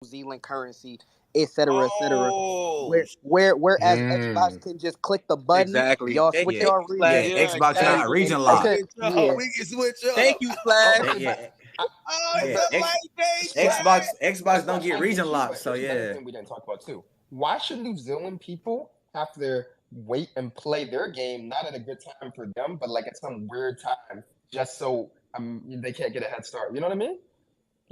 New Zealand currency, etc., etc. Oh, Whereas Xbox can just click the button, exactly. y'all Thank, switch thank y'all you, region. Splash. Yeah, Yeah, Xbox Thank not you. exactly. region We locked. Okay, can yeah. we can switch Thank up. you, Splash. Okay, Yeah, Oh, it's yeah. a light day, Xbox Splash. Xbox don't But get I get region you. locked. But So here's another yeah. thing we didn't talk about too. Why should New Zealand people have to wait and play their game not at a good time for them, but like at some weird time, just so they can't get a head start? You know what I mean?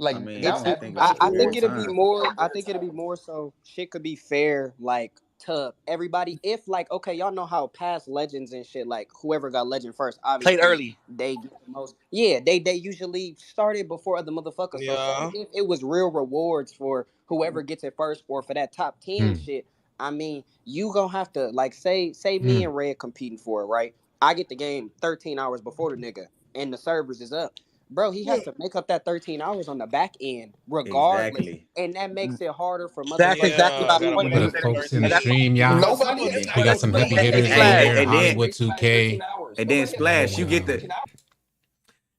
I Like mean, I it's. don't that think it's better a I for think weird it'd be time. more. I think it'd be more so shit could be fair, like to everybody. If like, okay, y'all know how past legends and shit, like whoever got legend first, Played obviously early. they get the most. Yeah, they usually started before other motherfuckers. So say Yeah. if it was real rewards for whoever gets it first, or for that top 10 Mm, shit. I mean, you gonna have to like say me mm. and Red competing for it, right? I get the game 13 hours before the nigga, and the servers is up. Bro, he has to make up that 13 hours on the back end, regardless, Exactly. and that makes it harder for That's motherfuckers exactly to my Yeah, get gotta point. put For in the the folks in And the 13. that's stream, y'all, nobody has we time got to some play heavy that. hey, hitters in Splash. here. And then Hollywood Waste my 13 2K. hours. and then Nobody has time to Splash, play you that get And the 13 hours.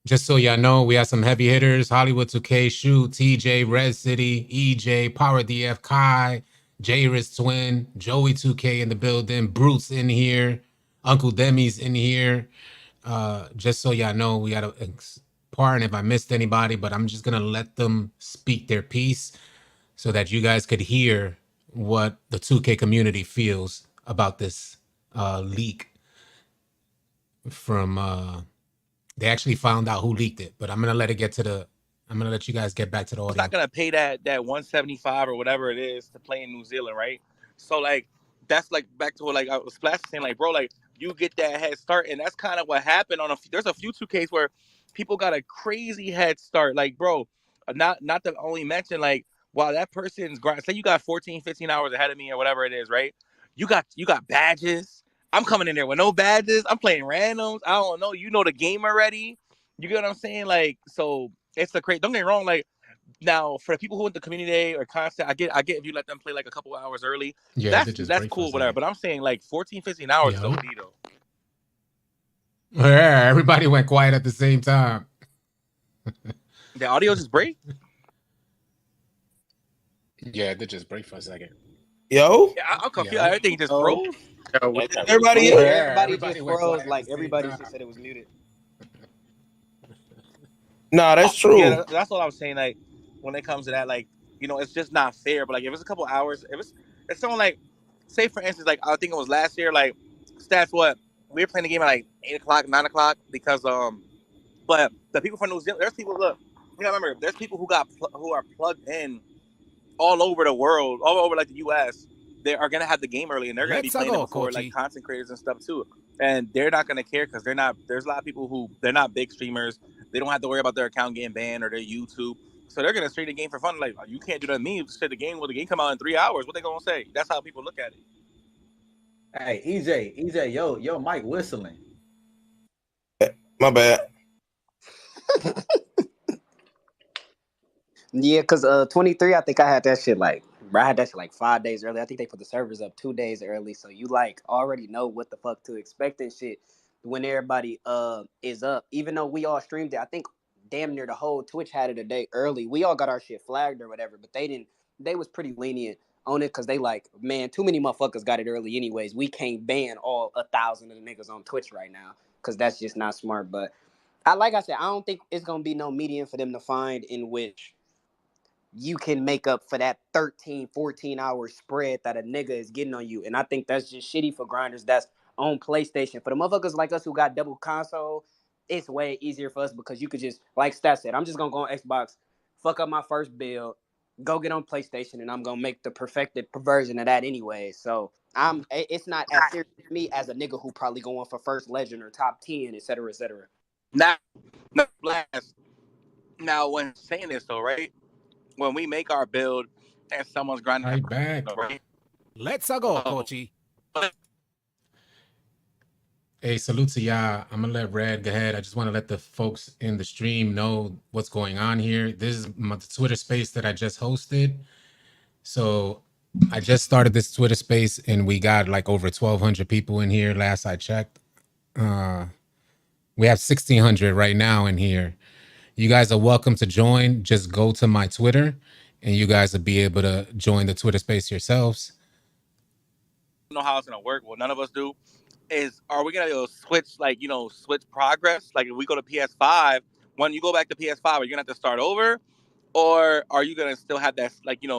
just so y'all know, we have some heavy hitters. Hollywood 2K, Shoot, TJ, Red City, EJ, Power DF, Kai, J-Riz Twin, Joey 2K in the building, Bruce in here, Uncle Demi's in here. Just so y'all know, we got to pardon if I missed anybody, but I'm just gonna let them speak their piece so that you guys could hear what the 2K community feels about this leak from they actually found out who leaked it, but I'm gonna let you guys get back to the Was not audio. gonna pay that 175 or whatever it is to play in New Zealand, right? So like that's like back to what like I was Splash saying, like bro, like you get that head start, and that's kind of what happened on there's a few 2Ks where people got a crazy head start, like bro, not to only mention like while that person's grind, say you got 14, 15 hours ahead of me or whatever it is, right? You got badges. I'm coming in there with no badges. I'm playing randoms. I don't know. You know the game already. You get what I'm saying? Like so. It's a great. Don't get me wrong. Like now, for the people who went to community day or concert, I get if you let them play like a couple hours early, Yeah, it that's did just that's break for a cool, whatever. second. But I'm saying like 14, 15 hours is Yo, OD though. yeah, everybody went quiet at the same time. The audio just break. Yeah, it did just break for a second. Yo, Yeah, I'm confused. Yo, Everything just oh froze. everybody yeah, here? yeah, everybody everybody just went froze. quiet at the Like same everybody time. just said it was muted. Nah, that's Yeah, true. that's what I was saying. Like when it comes to that, like it's just not fair. But like if it's a couple hours, if someone like say for instance, like I think it was last year, like stats what we were playing the game at like 8 o'clock, 9 o'clock because but the people from New Zealand, there's people look. You gotta remember, there's people who are plugged in all over the world, all over like the U.S. They are gonna have the game early, and they're gonna be Let's playing it go, before like Kochi. content creators and stuff too. And they're not gonna care because they're not. There's a lot of people who they're not big streamers. They don't have to worry about their account getting banned or their YouTube. So they're gonna stream the game for fun. Like you can't do that to me. Shit, the game come out in 3 hours. What they gonna say? That's how people look at it. hey EJ, yo, Mike whistling. My bad. Yeah, cause 23, I think I had that shit like, bro, I had that shit like 5 days early. I think they put the servers up 2 days early, so you like already know what the fuck to expect and shit when everybody is up. Even though we all streamed it, I think damn near the whole Twitch had it a day early. We all got our shit flagged or whatever, but they didn't. They was pretty lenient on it because they like, man, too many motherfuckers got it early anyways. We can't ban all 1,000 of the niggas on Twitch right now because that's just not smart. But like I said, I don't think it's gonna be no medium for them to find in which you can make up for that 13, 14 hour spread that a nigga is getting on you. And I think that's just shitty for grinders that's on PlayStation. For the motherfuckers like us who got double console, it's way easier for us because you could just, like Stat said, I'm just gonna go on Xbox, fuck up my first build, go get on PlayStation, and I'm gonna make the perfected version of that anyway. So it's not as serious to me as a nigga who probably going for first legend or top 10, et cetera, et cetera. Now, last now when saying this though, right? When we make our build and someone's grinding, Right back. right? Let's go, Kochi. Hey, salute to y'all. I'm gonna let Red go ahead. I just want to let the folks in the stream know what's going on here. This is my Twitter space that I just hosted. So I just started this Twitter space and we got like over 1,200 people in here last I checked. We have 1,600 right now in here. You guys are welcome to join. Just go to my Twitter and you guys will be able to join the Twitter space yourselves. I don't know how it's gonna work. Well, none of us do. Are we gonna switch switch progress? Like if we go to PS5, when you go back to PS5, are you gonna have to start over, or are you gonna still have that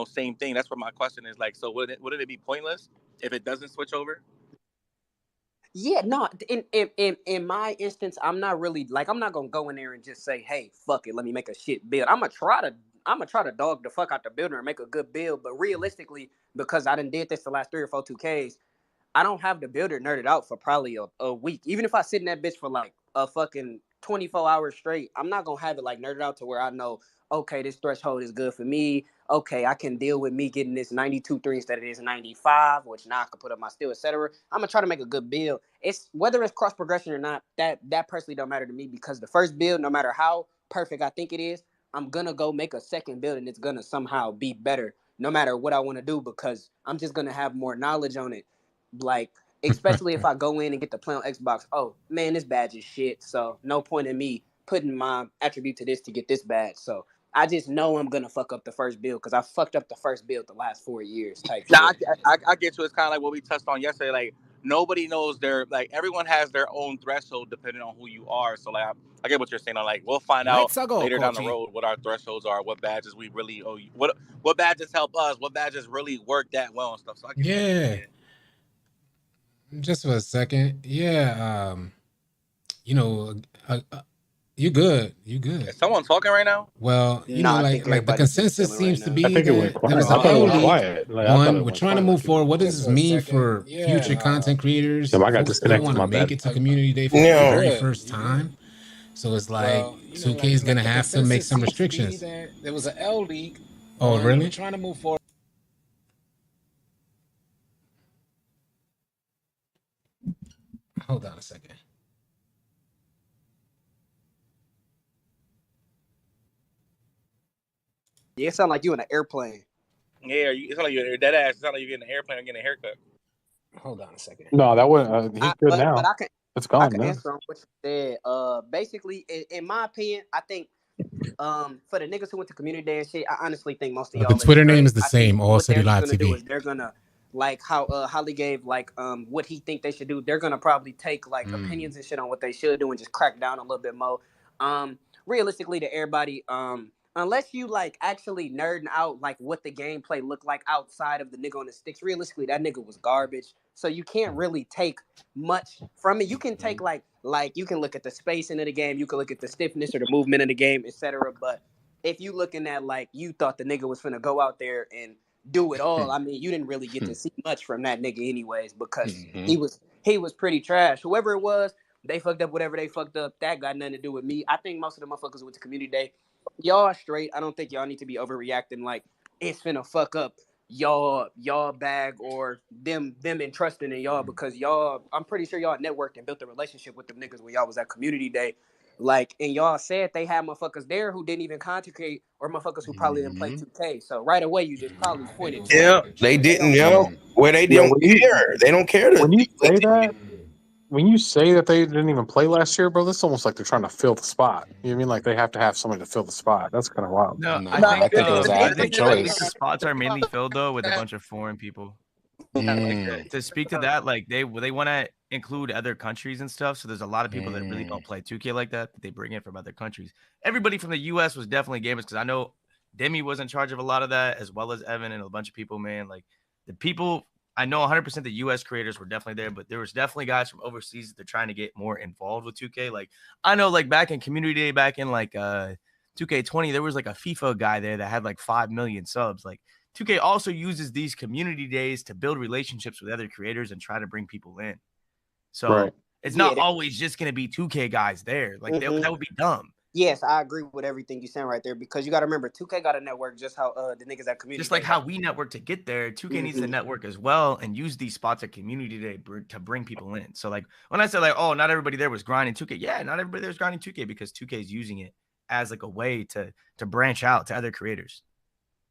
same thing? That's what my question is. Like, so wouldn't it be pointless if it doesn't switch over? Yeah, no. In my instance, I'm not really like I'm not gonna go in there and just say, "Hey, fuck it, let me make a shit build." I'm gonna try to dog the fuck out the builder and make a good build. But realistically, because I done did this the last 3 or 4 2Ks, I don't have the builder nerded out for probably a week. Even if I sit in that bitch for like a fucking 24 hours straight, I'm not gonna have it like nerded out to where I know, okay, this threshold is good for me. Okay, I can deal with me getting this 92-3 instead of this 95, which now I can put up my steel, etc. I'm gonna try to make a good build. It's whether it's cross progression or not, that personally don't matter to me because the first build, no matter how perfect I think it is, I'm gonna go make a second build and it's gonna somehow be better no matter what I want to do because I'm just gonna have more knowledge on it. Like, especially if I go in and get to play on Xbox, oh man, this badge is shit. So no point in me putting my attribute to this to get this badge. So I just know I'm gonna fuck up the first build because I fucked up the first build the last 4 years type Now shit. I get you. It's kind of like what we touched on yesterday. Like nobody knows everyone has their own threshold depending on who you are. So like I get what you're saying. On like we'll find out Let's go, later down the Kochi. road what our thresholds are, what badges we really owe you, what badges help us, what badges really work that well and stuff. So I get Yeah. Just for a second. Yeah. You know, you good. You good. Is someone talking right now? Well, Nah, I think like the everybody's just consensus chilling right seems to now. I be think it went that there quiet. was I an thought it L went leak. quiet. Like I thought it We're went trying to quiet. move Like people. forward. What does Just this for a mean second. for Yeah, future content creators? Damn, I got Folks still disconnected. want to My make bad. it to community day for the Yeah. very good. first You good? time. So it's like Well, 2K is gonna the have to make consensus some seems to be restrictions. that there was an L leak. Oh, We're really? trying to move forward. Hold on a second. Yeah, it sound like you in an airplane. Yeah, it's not like you're dead ass. It's not like you're getting an airplane or getting a haircut. Hold on a second. No, that wasn't. He's good But now. I can It's I gone can now. answer on what you said. Basically, in my opinion, I think for the niggas who went to community day and shit, I honestly think most of The y'all is Twitter name straight. is the I think same, All what City they're just Live gonna do TV. is they're gonna like how Holly gave like what he think they should do. They're gonna probably take like opinions and shit on what they should do and just crack down a little bit more. Realistically to everybody, unless you like actually nerding out like what the gameplay looked like outside of the nigga on the sticks, realistically that nigga was garbage. So you can't really take much from it. You can take like you can look at the spacing of the game, you can look at the stiffness or the movement of the game, etc. But if you looking at like you thought the nigga was finna go out there and do it all, I mean, you didn't really get to see much from that nigga anyways because he was pretty trash. Whoever it was, they fucked up whatever they fucked up. That got nothing to do with me. I think most of the motherfuckers who went to community day, y'all are straight. I don't think y'all need to be overreacting like it's finna fuck up y'all bag or them entrusting in y'all because y'all, I'm pretty sure y'all networked and built a relationship with them niggas when y'all was at community day. Like, and y'all said they had motherfuckers there who didn't even contribute or motherfuckers who probably didn't play 2K. So right away you just probably pointed to Yeah, it. they They didn't, don't care. where they Yeah, don't care. They don't care to when you like say that, when you say that they didn't even play last year, bro, it's almost like they're trying to fill the spot. You know what I mean? Like they have to have somebody to fill the spot. That's kind of wild. No, No, I think it was an I active think the choice. spots are mainly filled though with a bunch of foreign people. To speak to that, like they want to include other countries and stuff. So there's a lot of people that really don't play 2K like that they bring in from other countries. Everybody from the US was definitely gamers because I know Demi was in charge of a lot of that as well as Evan and a bunch of people. Man, like the people I know 100% the US creators were definitely there, but there was definitely guys from overseas that they're trying to get more involved with 2K. Like I know, like back in community day, back in like 2K20, there was like a FIFA guy there that had like 5 million subs. Like 2K also uses these community days to build relationships with other creators and try to bring people in. So it's not always just going to be 2K guys there. Like that would be dumb. Yes, I agree with everything you're saying right there because you got to remember 2K got a network just how the niggas at community just like day how we network to get there. 2K needs to network as well and use these spots at community day to bring people in. So like when I said like, oh, not everybody there was grinding 2K. Yeah, not everybody there was grinding 2K because 2K is using it as like a way to branch out to other creators.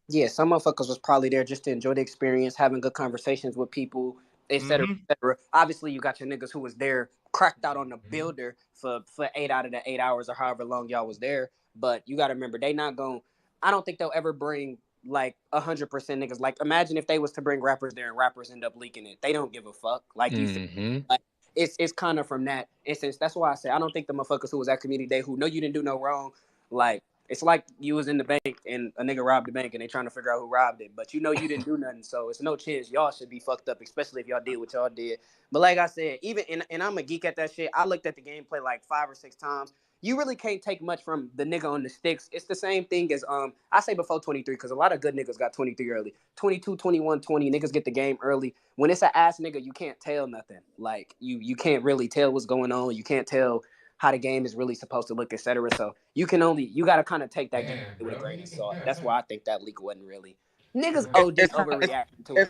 Yeah, some motherfuckers was probably there just to enjoy the experience, having good conversations with people, etc. etc. Obviously, you got your niggas who was there, cracked out on the builder for 8 out of the 8 hours or however long y'all was there. But you got to remember, they not going. I don't think they'll ever bring like 100% niggas. Like, imagine if they was to bring rappers there and rappers end up leaking it. They don't give a fuck. Like, you feel like it's kind of from that instance. That's why I say I don't think the motherfuckers who was at community day who know you didn't do no wrong, like, it's like you was in the bank and a nigga robbed the bank and they trying to figure out who robbed it, but you know you didn't do nothing, so it's no chance y'all should be fucked up, especially if y'all did what y'all did. But like I said, even and I'm a geek at that shit. I looked at the gameplay like 5 or 6 times. You really can't take much from the nigga on the sticks. It's the same thing as I say before 23 because a lot of good niggas got 23 early. 22, 21, 20 niggas get the game early. When it's an ass nigga, you can't tell nothing. Like you can't really tell what's going on. You can't tell how the game is really supposed to look, etc. So you gotta kind of take that game with a grain of salt. That's why I think that leak wasn't really niggas OD It's overreacting to it.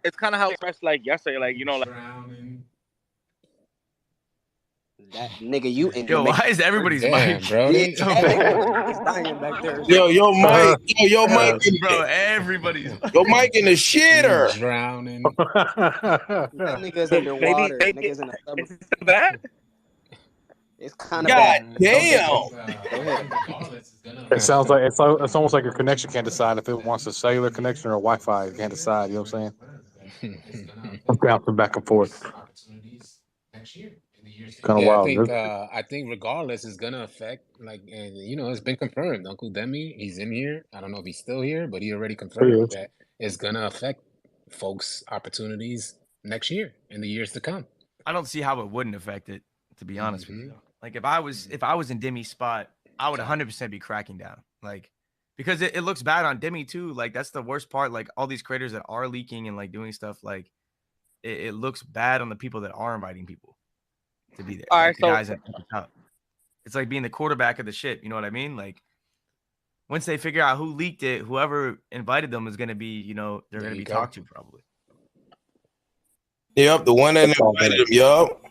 it's kind of how expressed like yesterday, like like Drowning. That nigga, you in Yo, why is everybody's mic? bro. Yeah, that nigga is dying back there. Yo, Mike. Yo, Mike. Bro, everybody's Yo, Mike in the shitter. Drowning. That nigga's underwater. Nigga's in a is it still bad? It's kind of God bad. damn. It sounds like it's almost like your connection can't decide if it wants a cellular connection or Wi-Fi. It can't decide. You know what I'm saying? It's bouncing back and forth. Opportunities next year. Kind of Yeah, wild. I think regardless, it's gonna affect. Like, and it's been confirmed. Uncle Demi, he's in here. I don't know if he's still here, but he already confirmed that it's gonna affect folks' opportunities next year and the years to come. I don't see how it wouldn't affect it, to be honest with you. Like if I was in Demi's spot, I would 100% be cracking down. Like because it looks bad on Demi too. Like that's the worst part. Like all these creators that are leaking and like doing stuff, like it looks bad on the people that are inviting people to be there. All like right, the guys at the top. It's like being the quarterback of the shit. You know what I mean? Like once they figure out who leaked it, whoever invited them is going to be, they're going to be talked to probably. Yep, the one that invited him. Yup.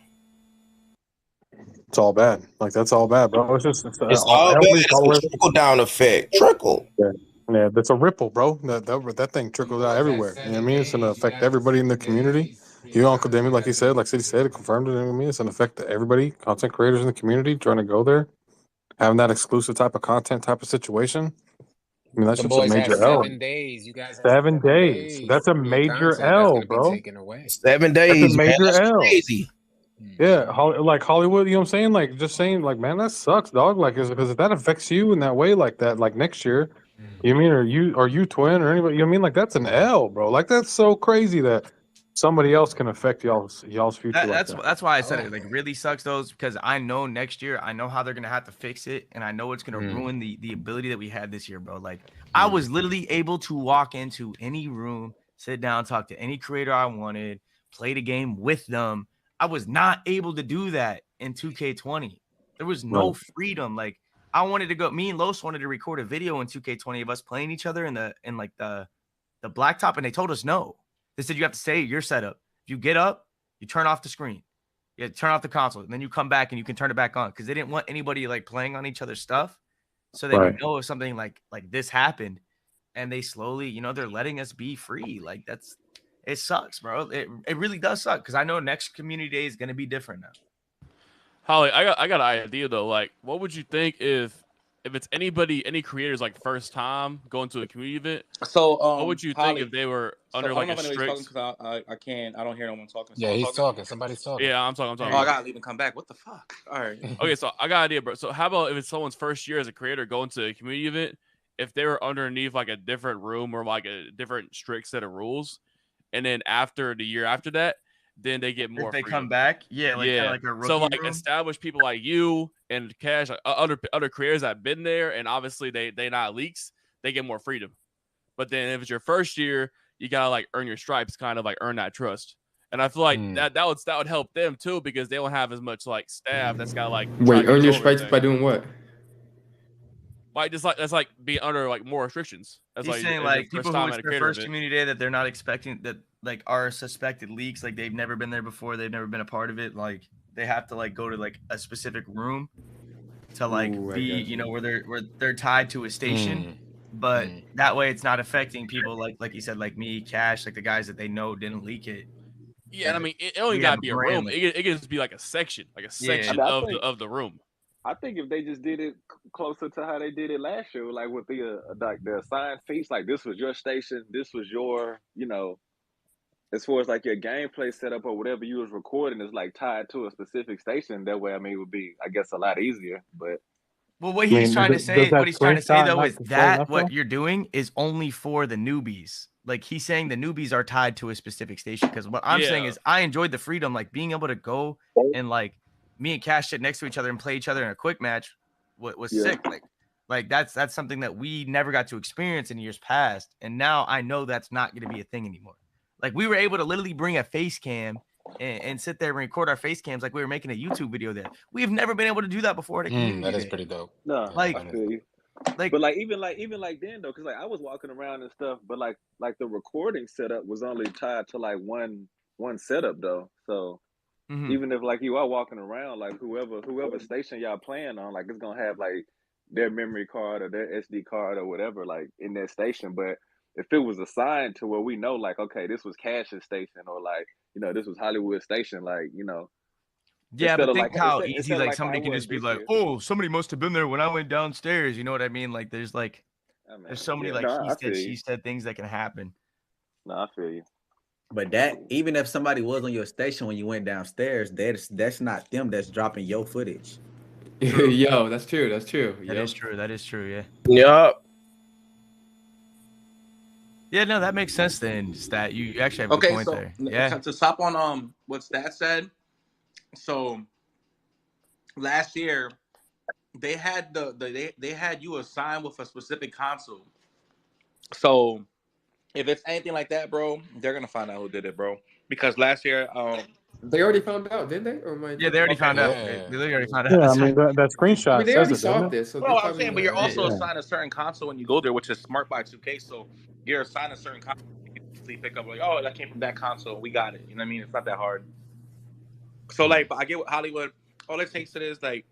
It's all bad. Like that's all bad, bro. It's just It's all bad. It's a trickle down effect. Trickle. Yeah, that's a ripple, bro. That thing trickles out everywhere. You know what I mean? It's gonna affect everybody in the community. You, Uncle Demi, like he said, like City said, it confirmed it. You know what I mean? It's gonna affect everybody, content creators in the community trying to go there, having that exclusive type of content, type of situation. I mean, that's just a major L. 7 days. You guys have 7 days. That's a major L, bro. 7 days. That's a major man. That's L. crazy. Yeah, like Hollywood, you know what I'm saying? Like, just saying, like, man, that sucks, dog. Like, because if that affects you in that way, like that, like next year, you mean, or you twin or anybody, you know what I mean? Like, that's an L, bro. Like, that's so crazy that somebody else can affect y'all's future. That's why I said it. Like, really sucks those because I know next year, I know how they're gonna have to fix it, and I know it's gonna ruin the ability that we had this year, bro. Like, I was literally able to walk into any room, sit down, talk to any creator I wanted, play the game with them. I was not able to do that in 2K20. There was no freedom. Like I wanted to go. Me and Los wanted to record a video in 2K20 of us playing each other in the blacktop, and they told us no. They said you have to stay at your setup. If you get up, you turn off the screen, you turn off the console, and then you come back and you can turn it back on because they didn't want anybody like playing on each other's stuff, so they would know if something like this happened. And they slowly, they're letting us be free. Like it sucks, bro. It really does suck because I know next community day is gonna be different now. Holly, I got an idea though. Like, what would you think if it's any creators like first time going to a community event? So, what would you think if they were under like a strict? I can't. I don't hear no one talking. Yeah, he's talking. Somebody's talking. Yeah, I'm talking. Oh, I gotta leave and come back. What the fuck? All right. Okay, so I got an idea, bro. So how about if it's someone's first year as a creator going to a community event? If they were underneath like a different room or like a different strict set of rules, and then after the year after that, then they get more. If they freedom. come back, yeah, like a rookie so like room. Established people like you and Cash, like other creators that have been there, and obviously they not leaks, they get more freedom. But then if it's your first year, you gotta like earn your stripes, kind of like earn that trust. And I feel like that would help them too because they don't have as much like staff that's got like. Wait, earn your stripes by doing what? Like that's like being under like more restrictions. That's He's like saying like people who it's their first event. community day that they're not expecting that like are suspected leaks, like they've never been there before, they've never been a part of it. Like they have to like go to like a specific room to like be where they're tied to a station. But that way it's not affecting people like you said, like me, Cash, like the guys that they know didn't leak it. Yeah, and I mean it only gotta be a room. It can just be like a section of the room. I think if they just did it closer to how they did it last year, like with the assigned feats, like this was your station, this was your, as far as like your gameplay setup or whatever you was recording is like tied to a specific station. That way, I mean, it would be, I guess, a lot easier. But Well, what I he's mean, trying to does say, that what he's trying to say screenshot though, not is display that enough though? what you're doing is only for the newbies. Like he's saying the newbies are tied to a specific station. Because what I'm saying is I enjoyed the freedom, like being able to go and like me and Cash sit next to each other and play each other in a quick match was yeah, sick. Like that's something that we never got to experience in years past. And now I know that's not going to be a thing anymore. Like we were able to literally bring a face cam and sit there and record our face cams like we were making a YouTube video there. We have never been able to do that before at a community That is day. pretty dope. no, Like, I feel you. like, But like even like then though, because like I was walking around and stuff, but like the recording setup was only tied to like one setup though. So even if like you are walking around, like whoever station y'all playing on, like it's gonna have like their memory card or their SD card or whatever like in that station. But if it was assigned to where we know like okay, this was Cash's station or like this was Hollywood station, like yeah, but think how easy instead of like like how somebody it can was just be this like, year. oh, somebody must have been there when I went downstairs. You know what I mean? Like, I mean, there's so many yeah, like no, he I said, feel she you. said things that can happen. No, I feel you. But that even if somebody was on your station when you went downstairs, that's not them that's dropping your footage. Yo, that's true. That's true. That is true. That is true. Yeah. Yup. Yeah, no, that makes sense then. Stat, you actually have a good point there. Yeah. To stop on what Stat said. So last year they had they had you assigned with a specific console. So if it's anything like that, bro, they're gonna find out who did it, bro. Because last year, they already found out, didn't they? Or am I Yeah, they already tripping? found out. They Yeah. literally already found out. Yeah, I mean that I screenshot mean, they says already it, doesn't saw it? this, so they well, I'm probably saying, but you're know. also Yeah. assigned a certain console when you go there, which is smart by 2K. So you're assigned a certain console. You can easily pick up like, oh, that came from that console. We got it. You know what I mean? It's not that hard. So like, but I get what Hollywood. All it takes to this, like,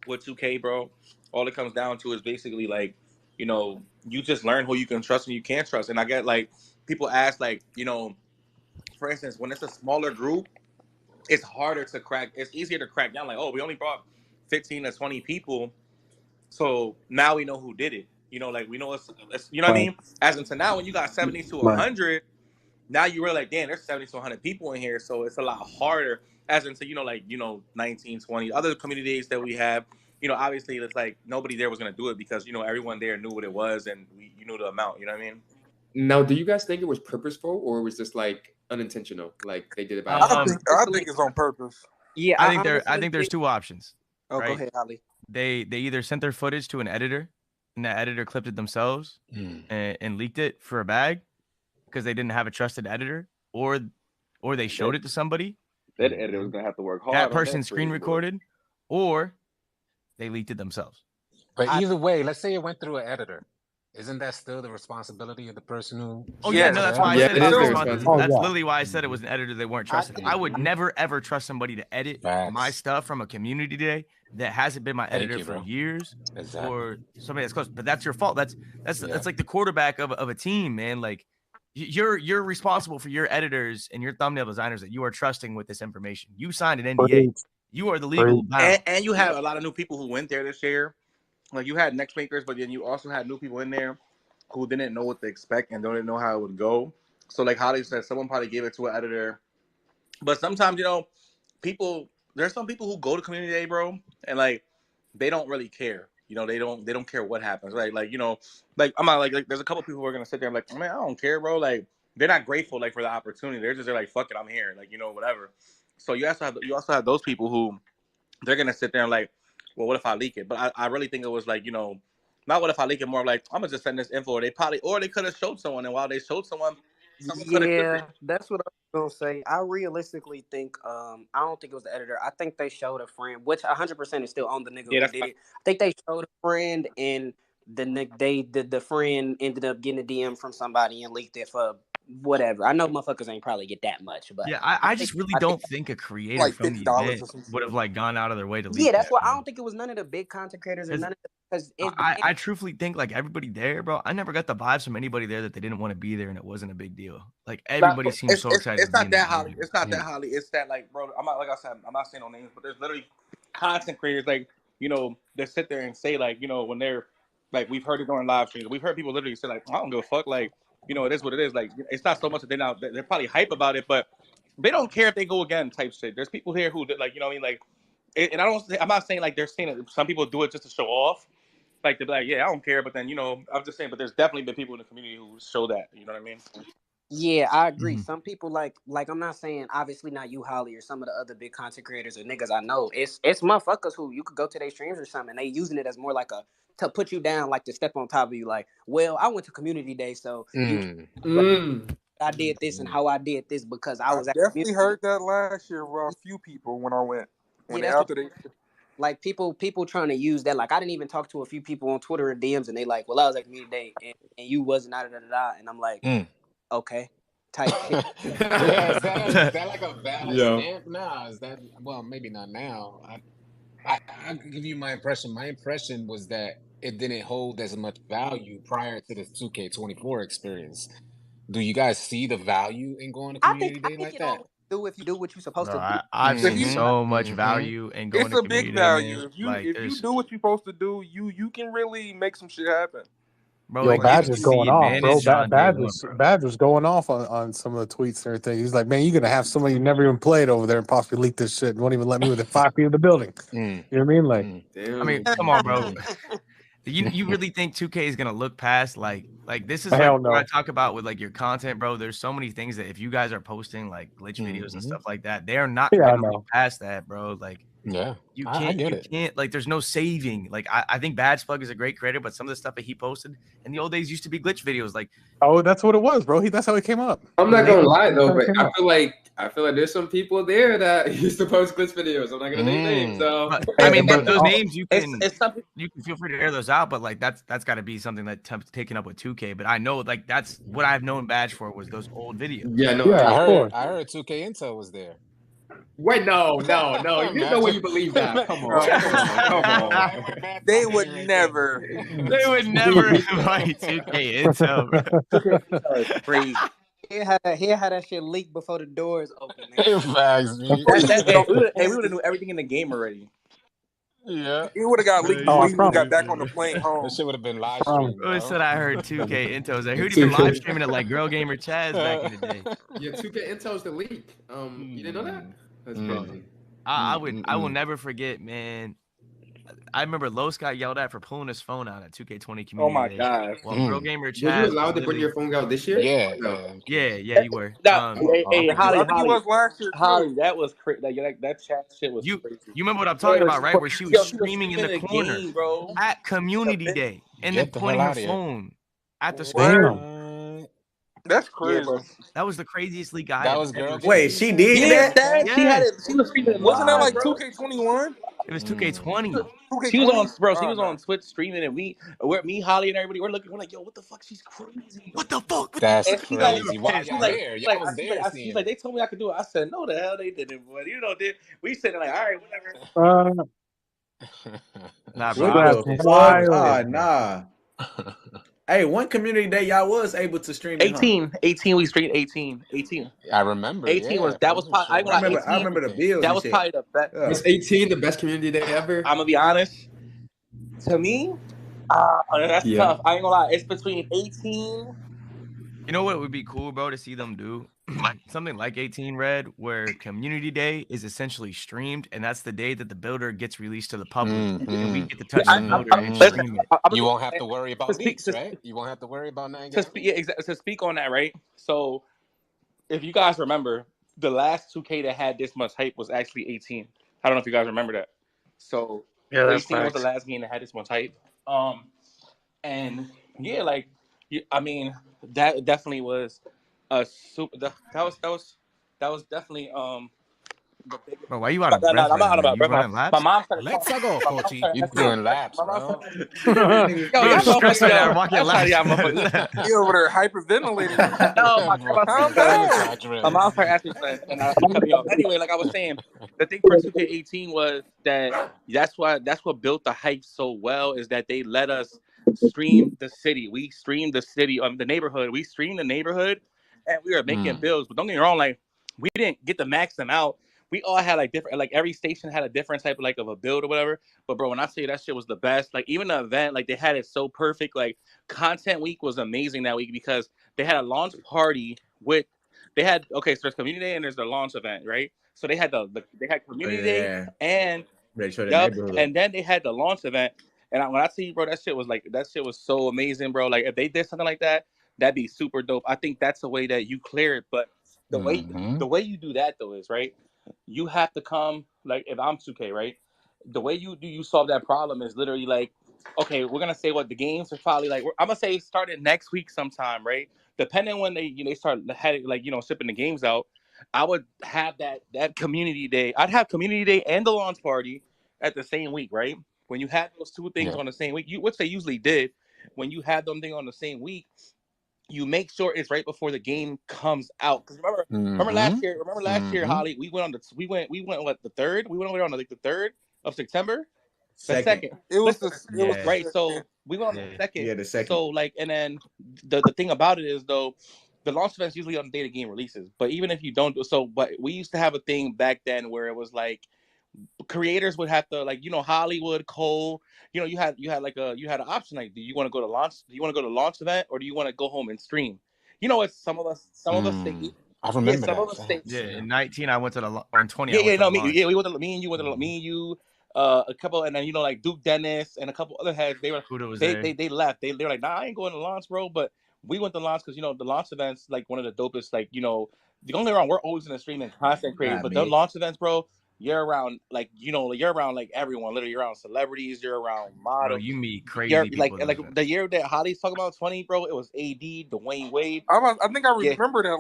with 2K, bro. All it comes down to is basically like, you just learn who you can trust and you can't trust. And I get like people ask like, for instance, when it's a smaller group, it's harder to crack. It's easier to crack down. Like, oh, we only brought 15 to 20 people, so now we know who did it. Like we know it's you know what I Right, mean. As into now, when you got 70 to right. 100, now you realize, like, damn, there's 70 to 100 people in here, so it's a lot harder. As into 19, 20 other communities that we have. Obviously, it's like nobody there was gonna do it because everyone there knew what it was and you knew the amount. You know what I mean? Now, do you guys think it was purposeful or was this like unintentional? Like they did it by I accident? think it's on purpose. Yeah, I honestly think there's two options. Oh, right? go ahead, Ali. They either sent their footage to an editor, and that editor clipped it themselves and leaked it for a bag because they didn't have a trusted editor, or they showed it to somebody. That editor was gonna have to work hard. That on person that screen footage, boy. recorded, or they leaked it themselves. But either way, let's say it went through an editor. Isn't that still the responsibility of the person who? Oh yeah, no, that's why I Yeah, said it it's is their responsibility. responsibility. That's literally why I said it was an editor they weren't trusted. I would Mhm. never ever trust somebody to edit my Facts. stuff from a community day that hasn't been my Thank editor you, for bro. years, Exactly. or somebody that's close. But that's your fault. That's Yeah. like the quarterback of a team, man. Like you're responsible for your editors and your thumbnail designers that you are trusting with this information. You signed an NDA. Preach. You are the legal bound. And you have a lot of new people who went there this year. Like you had next makers, but then you also had new people in there who didn't know what to expect and didn't know how it would go. So like Holly said, someone probably gave it to an editor. But sometimes, there's some people who go to community day, bro, and like they don't really care. They don't care what happens, right? Like, like I'm not like there's a couple people who are gonna sit there and like, man, I don't care, bro. Like they're not grateful like for the opportunity. They're like, fuck it, I'm here, like whatever. So you also have those people who they're gonna sit there and like, well, what if I leak it? But I really think it was like, not what if I leak it, more like I'm gonna just send this info. Or they could have showed someone, and while they showed someone could have clipped it. Yeah, that's what I was gonna say. I realistically think I don't think it was the editor. I think they showed a friend, which 100% is still on the nigga Yeah, who that's did it. I think they showed a friend, and the friend ended up getting a DM from somebody and leaked it for whatever. I know motherfuckers ain't probably get that much, but Yeah, I just really don't think a creator Like from the $50 event or some would have shit. like gone out of their way to leak yeah, that's that. why I don't think it was none of the big content creators or It's- none of because I truthfully think like everybody there, bro. I never got the vibes from anybody there that they didn't want to be there and it wasn't a big deal. Like everybody seems so excited. It's to be not in that the Holly. building. It's not that Holly. It's that like, bro. I'm not like I said. I'm not saying no names, but there's literally content creators like they sit there and say like, when they're like, we've heard it during live streams. We've heard people literally say like, I don't give a fuck. Like, it is what it is. Like, it's not so much that they're probably hype about it, but they don't care if they go again type shit. There's people here who like, what I mean? Like, and I'm not saying like they're saying that some people do it just to show off. Like, they're like, yeah, I don't care. But then, I'm just saying, but there's definitely been people in the community who show that. You know what I mean? Yeah, I agree. Some people like I'm not saying obviously not you, Holly, or some of the other big content creators or niggas I know. It's motherfuckers who you could go to their streams or something, and they using it as more like to put you down, like to step on top of you. Like, well, I went to community day, so I did this and how I did this because I was at definitely heard that last year from a few people when I went. When that's after they like people trying to use that. Like, I didn't even talk to a few people on Twitter or DMs, and they like, well, I was at community day and you wasn't, and I'm like, okay, type shit. Yeah, is that like a valid stamp now? Is that, well, maybe not now. I'll give you my impression. My impression was that it didn't hold as much value prior to the 2K24 experience. Do you guys see the value in going to community day like that? Do if you do what you're supposed to do. I've seen so much value in going It's to a big community value. day, If you do what you're supposed to do, you can really make some shit happen. Bro, Yo, it Badge gives is you going the off, bro. advantage on day one, bro. Badge was going off on some of the tweets and everything. He's like, man, you're gonna have somebody you never even played over there and possibly leak this shit and won't even let me within 5 feet of the building. You know what I mean? Like, I mean, come on, bro. You really think 2K is gonna look past like this is Hell like what no. I talk about with like your content, bro. There's so many things that if you guys are posting like glitch videos and stuff like that, they are not gonna look past that, bro. Like, you can't like there's no saving. Like, I think Badge Plug is a great creator, but some of the stuff that he posted in the old days used to be glitch videos. Like, oh, that's what it was, bro. That's how it came up. I'm not gonna lie though, but I feel like there's some people there that used to post glitch videos. I'm not gonna name names. So but, I mean, those names you can feel free to air those out, but like that's got to be something that taken up with 2K. But I know like that's what I've known Badge for was those old videos. Yeah, no, I heard 2K Intel was there. Wait, no. There's no way you believe that. Come on. They would never. They would never invite 2K Intel, bro. 2K Intel is crazy. Hear how that shit leaked before the doors open. We would have knew everything in the game already. Yeah, it would have got leaked before you got back on the plane home. That shit would have been live streamed. Who said I heard 2K Intel was there? Who'd even live streaming it like Girl Gamer Chaz back in the day? Yeah, 2K Intel's the leak. You didn't know that? That's crazy. I will never forget, man. I remember Los got yelled at for pulling his phone out at 2K20 community. Oh my god! Well, Girl Gamer Chaz. Were you allowed to bring your phone out this year? Yeah, yeah, you were. Hey, Holly, last year. Holly, that was crazy. That chat shit was crazy. You remember what I'm talking about, right? Where she was screaming in the corner bro, at community day and then pointing her phone at the screen. That's crazy. Yeah, that was the craziest league guy. That was girl. Wait, she did that? She had it. She was streaming. Wasn't that like 2K21? It was 2K20. She was on, bro. She was on Twitch streaming, and me, Holly, and everybody, we're looking. We're like, yo, what the fuck? She's crazy. What the fuck? That's crazy. She's like, they told me I could do it. I said, no, the hell they didn't, boy. We said like, all right, whatever. Nah, bro. Nah. Hey, one community day y'all was able to stream 18 we streamed 18. I remember 18 was probably, I remember the bills. That was probably the best. Was 18 the best community day ever? I'm gonna be honest. To me, that's tough. I ain't gonna lie. It's between 18. You know what would be cool, bro, to see them do? Something like 18 Red, where community day is essentially streamed, and that's the day that the builder gets released to the public, and we get to touch the builder and stream it. You won't have to worry about leaks, right? You won't have to worry about to speak on that, right? So, if you guys remember, the last 2K that had this much hype was actually 18. I don't know if you guys remember that. So, 18 was the last game that had this much hype. And yeah, like, I mean, that definitely was a super. That was definitely the biggest. Bro, why you out of breath? I'm not out of breath. My mom started. Let's go, Coachy. You doing laps, bro? Yo, stressed right now. Walking laps. You over there hyperventilating? No, my mom started asking me, and I cut me off. Anyway, like I was saying, the thing for 2K18 was that's what built the hype so well is that they let us stream the city. We streamed the city, the neighborhood. We streamed the neighborhood, and we were making builds. But don't get me wrong, like we didn't get to max them out. we all had like different, like every station had a different type of like of a build or whatever. But bro, when I say that shit was the best, like even the event, like they had it so perfect. Like content week was amazing that week because they had a launch party with, they had, okay, so there's community day and there's the launch event, right? So they had they had Oh community day yeah, and ready for the yep, neighborhood. and then they had the launch event. And when I see you, bro, that shit was so amazing, bro. Like if they did something like that, that'd be super dope. I think that's the way that you clear it. But the way you do that though is right. You have to come like if I'm 2K, right? The way you solve that problem is literally like, okay, we're gonna say what the games are probably like. I'm gonna say starting next week sometime, right? Depending when they start heading like shipping the games out. I would have that community day. I'd have community day and the launch party at the same week, right? When you had those two things on the same week, which they usually did, when you had them thing on the same week, you make sure it's right before the game comes out. Because remember last year, Holly, we went what, the third? We went over on like the 3rd of September, the Second. second. It was Listen, the Yeah. right? So second. we went on the second. Yeah, the second. So like, and then the thing about it is though, the launch event's usually on the day the game releases. But even if you don't do so, but we used to have a thing back then where it was like creators would have to like Hollywood, Cole, you had like you had an option like, do you want to go to launch, event, or do you want to go home and stream? What some of us think. I Yeah, remember some of that. us think. Yeah, Facts. in 19 I went to or in 20 I Yeah, went yeah, to the no, launch. we went to me and you went to me and you, a couple, and then like Duke Dennis and a couple other heads. They were Huda was they there. they, they left. They were like, nah, I ain't going to launch, bro. But we went to launch because the launch events like one of the dopest. Like the only around we're always in the stream and content creators, Not but the me. launch events, bro. You're around like you're around like everyone. Literally, you're around celebrities. You're around Bro, models. you meet You're crazy like people at those the events. year that Holly's talking about 20, bro. It was AD, Dwayne Wade. I think I Yeah, remember that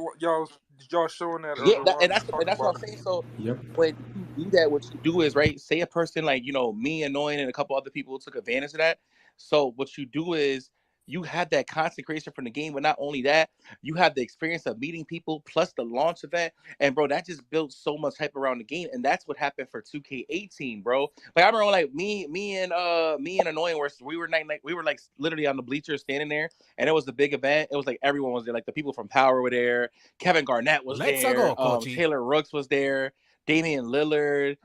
y'all showing that yeah, earlier on, and talking that's what about I'm it. saying. So Yep. when you do that, what you do is right. Say a person like me, Annoying, and a couple other people took advantage of that. So what you do is you have that consecration from the game, but not only that, you have the experience of meeting people plus the launch event, and bro, that just builds so much hype around the game, and that's what happened for 2K18, bro. Like I remember like me and Annoying we were like literally on the bleachers standing there, and it was the big event. It was like everyone was there, like the people from Power were there. Kevin Garnett was Let's there. go, coachy. Taylor Rooks was there. Damian Lillard.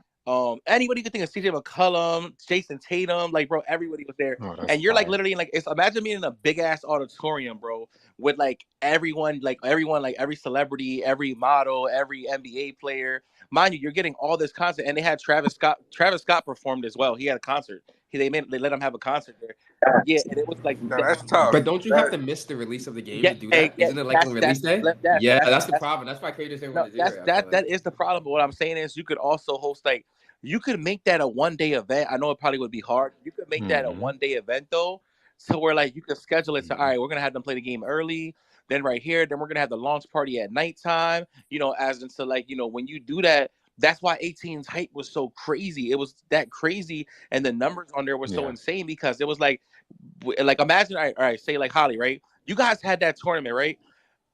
Anybody you could think of, CJ McCollum, Jason Tatum, like bro, everybody was there. Oh, that's And you're like fire. literally like imagine being in a big ass auditorium, bro, with like everyone, like every celebrity, every model, every NBA player. Mind you, you're getting all this content, and they had Travis Scott. Travis Scott performed as well. He had a concert. They let him have a concert there. Yeah, and it was like Now that's tough. But don't you have to miss the release of the game yeah, to do that? yeah. Isn't it like on release day? Yeah, that's the That's problem. That's why creators didn't no, want to do it. I feel like. that is the problem. But what I'm saying is, you could also host like you could make that a 1 day event. I know it probably would be hard. You could make that a 1 day event though, so where like you could schedule it to, all right, we're gonna have them play the game early, then right here, then we're gonna have the launch party at nighttime. As into like when you do that. That's why 18's hype was so crazy. It was that crazy, and the numbers on there were so Yeah. insane because it was like imagine, all right, say like Holly, right? You guys had that tournament, right?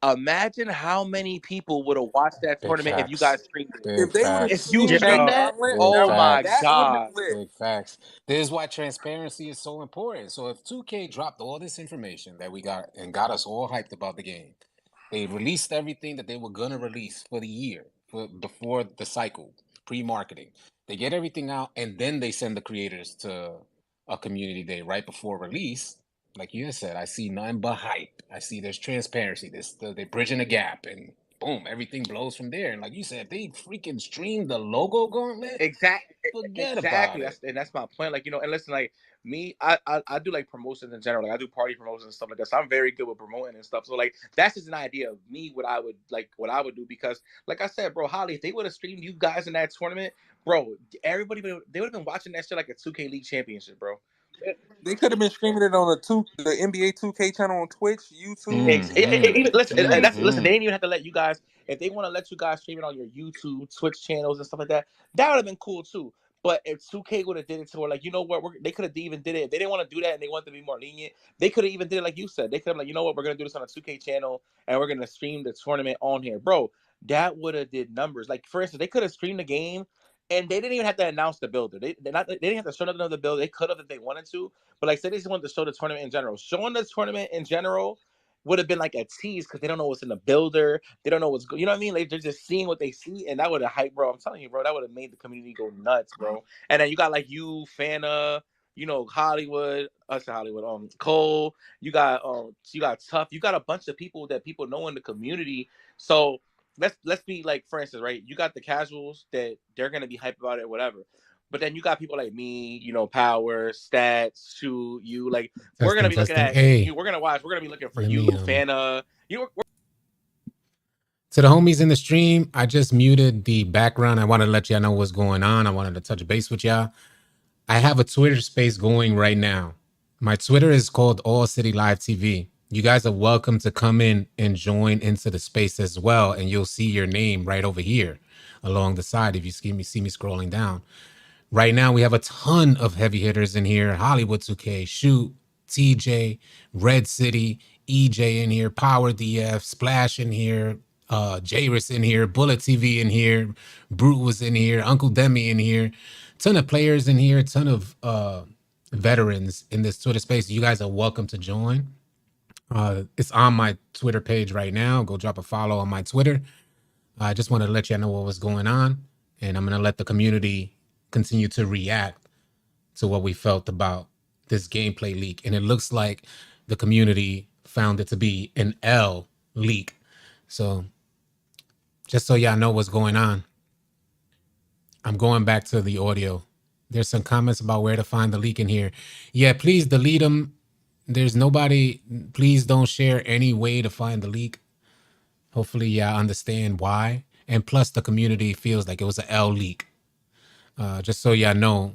Imagine how many people would have watched that Big tournament if you facts. guys streamed it. Big If they would have If you facts. streamed that streamed that, tournament, Big oh my facts. that would have god. been lit. Big facts. This is why transparency is so important. So if 2K dropped all this information that we got and got us all hyped about the game, they released everything that they were gonna release for the year, before the cycle, pre-marketing. They get everything out, and then they send the creators to a community day right before release. Like you said, I see nothing but hype. I see there's transparency. They're bridging a gap, and boom, everything blows from there. And like you said, they freaking streamed the logo gauntlet. Exactly. Forget about Exactly. it. That's my point. Like, and listen, like me, I do like promotions in general. Like I do party promotions and stuff like that. So I'm very good with promoting and stuff. So like that's just an idea of me, what I would do, because like I said, bro, Holly, if they would have streamed you guys in that tournament, bro, they would have been watching that shit like a 2K League Championship, bro. They could have been streaming it on the NBA 2K channel on Twitch, YouTube. Listen, listen. They Mm-hmm. didn't even have to let you guys. If they want to let you guys stream it on your YouTube, Twitch channels and stuff like that, that would have been cool too. But if 2K would have did it to where, like, you know what, they could have even did it. If they didn't want to do that and they wanted to be more lenient, they could have even did it like you said. They could have like, you know what, we're gonna do this on a 2K channel and we're gonna stream the tournament on here, bro. That would have did numbers. Like for instance, they could have streamed the game. And they didn't even have to announce the builder. They didn't have to show nothing of the build. They could have if they wanted to. But like, say they just wanted to show the tournament in general. Showing the tournament in general would have been like a tease because they don't know what's in the builder. They don't know what's you know what I mean? Like, they're just seeing what they see, and that would have hyped, bro. I'm telling you, bro, that would have made the community go nuts, bro. And then you got like you, Fana, you know, Hollywood, Cole. You got Tough. You got a bunch of people that people know in the community. So let's be like, for instance, right? You got the casuals that they're gonna be hype about it, whatever. But then you got people like me, you know, Power, Stats, Shoot, you like we're gonna be looking at you. We're gonna watch. We're gonna be looking for you, Fana. You know, to the homies in the stream, I just muted the background. I wanted to let y'all know what's going on. I wanted to touch base with y'all. I have a Twitter space going right now. My Twitter is called All City Live TV. You guys are welcome to come in and join into the space as well, and you'll see your name right over here along the side if you see me scrolling down. Right now, we have a ton of heavy hitters in here. Hollywood 2K, Shoot, TJ, Red City, EJ in here, Power DF, Splash in here, Jairus in here, Bullet TV in here, Brute was in here, Uncle Demi in here. Ton of players in here, ton of veterans in this Twitter space. You guys are welcome to join. It's on my Twitter page right now. Go drop a follow on my Twitter. I just want to let you know what was going on, and I'm going to let the community continue to react to what we felt about this gameplay leak. And it looks like the community found it to be an L leak. So just so y'all know what's going on, I'm going back to the audio. There's some comments about where to find the leak in here. Yeah, please delete them. There's nobody. Please don't share any way to find the leak. Hopefully y'all understand why. And plus the community feels like it was an L leak. Just so y'all know,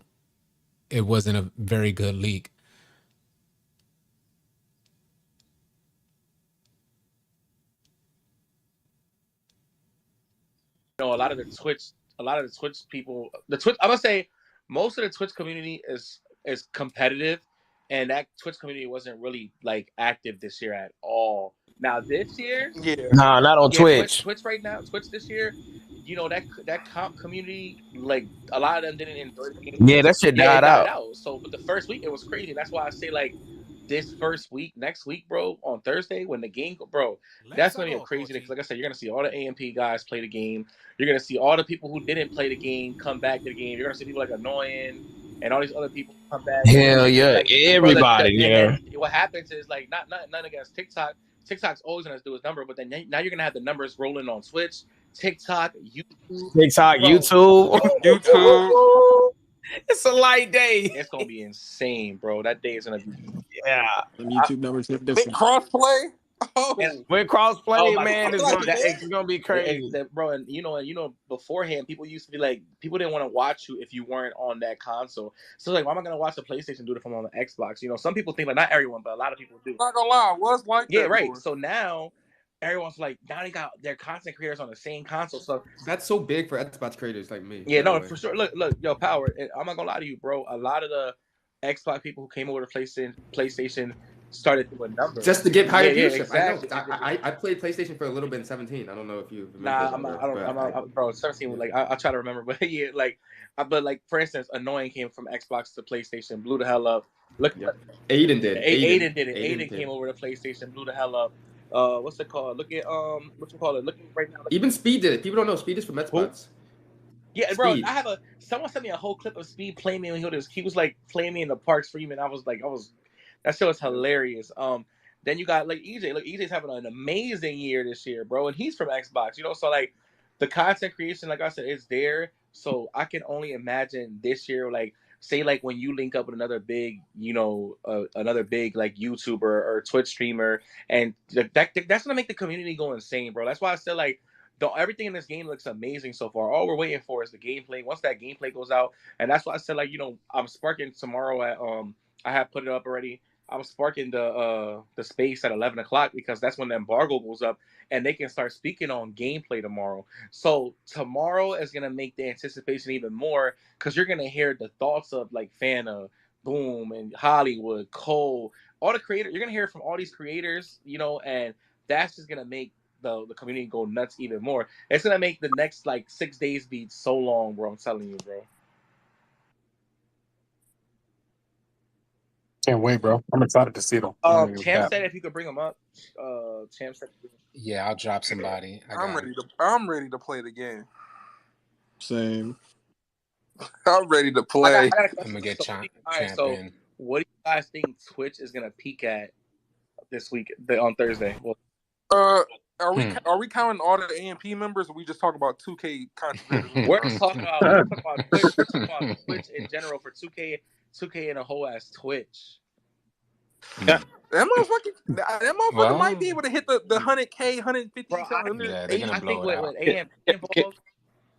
it wasn't a very good leak. You know, a lot of the Twitch people, I'm gonna say most of the Twitch community is competitive, and that Twitch community wasn't really like active this year at all. Now this year, Nah, not on Twitch. Twitch right now, Twitch this year, you know, that comp community, like a lot of them didn't enjoy the game. Yeah, that shit died out. So, but the first week it was crazy. That's why I say like this first week, next week, bro, on Thursday when the game, bro, that's gonna be a crazy day. Because like I said, you're gonna see all the AMP guys play the game. You're gonna see all the people who didn't play the game come back to the game. You're gonna see people like Annoying and all these other people come back. Hell yeah, like, everybody. And then what happens is like none against TikTok. TikTok's always gonna do its number, but then now you're gonna have the numbers rolling on Twitch, TikTok, YouTube, YouTube. It's a light day. It's gonna be insane, bro. That day is gonna be YouTube numbers hit different. Crossplay. With crossplay, man, it's gonna be crazy, bro. And you know, beforehand, people used to be like, people didn't want to watch you if you weren't on that console. So like, why am I gonna watch the PlayStation do it from on the Xbox? You know, some people think like, not everyone, but a lot of people do. Not gonna lie, it was like that. Yeah, right. So now everyone's like, now they got their content creators on the same console. So that's so big for Xbox creators like me. Yeah, no, for sure. Look, yo, Power. I'm not gonna lie to you, bro. A lot of the Xbox people who came over to PlayStation started doing numbers just to get higher viewership. Exactly. I played PlayStation for a little bit in 17. I don't know if you remember. I'm bro. 17 was like I try to remember, but yeah, like, but like for instance, Annoying came from Xbox to PlayStation, blew the hell up. Look, Aiden did. Aiden did it. Aiden came over to PlayStation, blew the hell up. What's it called? Look at what you call it? Look right now. Even Speed did it. People don't know Speed is from Xbox. Yeah, bro. Someone sent me a whole clip of Speed playing me when he was like playing me in the park streaming. That show is hilarious. Then you got like EJ. Look, EJ's having an amazing year this year, bro, and he's from Xbox. You know, so like the content creation, like I said, is there. So I can only imagine this year, like say like when you link up with another big, you know, another big like YouTuber or Twitch streamer, and that's gonna make the community go insane, bro. That's why I said like. Everything in this game looks amazing so far. All we're waiting for is the gameplay. Once that gameplay goes out, and that's why I said like, you know, I'm sparking tomorrow at I have put it up already. I'm sparking the space at 11 o'clock because that's when the embargo goes up and they can start speaking on gameplay tomorrow. So tomorrow is gonna make the anticipation even more because you're gonna hear the thoughts of like Fana, Boom, and Hollywood, Cole, all the creators. You're gonna hear from all these creators, you know, and that's just gonna make the community go nuts even more. It's gonna make the next like 6 days be so long, bro. I'm telling you, bro. Can't wait, bro. I'm excited to see them. Champ said if you could bring them up. Champ said. Yeah, I'll drop somebody. I'm ready to play the game. Same. I'm ready to play. I'm gonna get Champ in. What do you guys think Twitch is gonna peak at this week on Thursday? Well, are we counting all the AMP members, or we just talking about 2K contributors? We're talking about Twitch. We're talking about Twitch in general for 2K and a whole ass Twitch. That motherfucker might be able to hit the 100K, 150. Bro, they're gonna I think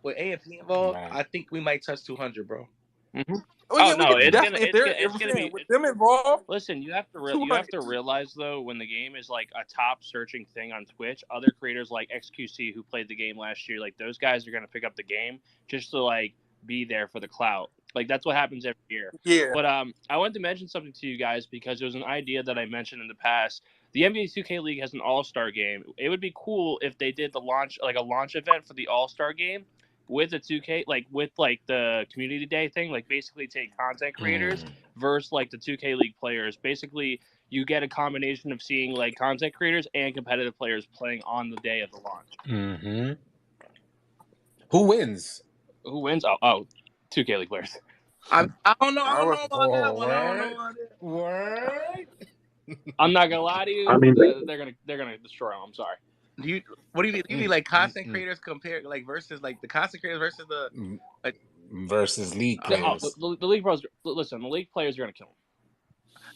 with AMP involved, I think we might touch 200, bro. Mm-hmm. It's gonna be with them involved. Listen, you have to realize though, when the game is like a top searching thing on Twitch, other creators like XQC who played the game last year, like those guys are gonna pick up the game just to like be there for the clout. Like that's what happens every year. Yeah. But I wanted to mention something to you guys because it was an idea that I mentioned in the past. The NBA 2K League has an All-Star game. It would be cool if they did a launch event for the All-Star game with a 2K, like with like the community day thing, like basically take content creators versus like the 2K League players. Basically, you get a combination of seeing like content creators and competitive players playing on the day of the launch. Mm-hmm. Who wins? Who wins? Oh, 2K League players. I don't know about that one. Word. I'm not gonna lie to you. I mean, they're gonna destroy them. I'm sorry. What do you mean? You mean like content creators compare like versus like the content creators versus the versus league players? The league pros. Listen, the league players are gonna kill them.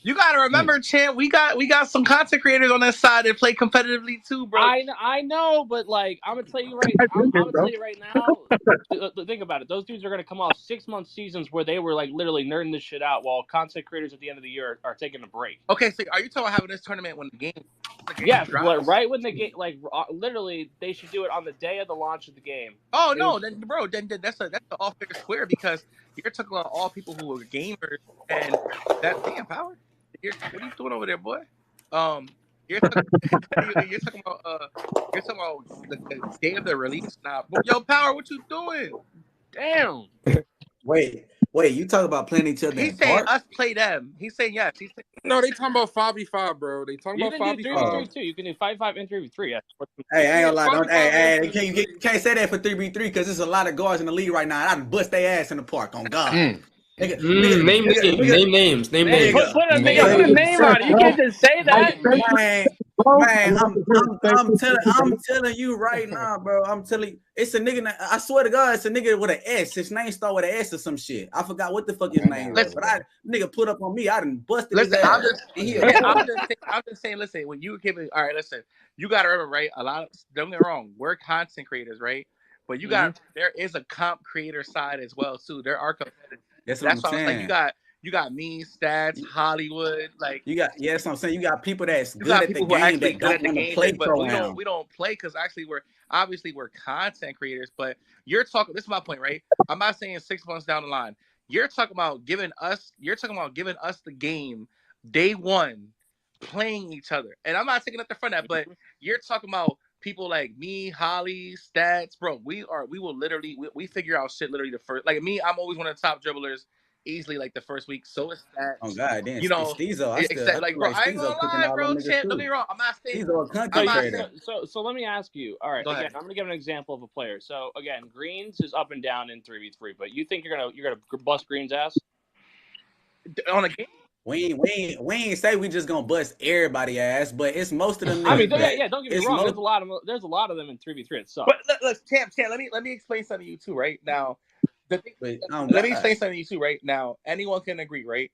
You gotta remember, Champ. We got some content creators on that side that play competitively too, bro. I know, but like I'm gonna tell you right. I'm gonna tell you right now. Think about it. Those dudes are gonna come off 6-month seasons where they were like literally nerding this shit out, while content creators at the end of the year are taking a break. Okay, so are you talking about having this tournament when the game? Yeah, right when the game, like literally, they should do it on the day of the launch of the game. Oh no, then that's an all fair square because you're talking about all people who are gamers and that damn power. What are you doing over there, boy? You're talking about the day of the release now. Yo, Power, what you doing? Damn. Wait, you talk about playing each other. He's saying us play them. He's saying yes. No, they talking about 5v5, bro. They talking about 5v5. You can do 3v3 too. You can do 5v5 and 3v3. Yeah. Hey, I ain't gonna lie. You can't say that for 3v3 because there's a lot of guards in the league right now. I done bust their ass in the park on God. Name names. Put a name on it. You can't just say that. Man, I'm telling you right now, bro. I'm telling you, it's a nigga. I swear to God, it's a nigga with an S. His name start with an S or some shit. I forgot what the fuck his name was, but nigga put up on me. I done busted his ass. I'm just saying. Listen, when you give it, all right. Listen, you gotta remember, right? Don't get me wrong. We're content creators, right? But you got there is a comp creator side as well too. There are competitors. That's what I'm saying. Like you got me, Stats, Hollywood, like you got. Yeah, that's what I'm saying. You got people that's good at the game that don't want to play but we don't play because actually we're content creators. But you're talking. This is my point, right? I'm not saying 6 months down the line. You're talking about giving us the game day one, playing each other. And I'm not taking nothing from that, but you're talking about people like me, Holly, Stats, bro. We will literally we figure out shit literally the first. Like me, I'm always one of the top dribblers easily like the first week. So is Stats. Oh God, damn. You know, Steezo, like bro, I ain't gonna lie, bro. Champ, don't get me wrong. I'm not saying. So let me ask you. All right, again, I'm gonna give an example of a player. So again, Greens is up and down in 3v3, but you think you're gonna bust Greens' ass on a game? We ain't say we just gonna bust everybody ass, but it's most of them. I mean, yeah, don't get me wrong. There's a lot of them in 3v3. It sucks. But look, Champ, let me explain something to you too, right now. Let me explain something to you too, right now. Anyone can agree, right?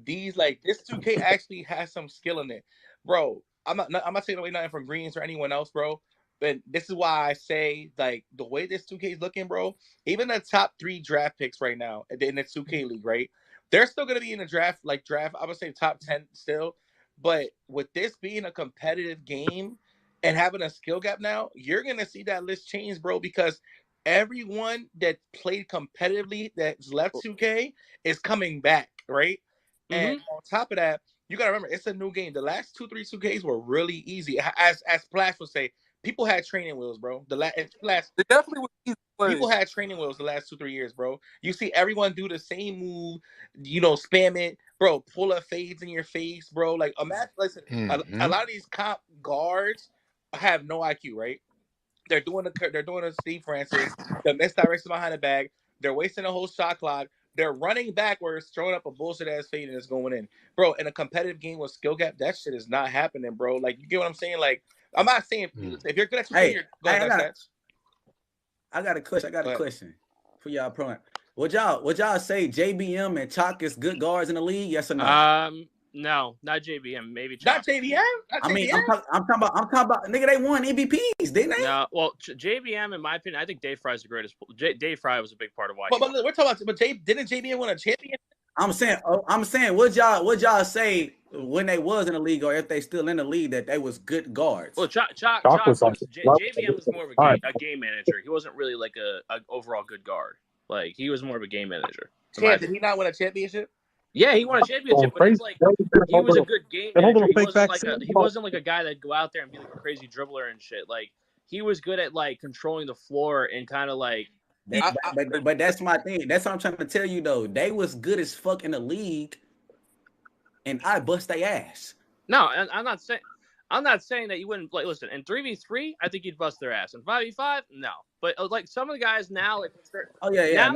This 2K actually has some skill in it, bro. I'm not taking away nothing from Greens or anyone else, bro. But this is why I say like the way this 2K is looking, bro. Even the top 3 draft picks right now in the 2K league, right? They're still going to be in the draft. I would say top 10 still. But with this being a competitive game and having a skill gap now, you're going to see that list change, bro, because everyone that played competitively that's left 2K is coming back, right? Mm-hmm. And on top of that, you got to remember, it's a new game. The last 2-3 2Ks were really easy. As Splash would say, people had training wheels, bro. They definitely was easy. People had training wheels the last 2-3 years, bro. You see everyone do the same move, spam it, bro, pull up fades in your face, bro. Like, imagine, listen, a lot of these cop guards have no IQ, right? They're doing a Steve Francis, the misdirection behind the bag. They're wasting a whole shot clock. They're running backwards, throwing up a bullshit ass fade, and it's going in, bro. In a competitive game with skill gap, that shit is not happening, bro. Like, you get what I'm saying? Like, I'm not saying if you're good at 2K, Hey, you're go ahead. I got a question for y'all pro. Would y'all say JBM and Chalk is good guards in the league? Yes or no? No, not JBM. Maybe Chalk. Not JBM. I mean, I'm talking about nigga. They won MVPs, didn't they? No, well, JBM, in my opinion, I think Dave Fry's the greatest. Dave Fry was a big part of why. But we're talking about. But didn't JBM win a championship? I'm saying, would y'all say when they was in the league, or if they still in the league, that they was good guards? Well, JBM was more of a game manager. He wasn't really like a overall good guard. Like, he was more of a game manager. Did he not win a championship? Yeah, he won a championship, but it's like he was a good game manager. He wasn't like a guy that'd go out there and be like a crazy dribbler and shit. Like, he was good at like controlling the floor and kind of like. But that's my thing. That's what I'm trying to tell you though. They was good as fuck in the league, and I bust their ass. No, I'm not saying that you wouldn't play. Listen, in 3v3, I think you'd bust their ass. In 5v5, no. But like some of the guys now, like not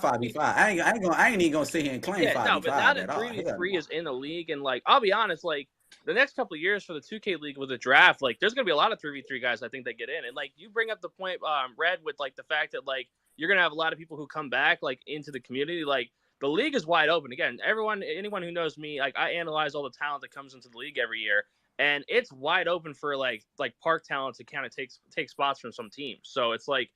5v5. I ain't even gonna sit here and claim 5v5. No, but now that 3v3 is in the league, and like I'll be honest, like the next couple of years for the 2K League with the draft, like there's gonna be a lot of 3v3 guys I think that get in, and like you bring up the point, Red, with like the fact that like you're gonna have a lot of people who come back like into the community, like. The league is wide open. Again, anyone who knows me, like I analyze all the talent that comes into the league every year, and it's wide open for like park talent to kind of take spots from some teams. So it's like,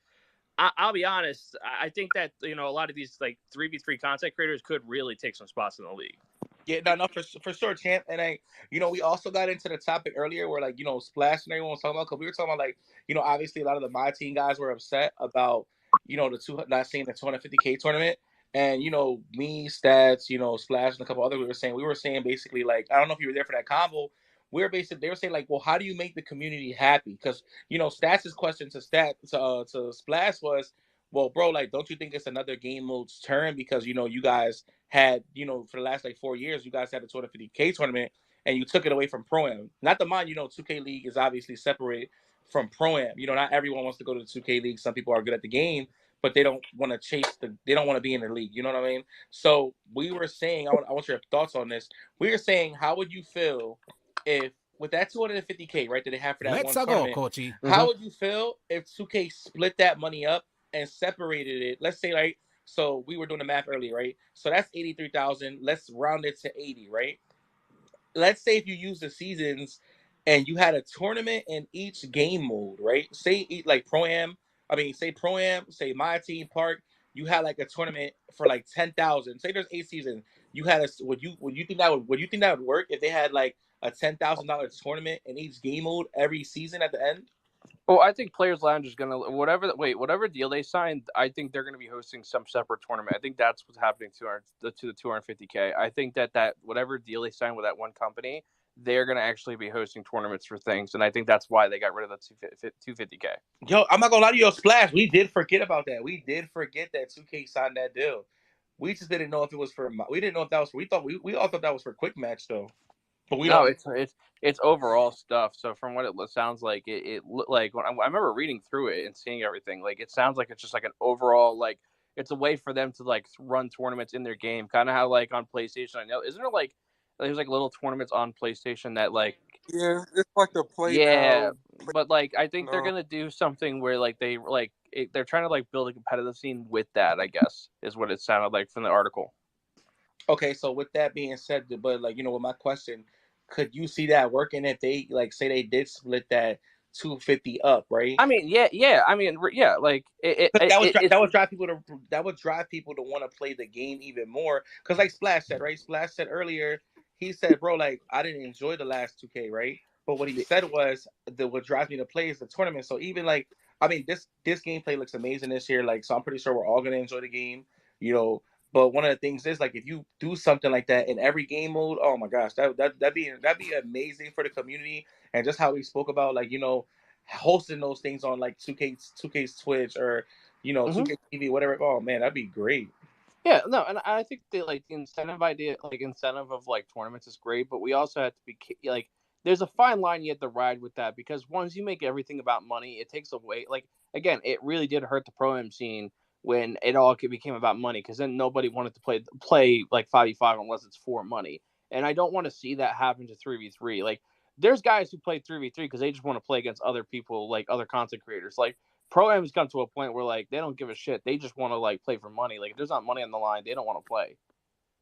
I'll be honest, I think that a lot of these like 3v3 content creators could really take some spots in the league. Yeah, no, for sure, champ. And we also got into the topic earlier where like Splash and everyone was talking about, because we were talking about like obviously a lot of the my team guys were upset about not seeing the 250K tournament. And me, Stats, Splash, and a couple others, we were saying basically, like, I don't know if you were there for that convo. They were saying like, well, how do you make the community happy? Because Stats' question to Splash was, well, bro, like, don't you think it's another game mode's turn? Because you guys had for the last like 4 years, you guys had the 250K tournament, and you took it away from Pro-Am. Not to mind, 2K League is obviously separated from Pro-Am. Not everyone wants to go to the 2K League. Some people are good at the game, but they don't want to they don't want to be in the league. You know what I mean? So we were saying, I want your thoughts on this. We were saying, how would you feel if with that 250K, right, that they have for that one tournament, Coachy. how would you feel if 2K split that money up and separated it? Let's say, like, so we were doing the math earlier, right? So that's 83,000. Let's round it to 80, right? Let's say if you use the seasons and you had a tournament in each game mode, right? Say like Pro-Am, say my team park, you had like a tournament for like 10,000. Say there's 8 seasons. You had would you think that would work if they had like a $10,000 tournament in each game mode every season at the end? Well, I think Players Lounge is gonna whatever deal they signed. I think they're gonna be hosting some separate tournament. I think that's what's happening to the 250K. I think that whatever deal they signed with that one company, they're gonna actually be hosting tournaments for things, and I think that's why they got rid of the 250K. Yo, I'm not gonna lie to you, Splash. We did forget about that. We did forget that 2K signed that deal. We just didn't know if it was for. We didn't know if that was. We all thought that was for Quick Match though. But we don't. It's overall stuff. So from what it sounds like, it like when I remember reading through it and seeing everything. Like it sounds like it's just like an overall like it's a way for them to like run tournaments in their game, kind of how like on PlayStation. I know, isn't there like there's like little tournaments on PlayStation that like it's like the play. Yeah, but like I think they're gonna do something where like they're trying to like build a competitive scene with that. I guess is what it sounded like from the article. Okay, so with that being said, but like with my question, could you see that working if they like say they did split that 250 up, right? I mean, yeah. I mean, yeah. Like that would drive people to want to play the game even more. Because like Splash said, right? Splash said earlier, he said, "Bro, like I didn't enjoy the last 2K, right?" But what he said was what drives me to play is the tournament. So even like, I mean, this gameplay looks amazing this year. Like, so I'm pretty sure we're all gonna enjoy the game. But one of the things is like if you do something like that in every game mode, oh my gosh, that'd be amazing for the community. And just how we spoke about like hosting those things on like 2K's Twitch or 2K TV, whatever. Oh man, that'd be great. Yeah, no, and I think the incentive of like tournaments is great, but we also have to be like, there's a fine line you have to ride with that, because once you make everything about money, it takes away. Like, again, it really did hurt the pro-am scene when it all became about money, because then nobody wanted to play like 5v5 unless it's for money, and I don't want to see that happen to 3v3. Like, there's guys who play 3v3 because they just want to play against other people, like other content creators. Like, pro-am has come to a point where like they don't give a shit. They just want to like play for money. Like, if there's not money on the line, they don't want to play.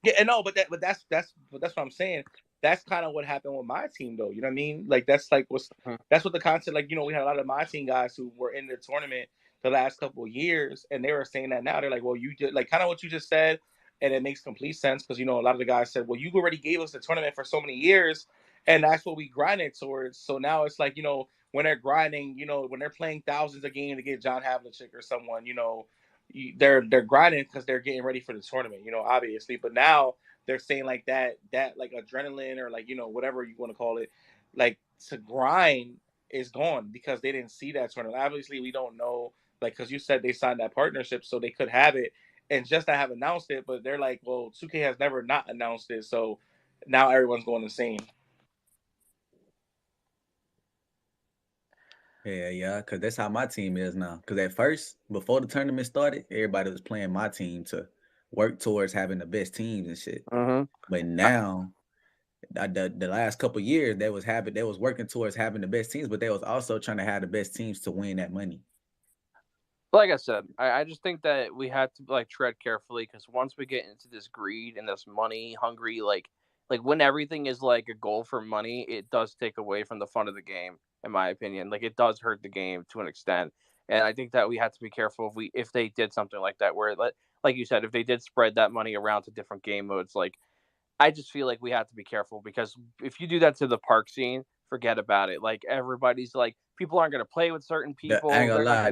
Yeah, no, but that's what I'm saying. That's kind of what happened with my team, though. You know what I mean? Like, that's what the concept. Like, we had a lot of my team guys who were in the tournament the last couple of years, and they were saying that now they're like, well, you just like kind of what you just said, and it makes complete sense, because a lot of the guys said, well, you already gave us the tournament for so many years, and that's what we grinded towards. So now it's like, when they're grinding, when they're playing thousands a game to get John Havlicek or someone, they're grinding because they're getting ready for the tournament, obviously. But now they're saying like that like adrenaline, or like whatever you want to call it, like, to grind is gone because they didn't see that tournament. Obviously, we don't know, like, because you said they signed that partnership, so they could have it and just not have announced it. But they're like, well, 2K has never not announced it, so now everyone's going the same. Yeah, because that's how my team is now. Because at first, before the tournament started, everybody was playing my team to work towards having the best teams and shit. But now, the last couple of years, they was working towards having the best teams, but they was also trying to have the best teams to win that money. Like I said, I just think that we have to like tread carefully, because once we get into this greed and this money hungry, like when everything is like a goal for money, it does take away from the fun of the game, in my opinion. Like, it does hurt the game to an extent, and I think that we have to be careful if they did something like that, where like you said, if they did spread that money around to different game modes. Like, I just feel like we have to be careful, because if you do that to the park scene, forget about it. Like, everybody's like, people aren't going to play with certain people. I ain't gonna lie,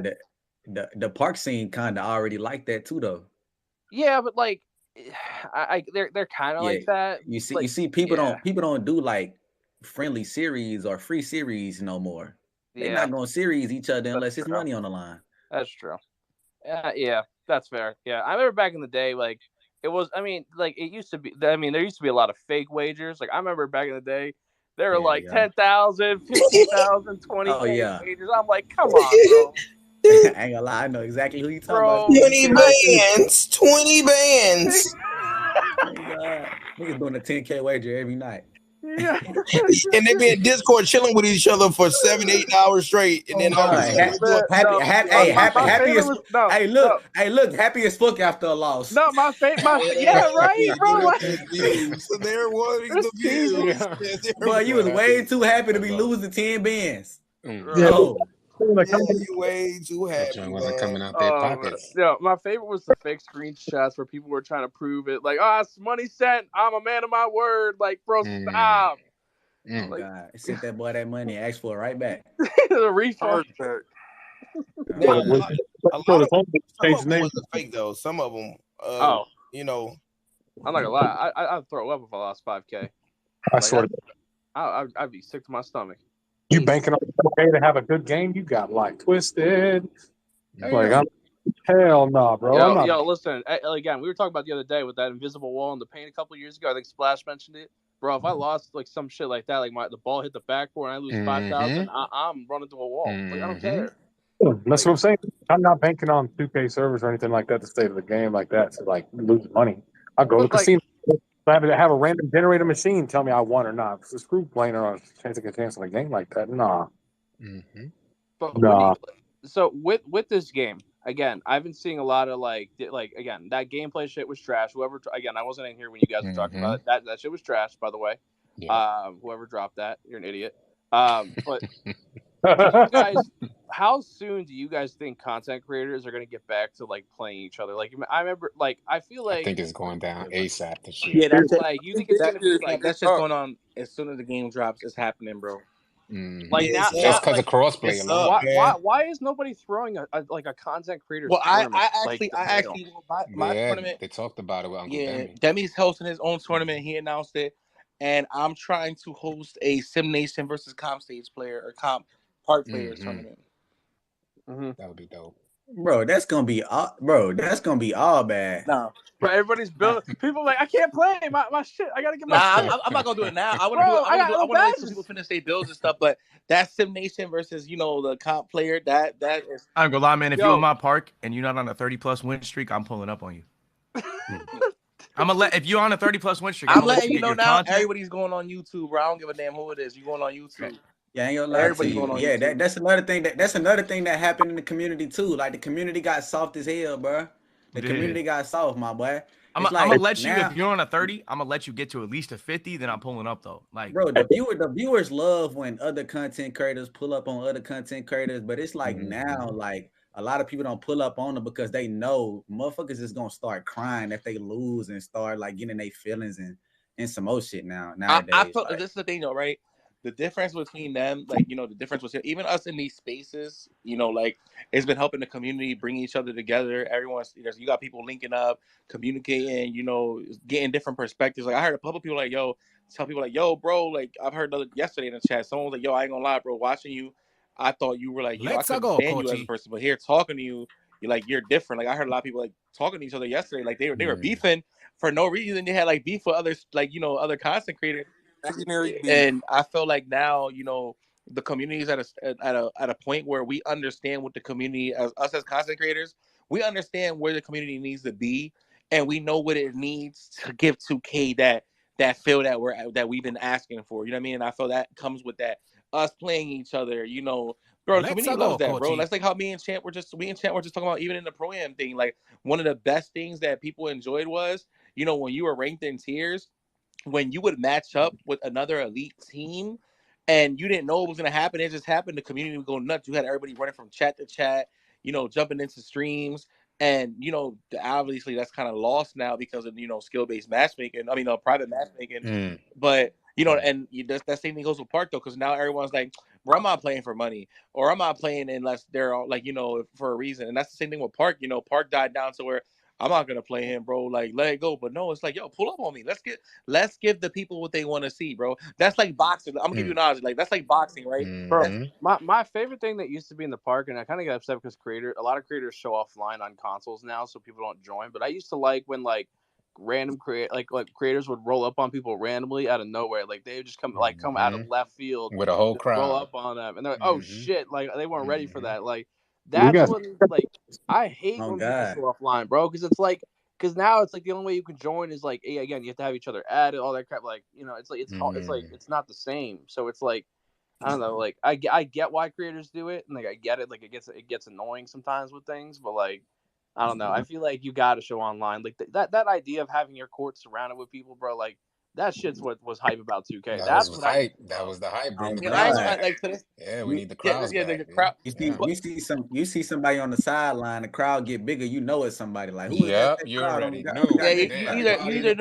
the park scene kind of already like that too, though. Yeah, but like, they're kind of like that. You see, like, people don't do like friendly series or free series no more. They're not gonna series each other unless it's money on the line. That's true. Yeah, that's fair. Yeah, I remember back in the day, like, it was. I mean, like, it used to be. I mean, there used to be a lot of fake wagers. Like, I remember back in the day, there were like 10,000, 50,000, 20K wagers. I'm like, come on, bro. I ain't gonna lie, I know exactly who you talking about. 20 bands, 20 bands. Niggas doing a 10K wager every night. Yeah. And they be in Discord chilling with each other for 7-8 hours straight, and then happy as fuck after a loss. No, my yeah, right, bro. So they're wanting the views. But you was way too happy to be losing 10 bands. You way too happy. Wasn't coming out their pockets. Yeah, my favorite was the fake screenshots where people were trying to prove it. Like, it's money sent. I'm a man of my word. Like, bro, stop. Oh, like, God. Sent that boy that money and asked for it right back. The refund. A lot of them was fake, though. Some of them, I'm not gonna lie. I'd throw up if I lost 5K. I swear. I'd be sick to my stomach. You banking on okay to have a good game? You got like twisted. Hell no, bro. Yo, listen. Again, we were talking about the other day with that invisible wall in the paint a couple years ago. I think Splash mentioned it, bro. If I lost like some shit like that, like the ball hit the backboard and I lose 5,000, I'm running to a wall. Like, I don't care. That's what I'm saying. I'm not banking on 2K servers or anything like that to state of the game like that to like lose money. I'll go to the casino. Have a random generator machine tell me I won or not. Because screw playing on taking a chance on a game like that. Nah. But so with this game, again, I've been seeing a lot of like again, that gameplay shit was trash. I wasn't in here when you guys were talking about it. That shit was trash, by the way. Yeah. Whoever dropped that, you're an idiot. But you guys, how soon do you guys think content creators are going to get back to like playing each other? Like, I remember, like, I feel like I think it's going down ASAP this year. Yeah, that's like you think it's going to be like that's just going on as soon as the game drops. It's happening, bro. Like now, just because of crossplay alone. Why is nobody throwing a content creator? Well, I actually my tournament. They talked about it with Uncle Demi. Demi's hosting his own tournament. He announced it, and I'm trying to host a Sim Nation versus Comp Stage player or Comp Park players tournament. That would be dope. Bro, that's gonna be all bad. No. Bro, everybody's built. People are like, I can't play my shit. I gotta get my. I'm not gonna do it now. I want to Bro, do it. I want to wait till badges. people finish their builds and stuff. But that Sim Nation versus the comp player, that is. I'm gonna lie, man. If you're in my park and you're not on a 30+ win streak, I'm pulling up on you. I'm gonna if you're on a 30+ win streak, I'm letting you know now. Content. Everybody's going on YouTube, bro. I don't give a damn who it is. You going on YouTube? Yeah, I ain't gonna lie Everybody's to you. going on Yeah, YouTube. that's another thing that happened in the community too. Like the community got soft as hell, bro. The community got soft, my boy. I'm gonna let you, if you're on a 30, I'm gonna let you get to at least a 50. Then I'm pulling up though. Like, bro, the viewers love when other content creators pull up on other content creators, but it's like now, like a lot of people don't pull up on them because they know motherfuckers is gonna start crying if they lose and start like getting their feelings and some more shit nowadays. I felt this is the thing though, right? The difference between them, like the difference was even us in these spaces, like it's been helping the community bring each other together. Everyone's you got people linking up, communicating, getting different perspectives. Like I heard a couple people like, yo, tell people like, yo, bro, like I've heard yesterday in the chat, someone was like, yo, I ain't gonna lie, bro, watching you, I thought you were like, I couldn't stand you as a person, but here talking to you, you're different. Like I heard a lot of people like talking to each other yesterday, like they were beefing for no reason. They had like beef with others, like other content creators. And I feel like now, the community is at a point where we understand what the community, as content creators, we understand where the community needs to be, and we know what it needs to give 2K that feel that we've been asking for. You know what I mean? And I feel that comes with that us playing each other. Bro, the community loves that, bro. That's like how me and Champ were just talking about, even in the Pro Am thing. Like one of the best things that people enjoyed was, when you were ranked in tiers, when you would match up with another elite team and you didn't know what was going to happen, it just happened. The community would go nuts. You had everybody running from chat to chat, jumping into streams. And, obviously that's kind of lost now because of, skill-based matchmaking. I mean, private matchmaking. But, and that same thing goes with Park, though, because now everyone's like, bro, I'm not playing for money, or I'm not playing unless they're all, like, for a reason. And that's the same thing with Park. Park died down to where I'm not gonna play him, bro. Like, let it go. But no, it's like, yo, pull up on me. Let's give the people what they want to see, bro. That's like boxing. I'm gonna give you an analogy. Like that's like boxing, right? Bro, my favorite thing that used to be in the park, and I kind of got upset because a lot of creators show offline on consoles now, so people don't join. But I used to like when like random creators would roll up on people randomly out of nowhere. Like they would just come out of left field with a whole crowd, roll up on them, and they're like, oh shit, like they weren't ready for that. Like that's when like I hate when people show offline, bro, because it's like. Because now it's like the only way you can join is like, hey, again, you have to have each other added, all that crap. Like, it's like it's like it's not the same. So it's like, I don't know. Like, I get why creators do it, and like I get it. Like, it gets annoying sometimes with things, but like, I don't know. I feel like you got to show online. Like that idea of having your court surrounded with people, bro. Like that shit's what was hype about 2K. That's what hype. That was the hype, bro. We need the crowds back. You see somebody on the sideline, the crowd get bigger. You know it's somebody. Like who is that? You already knew. Yeah, you either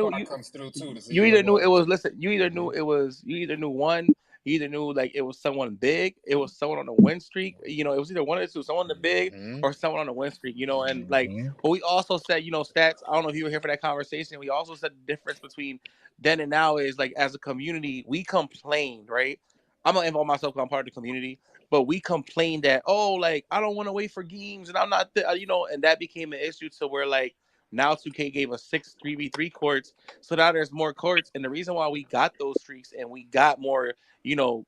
knew it was. Listen, you either knew it was. You either knew one. You either knew like it was someone big, it was someone on a win streak. It was either one of the two, someone the big or someone on a win streak. And like, but we also said, stats. I don't know if you were here for that conversation. We also said the difference between then and now is like as a community, we complained, right? I'm gonna involve myself because I'm part of the community, but we complained that like I don't want to wait for games and I'm not, and that became an issue to where like. Now 2K gave us 6 3v3 courts, so now there's more courts. And the reason why we got those streaks and we got more,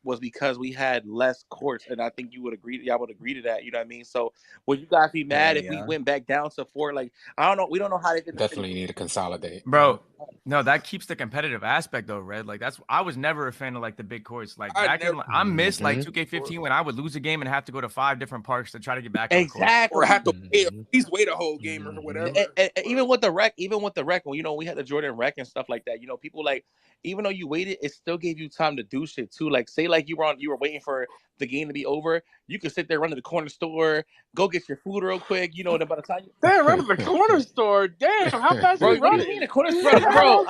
was because we had less courts. And I think y'all would agree to that. You know what I mean? So would you guys be mad if we went back down to 4? Like I don't know. We don't know how they did. Definitely need to consolidate, bro. No, that keeps the competitive aspect though, Red. Like I was never a fan of like the big courts. Like I missed like 2K15 when I would lose a game and have to go to 5 different parks to try to get back. Exactly. Or have to pay, please wait a whole game or whatever. And even with the rec, when we had the Jordan rec and stuff like that, people like, even though you waited, it still gave you time to do shit too. Like say like you were waiting for the game to be over, you could sit there, run to the corner store, go get your food real quick, and then by the time you run to the corner store, damn, how fast bro, you run? What do you mean the corner store, bro?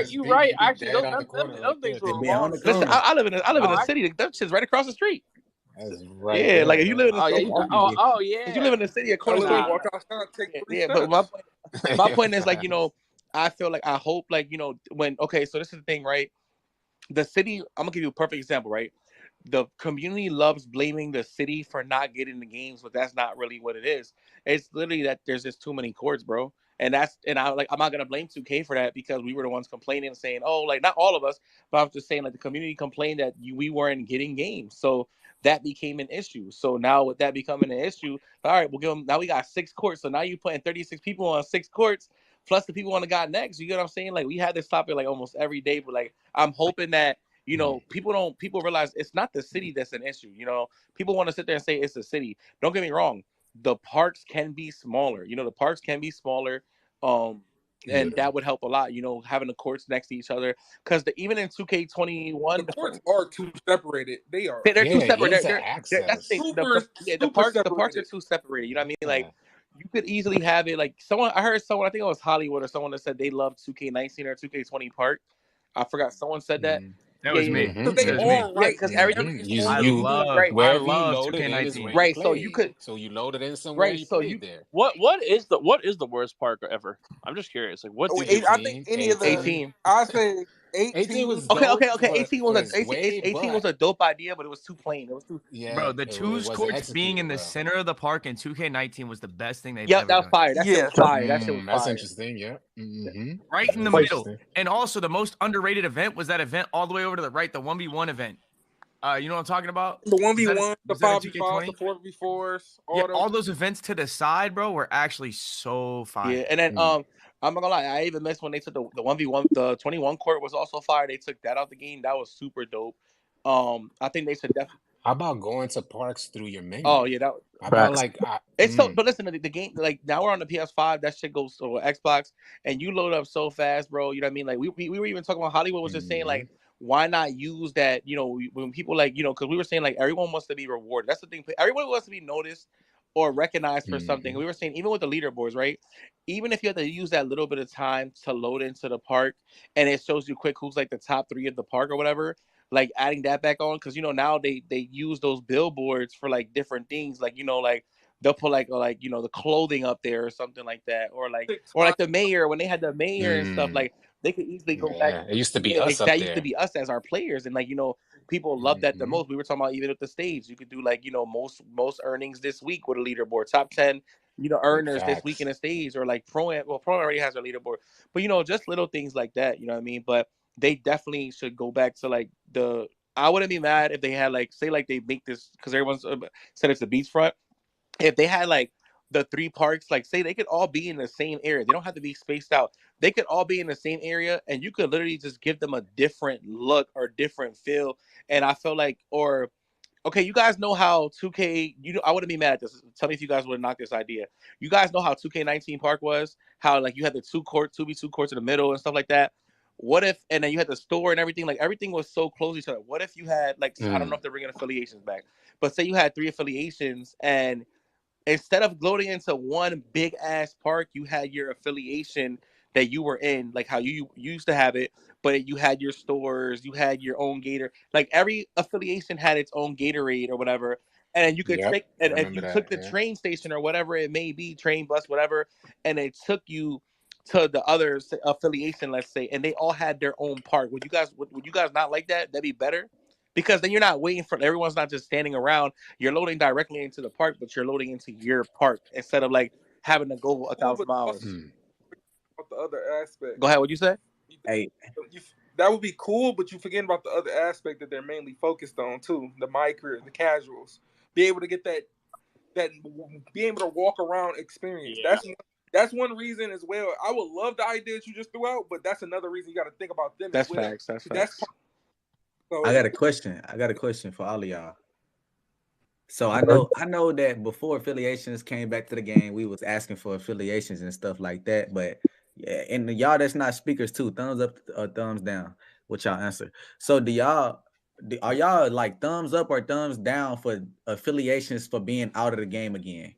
You right. Actually, those things were long. Listen, I live in a city. That shit's right across the street. That's right. Yeah, like if you live in the city, yeah. If you live in the city, a corner store, walk outside, take 3 steps. But my point is like, I feel like I hope like, when so this is the thing, right? The city, I'm gonna give you a perfect example, right? the community loves blaming the city for not getting the games, but that's not really what it is. It's literally that there's just too many courts, bro. And I'm not gonna blame 2K for that because we were the ones complaining and saying, oh, like not all of us, but I'm just saying like the community complained that we weren't getting games, so that became an issue. So now with that becoming an issue, all right, we'll give them. Now we got 6 courts, so now you putting 36 people on 6 courts plus the people on the got next. You get what I'm saying? Like we had this topic like almost every day, but like I'm hoping that people realize it's not the city that's an issue. People want to sit there and say it's the city. Don't get me wrong, the parks can be smaller. The parks can be smaller. And that would help a lot, having the courts next to each other. Because even in 2K21, the courts are too separated. They are. They're too separate. Easy They're that's the thing. The parks are too separated. You know what I mean? Like you could easily have it like someone. I heard someone. I think it was Hollywood or someone that said they loved 2K19 or 2K20 park. I forgot someone said that. That was me. Because they all right. Because everything You I love 2K19. Right, so you could. So you loaded in somewhere. Right, you so played there. What is the worst park ever? I'm just curious. Like what? I think any of the 18. I say 18 was okay. dope, 18 was way 18 was a dope idea, but it was too plain. It was too. Bro, the twos courts being in the center of the park in 2K19 was the best thing they've ever that was done. fire. That shit was fire. That shit was That's fire. interesting. Yeah. Right in the middle. And also the most underrated event was that event all the way over to the right, the 1v1 event. You know what I'm talking about? The 1v1, the 5v5, the 4v4s, all those events to the side, bro, were actually so fire. Yeah, and then I'm not gonna lie, I even missed when they took the 1v1, the 21 court was also fire. They took that out the game. That was super dope. I think they should definitely. How about going to parks through your menu? Oh yeah, that. How about like it's so. But listen, the game like now we're on the PS5. That shit goes to Xbox, and you load up so fast, bro. You know what I mean? Like we were even talking about Hollywood was just saying like, why not use that? When people like because we were saying like everyone wants to be rewarded. That's the thing. Everyone wants to be noticed or recognized for something. We were saying even with the leaderboards, right? Even if you have to use that little bit of time to load into the park, and it shows you quick who's like the top 3 of the park or whatever. Like adding that back on because now they use those billboards for like different things like like they'll put like the clothing up there or something like that or like the mayor when they had the mayor and stuff like they could easily go back. It used to be us up that there. used to be us as our players and like people love that the most. We were talking about even with the stage you could do like most earnings this week with a leaderboard top 10 earners this week in a stage or like Pro already has a leaderboard but just little things like that you know what I mean but they definitely should go back to like I wouldn't be mad if they had like say like they make this because everyone's said it's the beachfront. If they had like the 3 parks, like say they could all be in the same area. They don't have to be spaced out. They could all be in the same area, and you could literally just give them a different look or different feel. And I feel like, okay, you guys know how 2K. I wouldn't be mad at this. Tell me if you guys would knock this idea. You guys know how 2K19 Park was. How like you had the 2v2 courts in the middle and stuff like that. What if, and then you had the store and everything, like everything was so close to each other. What if you had, like, I don't know if they're bringing affiliations back, but say you had 3 affiliations and instead of loading into one big ass park, you had your affiliation that you were in, like how you used to have it, but you had your stores, you had your own Gator, like every affiliation had its own Gatorade or whatever. And you could take, and you took the train station or whatever it may be, train, bus, whatever, and it took you to the other affiliation, let's say, and they all had their own park. Would you guys not like that? That'd be better, because then you're not waiting for everyone's not just standing around. You're loading directly into the park, but you're loading into your park instead of like having to go 1,000 miles. The other aspect. Go ahead. What'd you say? Hey, that would be cool, but you forget about the other aspect that they're mainly focused on too. The micro, the casuals, be able to get that be able to walk around experience. Yeah. That's one reason as well. I would love the idea that you just threw out, but that's another reason you got to think about them. That's as well. facts. That's facts. I got a question for all of y'all. So I know that before affiliations came back to the game, we was asking for affiliations and stuff like that. But yeah, and y'all that's not speakers too, thumbs up or thumbs down. What y'all answer? So are y'all like thumbs up or thumbs down for affiliations for being out of the game again?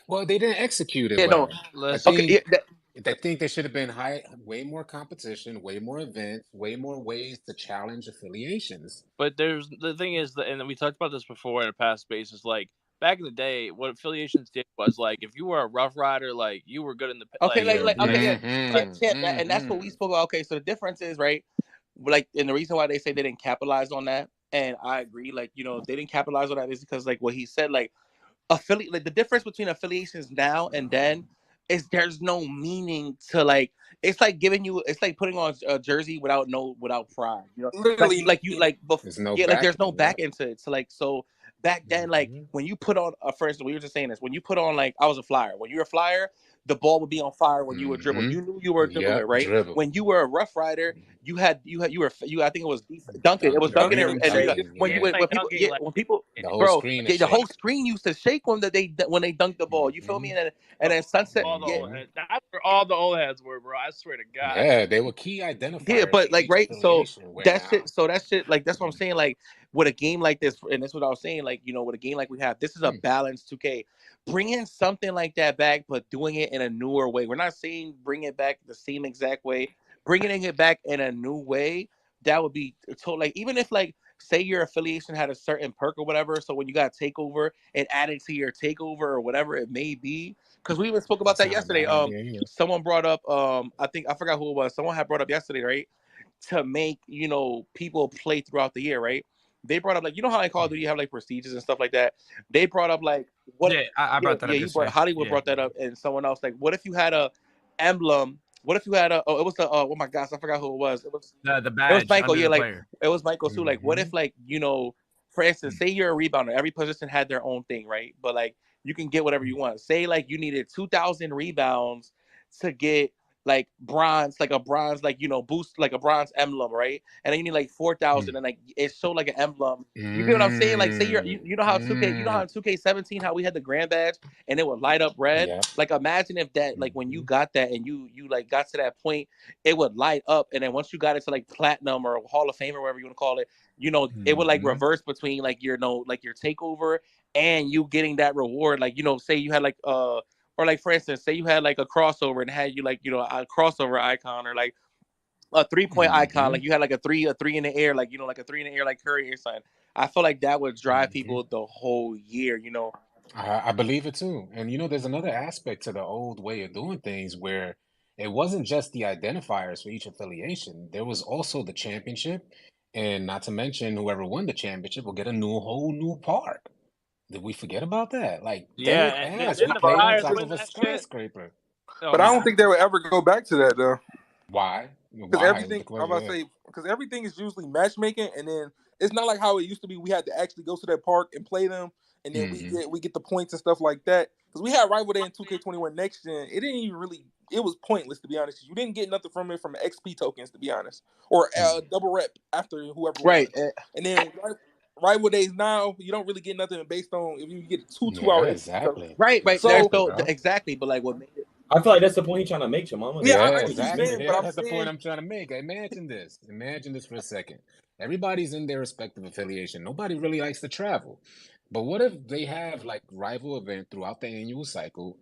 Well, they didn't execute it well. I think there should have been way more competition, way more events, way more ways to challenge affiliations. But the thing is, and we talked about this before in a past space, is like back in the day, what affiliations did was like if you were a Rough Rider, like you were good in the and that's what we spoke about. Okay, so the difference is right, like, and the reason why they say they didn't capitalize on that, and I agree. Like, you know, they didn't capitalize on that is because like what he said, like affiliate, like the difference between affiliations now and then is there's no meaning to like it's like giving you it's like putting on a jersey without pride, you know, Literally, There's no yeah, like back there's no end, yeah. back into it. So like back then, like when you put on for instance, we were just saying this, when you put on like I was a flyer, when you were a flyer, the ball would be on fire when you would dribble. You knew you were a dribbler, right? Dribble. When you were a rough rider, you I think it was Duncan. It was Duncan, Duncan, and shaking, when yeah. when people, yeah, when people, The whole bro, screen is the whole shaking. screen used to shake when they dunked the ball. You feel me? And then Sunset, All the yeah, old heads. That's where all the old heads were, bro. I swear to God. Yeah, they were key yeah, identifiers but for like each right, so affiliation. Where that now? shit, like that's what I'm saying. Like with a game like this, and that's what I was saying. Like, you know, with a game like we have, this is a balanced 2K. Bring in something like that back, but doing it in a newer way. We're not saying bring it back the same exact way. Bringing it back in a new way, that would be like even if like say your affiliation had a certain perk or whatever. So when you got takeover, it added to your takeover or whatever it may be. Because we even spoke about That's that not a yesterday. bad idea either. Someone brought up I think I forgot who it was. Someone had brought up yesterday, right? To make, you know, people play throughout the year, right? They brought up like, you know how in Call of Duty you have like procedures and stuff like that. They brought up like what? Yeah, I Yeah, brought that yeah. up You brought yesterday. Hollywood Yeah. brought that up, and someone else like, what if you had a emblem? What if you had a? Oh, it was the. Oh my gosh, I forgot who it was. The It was badge Michael. under Yeah, the like player. it was Michael too. Like, what if like, you know, for instance, say you're a rebounder. Every position had their own thing, right? But like you can get whatever you want. Say like you needed 2,000 rebounds to get like bronze, like a bronze, like, you know, boost, like a bronze emblem, right? And then you need like 4,000, and like it showed like an emblem. You get what I'm saying? Like, say you know how 2K, you know how in 2K17 how we had the grand badge and it would light up red. Yeah. Like, imagine if that, like, when you got that and you like got to that point, it would light up, and then once you got it to like platinum or Hall of Fame or whatever you want to call it, you know, it would like reverse between like your like your takeover and you getting that reward. Like, you know, say you had like or like for instance, say you had like a crossover and had you like, you know, a crossover icon or like a 3-point icon, like you had like a three in the air, like, you know, like a 3 in the air like Curry or something. I feel like that would drive people the whole year, you know. I believe it too. And you know, there's another aspect to the old way of doing things where it wasn't just the identifiers for each affiliation. There was also the championship, and not to mention whoever won the championship will get a whole new park. Did we forget about that? Like Yeah, dead and ass, didn't we the played on Flyers top win of a that shit? skyscraper. Oh, But I yeah. don't think they would ever go back to that though. Why? Because Why is the everything I'm question? about to say, because everything is usually matchmaking, and then it's not like how it used to be. We had to actually go to that park and play them, and then we get the points and stuff like that. Because we had Rival Day in 2K21 next gen, it didn't even really. It was pointless, to be honest. You didn't get nothing from it from XP tokens, to be honest, or double rep after whoever won. Right. And then Rival Days now, you don't really get nothing based on if you get two Yeah, hour XP exactly. tokens. Right. So Exactly. But like what made it, I feel like that's the point he's trying to make, Jamama. yeah, Yeah, I get what you're exactly. saying, Yeah, but I'm that's the point saying I'm trying to make. Imagine this. Imagine this for a second. Everybody's in their respective affiliation. Nobody really likes to travel. But what if they have like rival event throughout the annual cycle?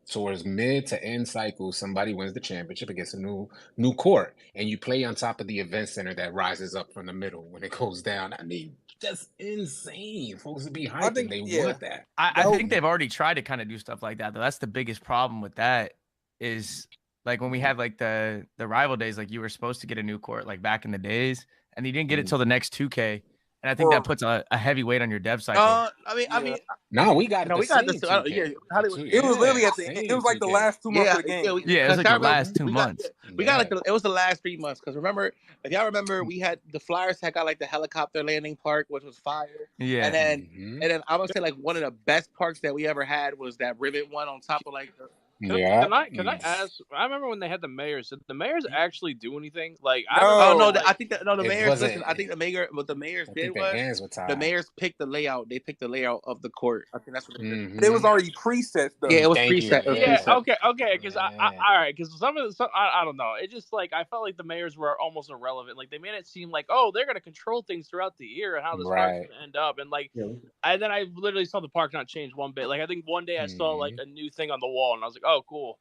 Towards mid to end cycle, somebody wins the championship against a new court, and you play on top of the event center that rises up from the middle when it goes down. I mean, that's insane. Folks would be hyping. They want that. I think they've already tried to kind of do stuff like that, though. That's the biggest problem with that is like when we had like the rival days, like you were supposed to get a new court like back in the days, and you didn't get it till the next 2K. And I think that puts a heavy weight on your dev cycle. I mean, no, we got no, the we got same this. 2K. Yeah, Hollywood. it was literally at the same end. It was like the 2K. last 2 months of the game. Yeah, it was like the last 2 months. We got like it was the last 3 months because remember, if y'all remember, we had the Flyers had got like the helicopter landing park, which was fire. Yeah, and then I would say like one of the best parks that we ever had was that rivet one on top of like the. Can I ask? I remember when they had the mayors. Did the mayors actually do anything? Like, I I think that the mayors. Listen, I think what the mayors did was the mayors picked the layout. They picked the layout of the court. I think that's what they did. It was already preset though. Yeah, it was preset. Yeah, okay. Because all right, because some of the I don't know. It just like I felt like the mayors were almost irrelevant. Like they made it seem like they're gonna control things throughout the year and how this park's gonna end up. And like, and then I literally saw the park not change one bit. Like I think one day I saw like a new thing on the wall, and I was like, oh, cool.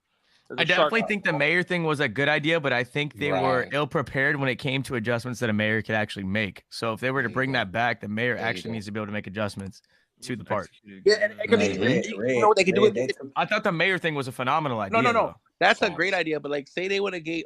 I definitely think the mayor thing was a good idea, but I think they were ill prepared when it came to adjustments that a mayor could actually make. So if they were to bring that back, the mayor actually needs to be able to make adjustments to the park. Yeah, and it could be. You know what they could do? I thought the mayor thing was a phenomenal idea. No. That's a great idea, but like, say they would have gave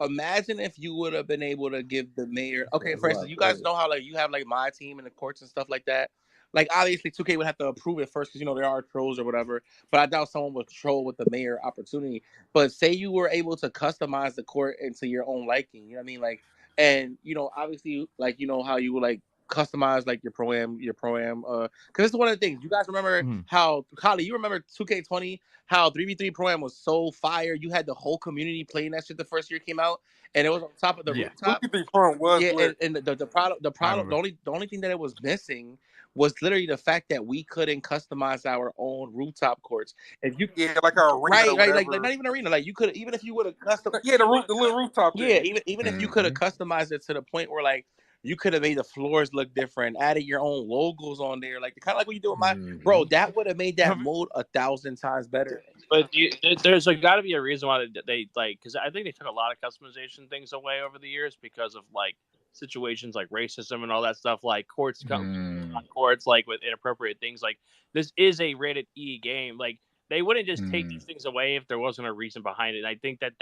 imagine if you would have been able to give the mayor. Okay, for instance, you guys know how like you have like my team in the courts and stuff like that. Like obviously, 2K would have to approve it first because there are trolls or whatever. But I doubt someone would troll with the mayor opportunity. But say you were able to customize the court into your own liking. You know what I mean? Like, and obviously, like how you would like customize like your pro am. Because it's one of the things. You guys remember how Holly? You remember 2K20? How 3v3 pro am was so fire. You had the whole community playing that shit the first year it came out, and it was on top of the rooftop. 3v3 pro was and the problem, the only thing that it was missing was literally the fact that we couldn't customize our own rooftop courts. If you like our arena, right, like not even arena, like you could even if you would have custom the little rooftop thing. even if you could have customized it to the point where like you could have made the floors look different, added your own logos on there, like kind of like what you do with my bro. That would have made that mode 1,000 times better. But there's got to be a reason why they like, because I think they took a lot of customization things away over the years because of like situations like racism and all that stuff, like courts like with inappropriate things. Like this is a rated E game. Like they wouldn't just take these things away if there wasn't a reason behind it. And I think that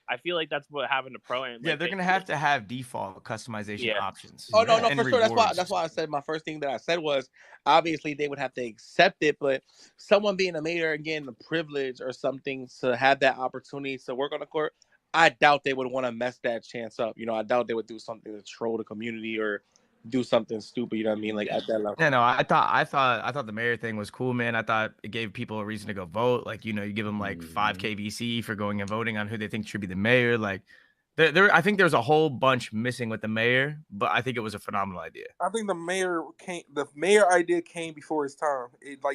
I feel like that's what having the pro and they're gonna have to have default customization options. Oh no, for sure. That's why I said my first thing that I said was obviously they would have to accept it, but someone being a mayor and getting the privilege or something to have that opportunity to work on the court, I doubt they would want to mess that chance up. I doubt they would do something to troll the community or do something stupid. You know what I mean? Like at that level. Yeah, no, I thought the mayor thing was cool, man. I thought it gave people a reason to go vote. Like, you give them like 5K VC for going and voting on who they think should be the mayor. Like, I think there's a whole bunch missing with the mayor, but I think it was a phenomenal idea. I think the mayor idea came before his time.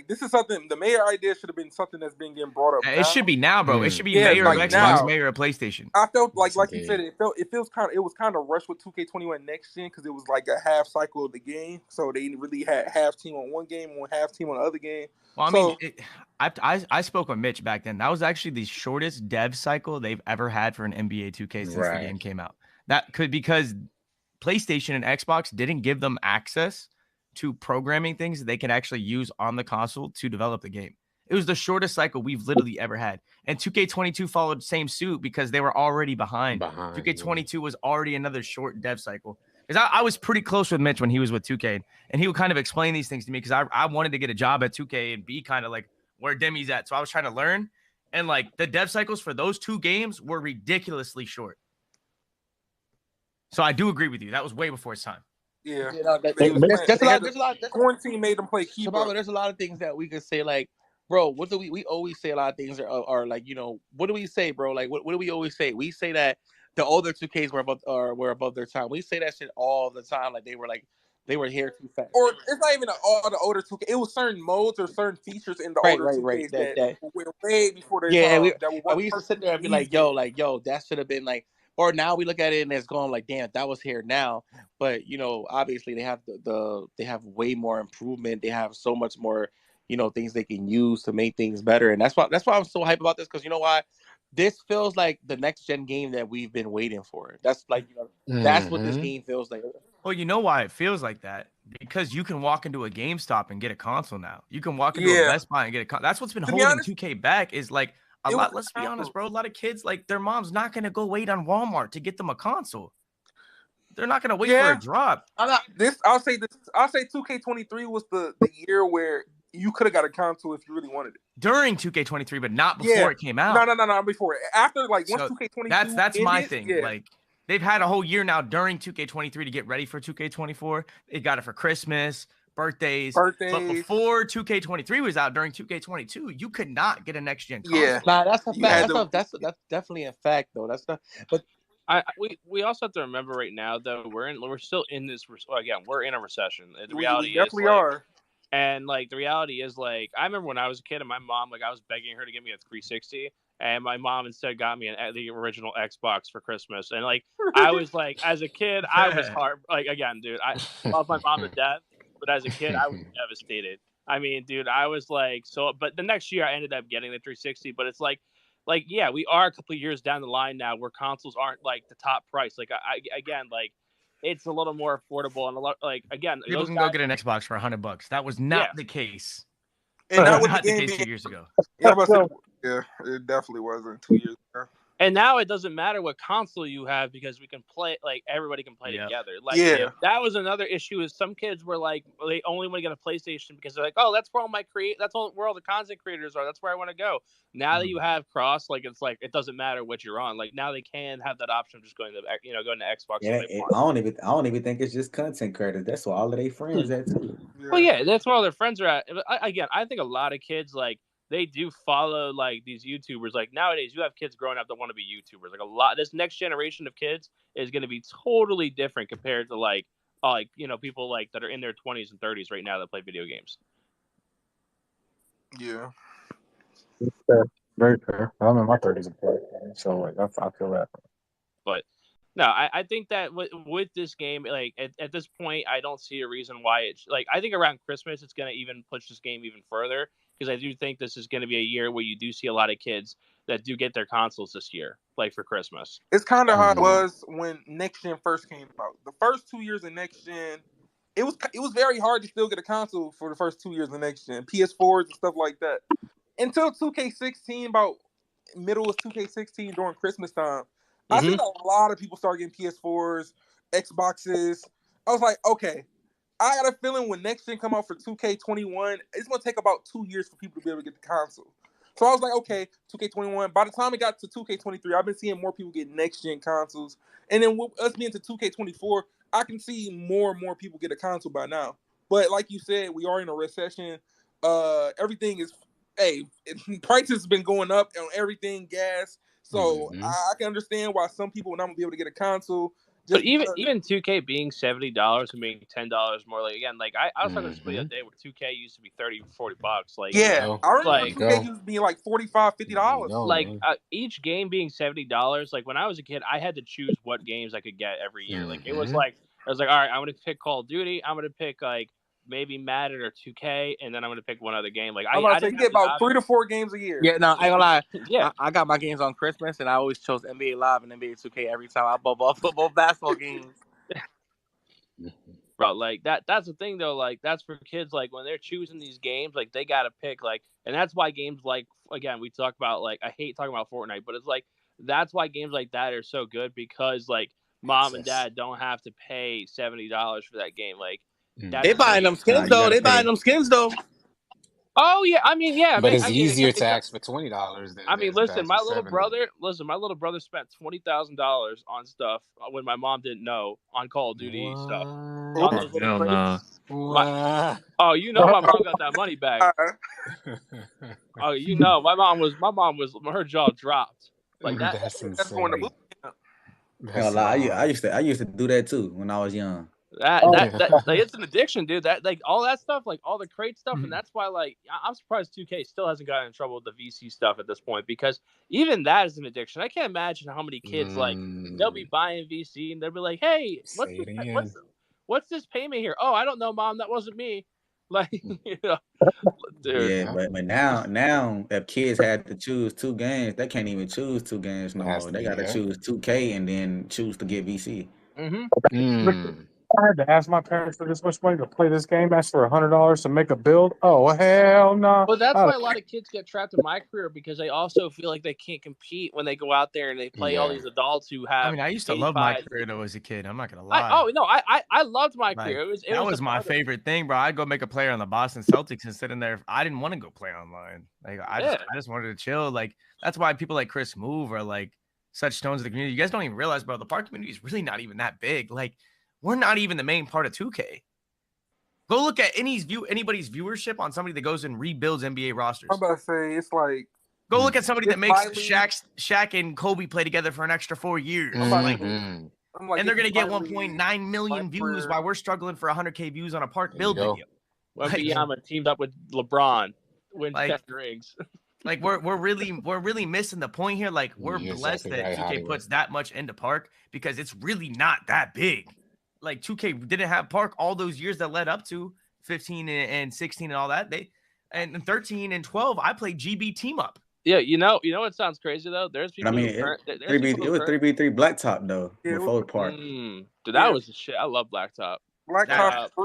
This is something the mayor idea should have been something that's been getting brought up. It should be now, bro. It should be mayor of Xbox, mayor of PlayStation. I felt like you said, it was kind of rushed with 2K21 next gen because it was like a half cycle of the game, so they really had half team on one game, one half team on the other game. Well, I spoke with Mitch back then. That was actually the shortest dev cycle they've ever had for an NBA 2K since the game came out. Because PlayStation and Xbox didn't give them access to programming things that they can actually use on the console to develop the game. It was the shortest cycle we've literally ever had. And 2K22 followed the same suit because they were already behind. 2K22 was already another short dev cycle. Because I was pretty close with Mitch when he was with 2K, and he would kind of explain these things to me because I wanted to get a job at 2K and be kind of like where Demi's at. So I was trying to learn. And like the dev cycles for those two games were ridiculously short. So I do agree with you. That was way before its time. Yeah. Quarantine made them play keep up. There's a lot of things that we could say, like, bro, what do we always say a lot of things are like, what do we say, bro? Like, what do we always say? We say that the older 2Ks were above their time. We say that shit all the time. Like, they were here too fast. Or it's not even all the older 2K. It was certain modes or certain features in the older 2Ks that were way before their time. We used to sit there and be like, yo, that should have been like. Or now we look at it and it's going like, damn, that was here now. But obviously they have they have way more improvement. They have so much more, things they can use to make things better. And that's why I'm so hyped about this, because you know why? This feels like the next gen game that we've been waiting for. That's like that's what this game feels like. Well, you know why it feels like that? Because you can walk into a GameStop and get a console now. You can walk into a Best Buy and get a console. That's what's been holding 2K back is like a lot. Let's be honest, bro. A lot of kids, like their mom's not going to go wait on Walmart to get them a console. They're not going to wait for a drop. I'll say 2K23 was the year where you could have got a console if you really wanted it. During 2K23, but not before it came out. No, before it. After, like, once 2K23 that's ended, my thing. Yeah. Like, they've had a whole year now during 2K23 to get ready for 2K24. They got it for Christmas, birthdays. But before 2K23 was out, during 2K22, you could not get a next-gen console. Yeah. Nah, that's a fact. That's definitely a fact, though. That's the... But we also have to remember right now, though, we're still in this... Again, we're in a recession. The reality we definitely are. And, like, the reality is, like, I remember when I was a kid and my mom, like, I was begging her to get me a 360, and my mom instead got me the original Xbox for Christmas. And, like, I was, like, as a kid, I was hard. Like, again, dude, I love my mom to death, but as a kid, I was devastated. I mean, dude, I was, like, so... But the next year, I ended up getting the 360, but it's, like, yeah, we are a couple of years down the line now where consoles aren't, like, the top price. Like, again, like, it's a little more affordable and a lot like again. People can go get an Xbox for $100. That was not the case. And that was not the case 2 years ago. Yeah, it definitely wasn't 2 years ago. And now it doesn't matter what console you have because we can play, like everybody can play together. Like that was another issue is some kids were like, they only want to get a PlayStation because they're like, oh, that's where all where all the content creators are. That's where I want to go. Now that you have cross, like it's like it doesn't matter what you're on. Like now they can have that option of just going to going to Xbox. Yeah, I don't even think it's just content creators. That's where all of their friends at too. Well, yeah, that's where all their friends are at. I think a lot of kids like they do follow like these YouTubers. Like nowadays, you have kids growing up that want to be YouTubers. Like a lot, this next generation of kids is going to be totally different compared to like people like that are in their 20s and 30s right now that play video games. Yeah, fair. Very fair. I'm in my 30s and 40s, so like I feel that. But no, I think that with this game, like at this point, I don't see a reason why it's like I think around Christmas it's going to even push this game even further because I do think this is going to be a year where you do see a lot of kids that do get their consoles this year, like for Christmas. it's kind of how it was when next gen first came out. The first 2 years of next gen, it was very hard to still get a console for the first 2 years of next gen, PS4s and stuff like that. Until 2K16, about middle of 2K16 during Christmas time, I seen a lot of people start getting PS4s, Xboxes. I was like, okay, I got a feeling when next gen come out for 2K21, it's gonna take about 2 years for people to be able to get the console. So I was like, okay, 2K21. By the time it got to 2K23, I've been seeing more people get next gen consoles, and then with us being to 2K24, I can see more and more people get a console by now. But like you said, we are in a recession. Everything is, prices has been going up on everything, gas. So I can understand why some people would not be able to get a console. But even 2K being $70 and being $10 more, like again, like I was talking to somebody the other day where 2K used to be $30-$40. Like I remember 2K used to be like $45, $50. Like each game being $70. Like when I was a kid, I had to choose what games I could get every year. Like it was like I was like, all right, I'm gonna pick Call of Duty. I'm gonna pick like maybe Madden or 2K, and then I'm gonna pick one other game. Like I didn't get about 3 to 4 games a year. Yeah, no, I ain't gonna lie. Yeah, I got my games on Christmas, and I always chose NBA Live and NBA 2K every time I bought both basketball games. Bro, like that's the thing though, like that's for kids, like when they're choosing these games, like they gotta pick, like, and that's why games like, again, we talk about, like, I hate talking about Fortnite, but it's like that's why games like that are so good because like mom and dad don't have to pay $70 for that game. Like they buying them skins though. They buying them skins though. Oh yeah, I mean, yeah, but it's easier to ask for $20 than. I mean, listen, my little brother spent $20,000 on stuff when my mom didn't know on Call of Duty stuff. On those little crates. Oh, you know, my mom got that money back. Oh, you know, my mom was her jaw dropped like that. That's insane. I used to do that too when I was young. That like, it's an addiction, dude. That like all that stuff, like all the crate stuff, and that's why like I'm surprised 2K still hasn't gotten in trouble with the VC stuff at this point because even that is an addiction. I can't imagine how many kids like they'll be buying VC and they'll be like, "Hey, what's this payment here? Oh, I don't know, Mom. That wasn't me." Like, you know, dude. Yeah, but now if kids had to choose 2 games, they can't even choose 2 games no more. They got to choose 2K and then choose to get VC. I had to ask my parents for this much money to play this game. Ask for $100 to make a build. Oh hell no! But that's why a lot of kids get trapped in my career because they also feel like they can't compete when they go out there and they play all these adults who have. I mean, I used to love my career though as a kid. I'm not gonna lie. I loved my career. It was my favorite thing, bro. I'd go make a player on the Boston Celtics and sitting there. I didn't want to go play online. Like I just wanted to chill. Like that's why people like Chris Move are like such stones of the community. You guys don't even realize, bro. The park community is really not even that big. Like. We're not even the main part of 2K. Go look at anybody's viewership on somebody that goes and rebuilds NBA rosters. I'm about to say it's like go look at somebody that makes Shaq and Kobe play together for an extra 4 years. And they're gonna get 1.9 million views while we're struggling for 100K views on a park build video. Wembanyama teamed up with LeBron, win 10 rings. Like we're really missing the point here. Like we're blessed that 2K puts that much into park because it's really not that big. Like 2K didn't have park all those years that led up to 15 and 16 and all that. And 13 and 12, I played GB team up. Yeah, you know what sounds crazy though? There's people. It was 3v3 blacktop though before park. Dude, that was the shit. I love blacktop.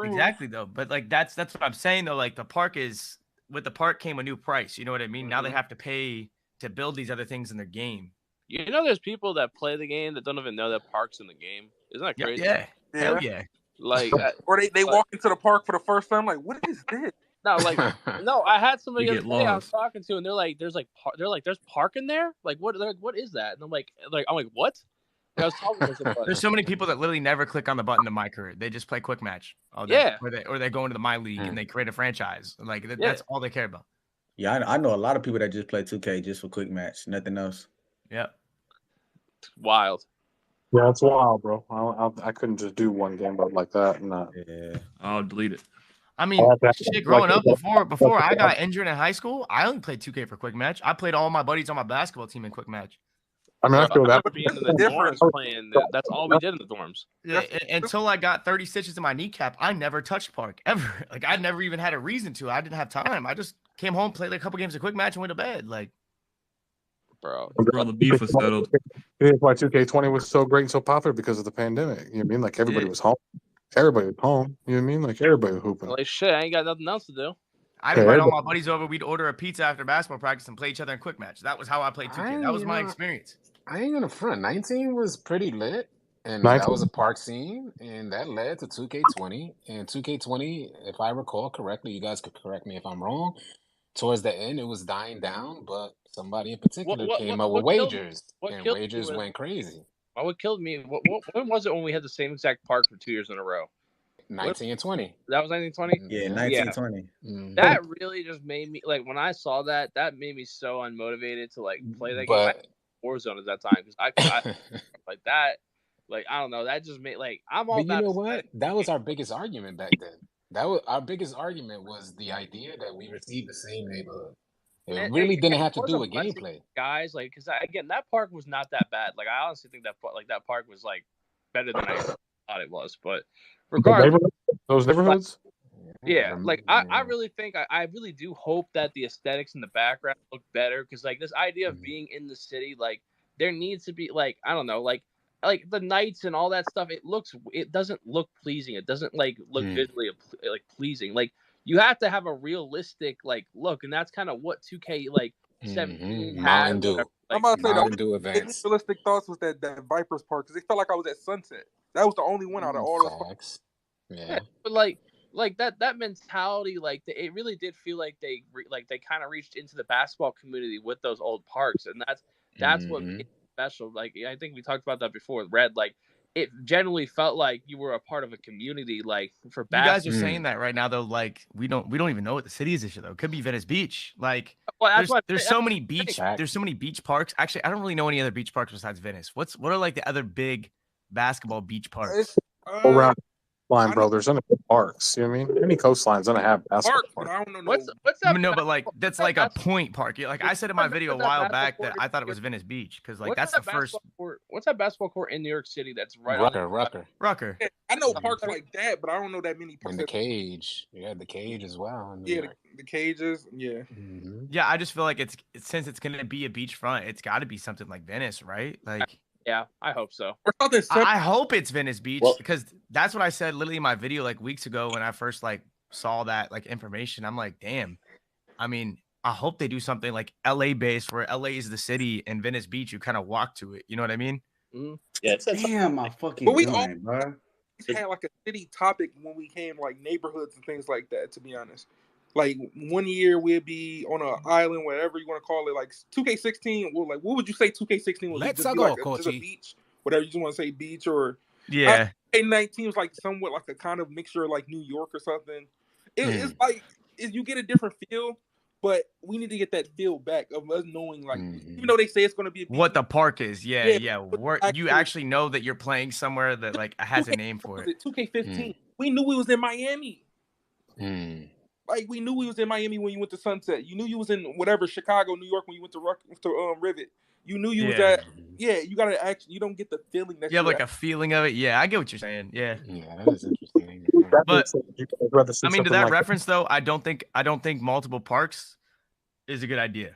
Exactly though, but like that's what I'm saying though. Like the park is with the park came a new price. You know what I mean? Now they have to pay to build these other things in their game. You know, there's people that play the game that don't even know that park's in the game. Isn't that crazy? Yeah. Hell yeah. Like, or they walk into the park for the first time, like, what is this? No, like, no. I had somebody You the get other day I was lost. talking to, and they're like, "There's park in there. Like, what is that?" And I'm like, what? And I was talking to somebody. There's so many people that literally never click on the button to my career. They just play quick match all day. Yeah. Or they go into the my league and they create a franchise. Like that's all they care about. Yeah, I know a lot of people that just play 2K just for quick match, nothing else. Yep. It's wild. Yeah, it's wild, bro. I couldn't just do one game like that. Yeah, I'll delete it. I mean, shit. Growing up before I got injured in high school, I only played 2K for quick match. I played all my buddies on my basketball team in quick match. I mean, I feel that. Being in the dorms playing that. That's all we did in the dorms. Yeah, until I got 30 stitches in my kneecap, I never touched Park ever. Like I never even had a reason to. I didn't have time. I just came home, played a couple games of quick match, and went to bed. Like, bro, the beef was settled. That's why 2K20 was so great and so popular because of the pandemic. You know what I mean? Like everybody was home. Everybody was home. You know what I mean? Like everybody was hooping. Like shit, I ain't got nothing else to do. I'd invite all my buddies over. We'd order a pizza after basketball practice and play each other in quick match. That was how I played 2K. That was my experience. I ain't gonna front. 19 was pretty lit, and 19? that was a park scene, and that led to 2K20. And 2K20, if I recall correctly, you guys could correct me if I'm wrong. Towards the end, it was dying down, but somebody in particular came up with wagers, and wagers went crazy. What killed me? When was it when we had the same exact park for 2 years in a row? 19 and 20. That was 1920. Yeah, 1920. Mm-hmm. That really just made me like when I saw that made me so unmotivated to like play that game. I had Warzone at that time because I like that. Like I don't know. That just made like I'm all. But you know what? That was our biggest argument back then. That was our biggest argument was the idea that we received the same neighborhood. It really didn't have to do with gameplay, guys. Like because again, that park was not that bad. Like I honestly think that park was like better than I thought it was. But regardless, those neighborhoods. Yeah, like I really think I really do hope that the aesthetics in the background look better because like this idea of being in the city, like there needs to be like I don't know, like the nights and all that stuff. It doesn't look pleasing. It doesn't like look visually like pleasing. Like you have to have a realistic like look, and that's kind of what 2K like 17 had. I'm about to say Mountain Dew events. Realistic thoughts was that Vipers Park because it felt like I was at Sunset. That was the only one out of all the parks. Yeah, but like that mentality, like it really did feel like they kind of reached into the basketball community with those old parks, and that's what made it special. Like I think we talked about that before with Red. Like it generally felt like you were a part of a community. Like for basketball. You guys are saying that right now though. Like we don't even know what the city is this year though. It could be Venice Beach. Like there's so many beach parks. Actually, I don't really know any other beach parks besides Venice. What are like the other big basketball beach parks? Around line, bro. There's gonna be parks. You know what I mean? Any coastline's gonna have basketball parks. I don't know. What's that? No, but like that's like a point park. Like I said in my video a while back that I thought it was Venice Beach because like that's the first. What's that basketball court in New York City that's right Rucker. I know parks like that, but I don't know that many parks. And the cage. Yeah, the cage as well. Yeah, the cages. Yeah. Yeah, I just feel like since it's gonna be a beachfront, it's got to be something like Venice, right? Like. Yeah, I hope so. I hope it's Venice Beach because that's what I said literally in my video like weeks ago when I first like saw that like information. I'm like, damn. I mean, I hope they do something like LA based where LA is the city and Venice Beach you kind of walk to it. You know what I mean? Mm-hmm. Yeah. Damn, my fucking. But we all bro. had like a city topic when we came like neighborhoods and things like that. To be honest. Like 1 year we'd be on an island, whatever you want to call it, like 2K16. Well, like what would you say 2K16 was? Let's just go, like Coachy. just a beach, whatever you just want to say, beach or 19 was like somewhat like a kind of mixture of like New York or something. It's like you get a different feel, but we need to get that feel back of us knowing like even though they say it's going to be a beach, what the park is. Yeah. Where you actually know that you're playing somewhere that like has a name for it. 2K15. We knew we was in Miami. Like we knew we was in Miami when you went to Sunset. You knew you was in whatever Chicago, New York when you went to Rivet. You knew you was at. Yeah, you gotta actually. You don't get the feeling that you have like a feeling of it. Yeah, I get what you're saying. Yeah, that is interesting. But I mean, to that reference though, I don't think multiple parks is a good idea.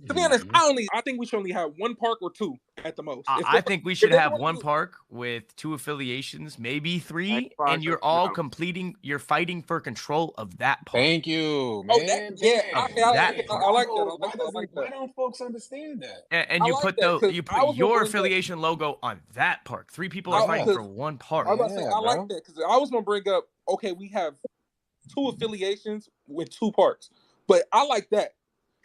To be honest, I think we should only have one park or two. at the most. I think we should have one park with 2 affiliations, maybe 3, and you're all completing. You're fighting for control of that park. Thank you, man. Oh, I like that. Why don't folks understand that? And you put your affiliation logo on that park. 3 people are fighting for one park. I was about to say I like that because I was gonna bring up. Okay, we have 2 affiliations with 2 parks, but I like that.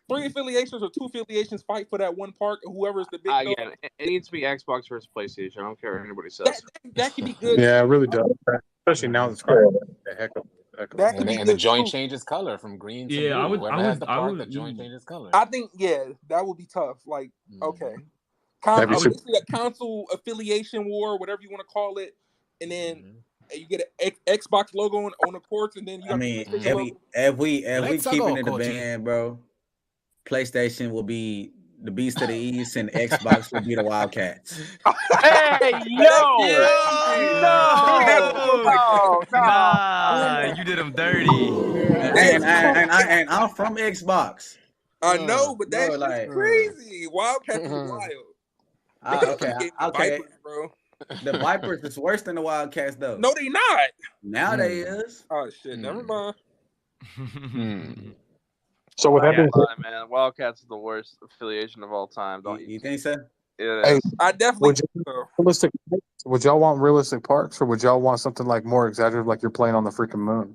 3 affiliations or 2 affiliations fight for that one park, and whoever's the big. Again, it needs to be Xbox versus PlayStation. I don't care what anybody says. That could be good. Yeah, it really does. Especially now it's the heck of that could be and good the joint too. changes color from green to Yeah, blue. Whoever has the park, the joint changes color. I think that would be tough. Like, okay, basically a console affiliation war, whatever you want to call it, and then you get an Xbox logo on the courts, and then you got if we keeping it a band, bro, PlayStation will be the Beast of the East, and Xbox will be the Wildcats. Hey, yo! Nah, you did them dirty. And I'm from Xbox. I know, but that's like crazy. Wildcats is wild. Okay, Vipers, bro. The Vipers is worse than the Wildcats, though. No, they not. Now they is. Oh shit! Never mind. So with that being said, man, Wildcats is the worst affiliation of all time. Don't you think so? Hey, I definitely think so. Would y'all want realistic parks, or would y'all want something like more exaggerated, like you're playing on the freaking moon?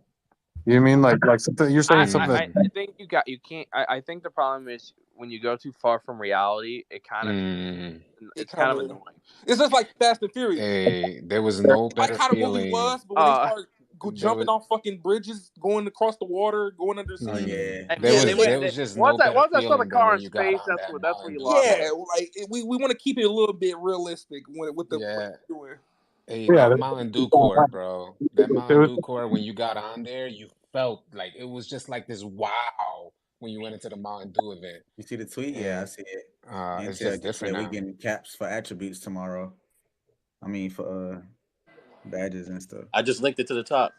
You mean like something? You're saying something. I think you can't. I think the problem is when you go too far from reality, it kind of it's kind of annoying. It's just like Fast and Furious. Hey, there was no better like how the feeling. movie was, but when they started jumping off fucking bridges, going across the water, going under sea. Oh yeah, there was just once no I better saw the feeling car than in you got space, on that's what you lost. Yeah, like we want to keep it a little bit realistic with the what you're doing. Hey, that Mountain Dew court, bro. That Mountain Dew court, when you got on there, you felt like it was just like this wow when you went into the Mountain Dew event. You see the tweet? Yeah, I see it. It's just different now. We getting caps for attributes tomorrow. I mean, for badges and stuff. I just linked it to the top.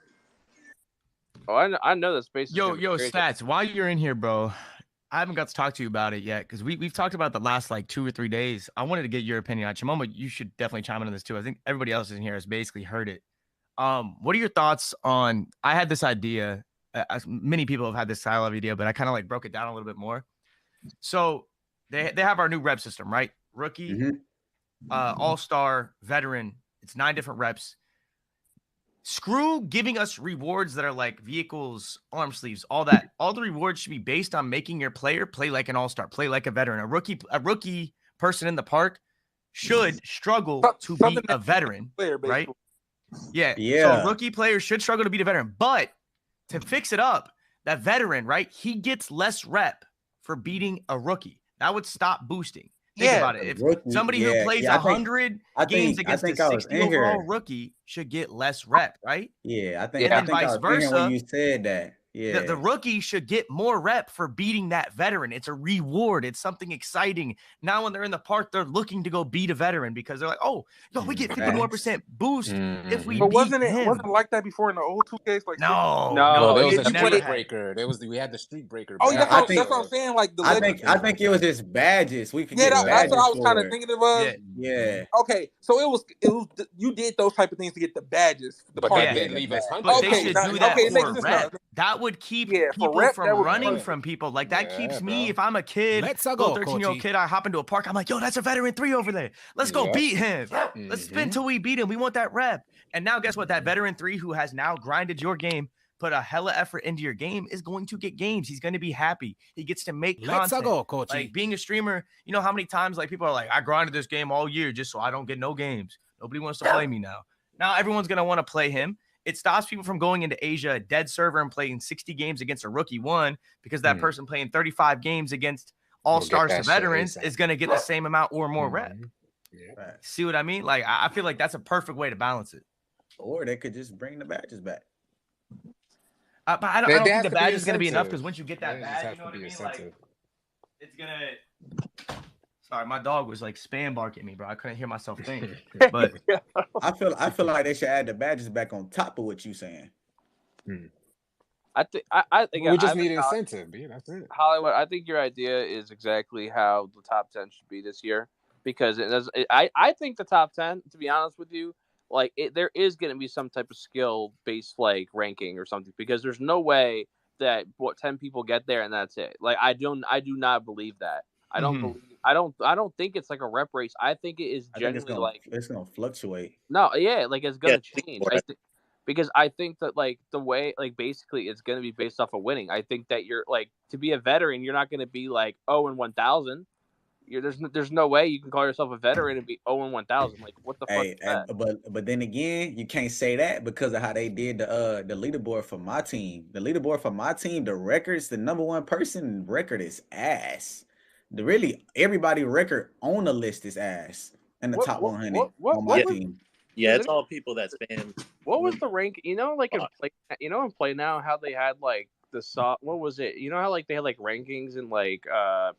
Oh, I know that space. Yo, Stats. While you're in here, bro, I haven't got to talk to you about it yet because we've talked about the last like 2 or 3 days. I wanted to get your opinion on Chimoma. You should definitely chime in on this too. I think everybody else in here has basically heard it. What are your thoughts on? I had this idea. Many people have had this style of idea, but I kind of like broke it down a little bit more. So they have our new rep system, right? Rookie, all-star, veteran. It's 9 different reps. Screw giving us rewards that are like vehicles, arm sleeves, all that. All the rewards should be based on making your player play like an all-star, play like a veteran. A rookie person in the park should struggle to beat a veteran, right? Yeah. So a rookie player should struggle to beat a veteran. But to fix it up, that veteran, right, he gets less rep for beating a rookie. That would stop boosting. Think about it. If somebody who plays 100 games against a 60 overall rookie should get less rep, right? Yeah, I think vice versa. When you said that. Yeah. The rookie should get more rep for beating that veteran. It's a reward. It's something exciting. Now when they're in the park, they're looking to go beat a veteran because they're like, oh, yo, we get 51% boost if we beat wasn't it him. Wasn't like that before in the old 2Ks? Like no, there was a street breaker. We had the street breaker. Oh, that's what I'm saying. Like I think it was just badges. We could get that's badges what I was kind of thinking of. Yeah. Okay, so it was you did those type of things to get the badges. But they did leave us hungry. But they should do that for rep. That would keep people from running from people. Like that keeps me, if I'm a kid, little 13-year-old kid, I hop into a park, I'm like, yo, that's a veteran 3 over there. Let's go beat him. Let's spin till we beat him. We want that rep. And now guess what? That veteran 3 who has now grinded your game, put a hella effort into your game, is going to get games. He's going to be happy. He gets to make content. Like being a streamer, you know how many times like people are like, I grinded this game all year just so I don't get no games. Nobody wants to play me now. Now everyone's going to want to play him. It stops people from going into Asia, a dead server, and playing 60 games against a rookie 1 because that person playing 35 games against all-stars to veterans is going to get the same amount or more rep. Yeah. See what I mean? Like, I feel like that's a perfect way to balance it. Or they could just bring the badges back. But I don't think the badge is going to be enough because once you get that badge, you know what I mean? Like, it's going to... Sorry, my dog was like spam barking at me, bro. I couldn't hear myself think. But I feel like they should add the badges back on top of what you're saying. I think we just need incentive. Yeah, that's it. Hollywood, I think your idea is exactly how the top 10 should be this year. because I think the top 10, to be honest with you, like there is going to be some type of skill based like ranking or something, because there's no way that 10 people get there and that's it. Like I do not believe that. I don't think it's like a rep race. I think it is I think it's genuinely gonna fluctuate. no, yeah, like it's gonna change. Right. Because I think that like the way, like basically it's gonna be based off of winning. I think that you're like, to be a veteran, you're not gonna be like 0-1,000. There's no way you can call yourself a veteran and be 0-1,000. Like what the fuck is that? But then again, you can't say that because of how they did the leaderboard for my team. The leaderboard for my team, the records, the number one person record is ass. Really everybody record on the list is ass. And the top 100 on my team. Yeah, it's all people that spam. What was the rank? You know, like in Play Now, how they had like what was it? You know how like they had like rankings and like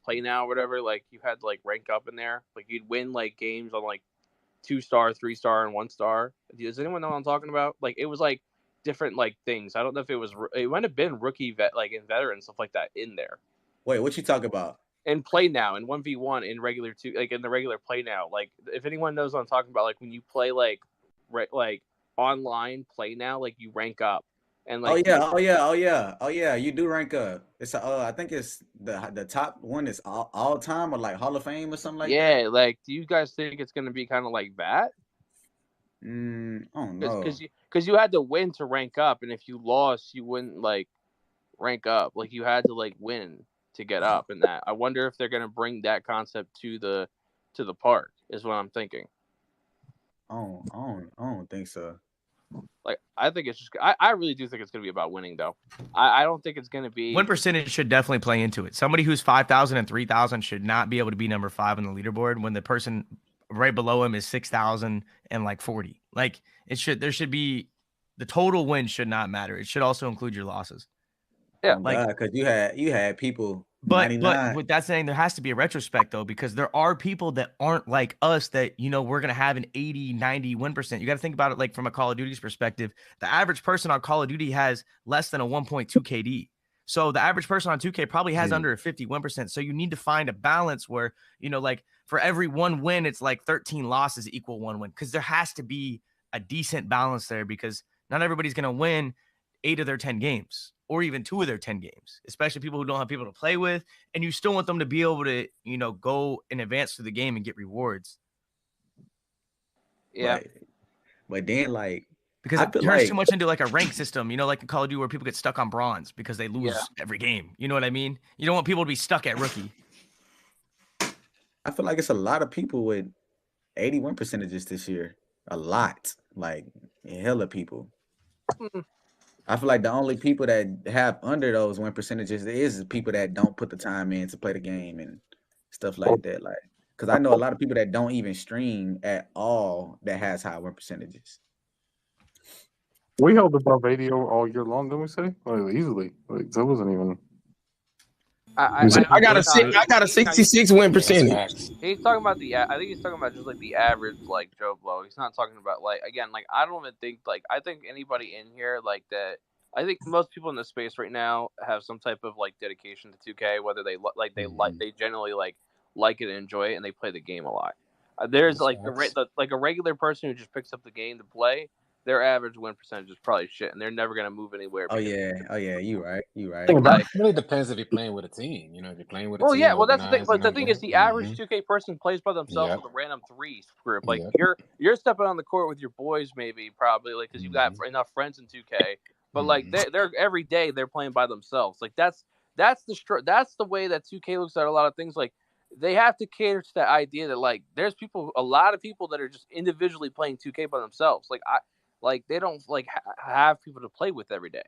Play Now or whatever. Like you had to like rank up in there. Like you'd win like games on like 2-star, 3-star, and 1-star. Does anyone know what I'm talking about? Like it was like different like things. I don't know if it might have been rookie like in veteran stuff like that in there. Wait, what you talking about? In Play Now, in 1v1, in regular 2, like in the regular Play Now, like if anyone knows what I'm talking about, like when you play like online Play Now, like you rank up, and like oh yeah, you do rank up. It's I think it's the top one is all time or like Hall of Fame or something like that. Yeah, like do you guys think it's gonna be kind of like that? I don't know. Because you had to win to rank up, and if you lost, you wouldn't like rank up. Like you had to like win to get up in that. I wonder if they're gonna bring that concept to the park, is what I'm thinking. I don't think so. Like I think it's just I really do think it's gonna be about winning though. I don't think it's gonna be win percentage should definitely play into it. Somebody who's 5,000 and 3,000 should not be able to be number 5 on the leaderboard when the person right below him is 6,000 and like 40. Like there should be the total win should not matter. It should also include your losses. Yeah, like because you had people. But with that saying, there has to be a retrospect though, because there are people that aren't like us that, you know, we're going to have an 80, 90 win percent. You got to think about it like from a Call of Duty's perspective. The average person on Call of Duty has less than a 1.2 KD. So the average person on 2K probably has under a 51%. So you need to find a balance where, you know, like for every one win, it's like 13 losses equal one win, because there has to be a decent balance there, because not everybody's going to win 8 of their 10 games. Or even 2 of their 10 games, especially people who don't have people to play with. And you still want them to be able to, you know, go in advance through the game and get rewards. Yeah. But then like, because it turns too much into like a rank system, you know, like in Call of Duty where people get stuck on bronze because they lose every game. You know what I mean? You don't want people to be stuck at rookie. I feel like it's a lot of people with 81 percentages this year. A lot. Like hella people. I feel like the only people that have under those win percentages is people that don't put the time in to play the game and stuff like that. Like, because I know a lot of people that don't even stream at all that has high win percentages. We held above 80 all year long, didn't we say? Like, easily. Like that wasn't even. I got a 66 win percentage. He's talking about I think he's talking about just like the average like Joe Blow. He's not talking about like, again, like I don't even think like, I think anybody in here like that. I think most people in this space right now have some type of like dedication to 2K, whether they they generally like it and enjoy it, and they play the game a lot. There's like like a regular person who just picks up the game to play. Their average win percentage is probably shit, and they're never gonna move anywhere. Oh yeah, you right. It really depends if you're playing with a team. You know, if you're playing with a team. Well, that's the thing. But the thing is, the average 2K person plays by themselves with a random 3 group. Like you're stepping on the court with your boys, maybe probably like because you've got enough friends in 2K. But like they're every day they're playing by themselves. Like that's the way that 2K looks at a lot of things. Like they have to cater to that idea that like there's a lot of people that are just individually playing 2K by themselves. Like they don't like have people to play with every day.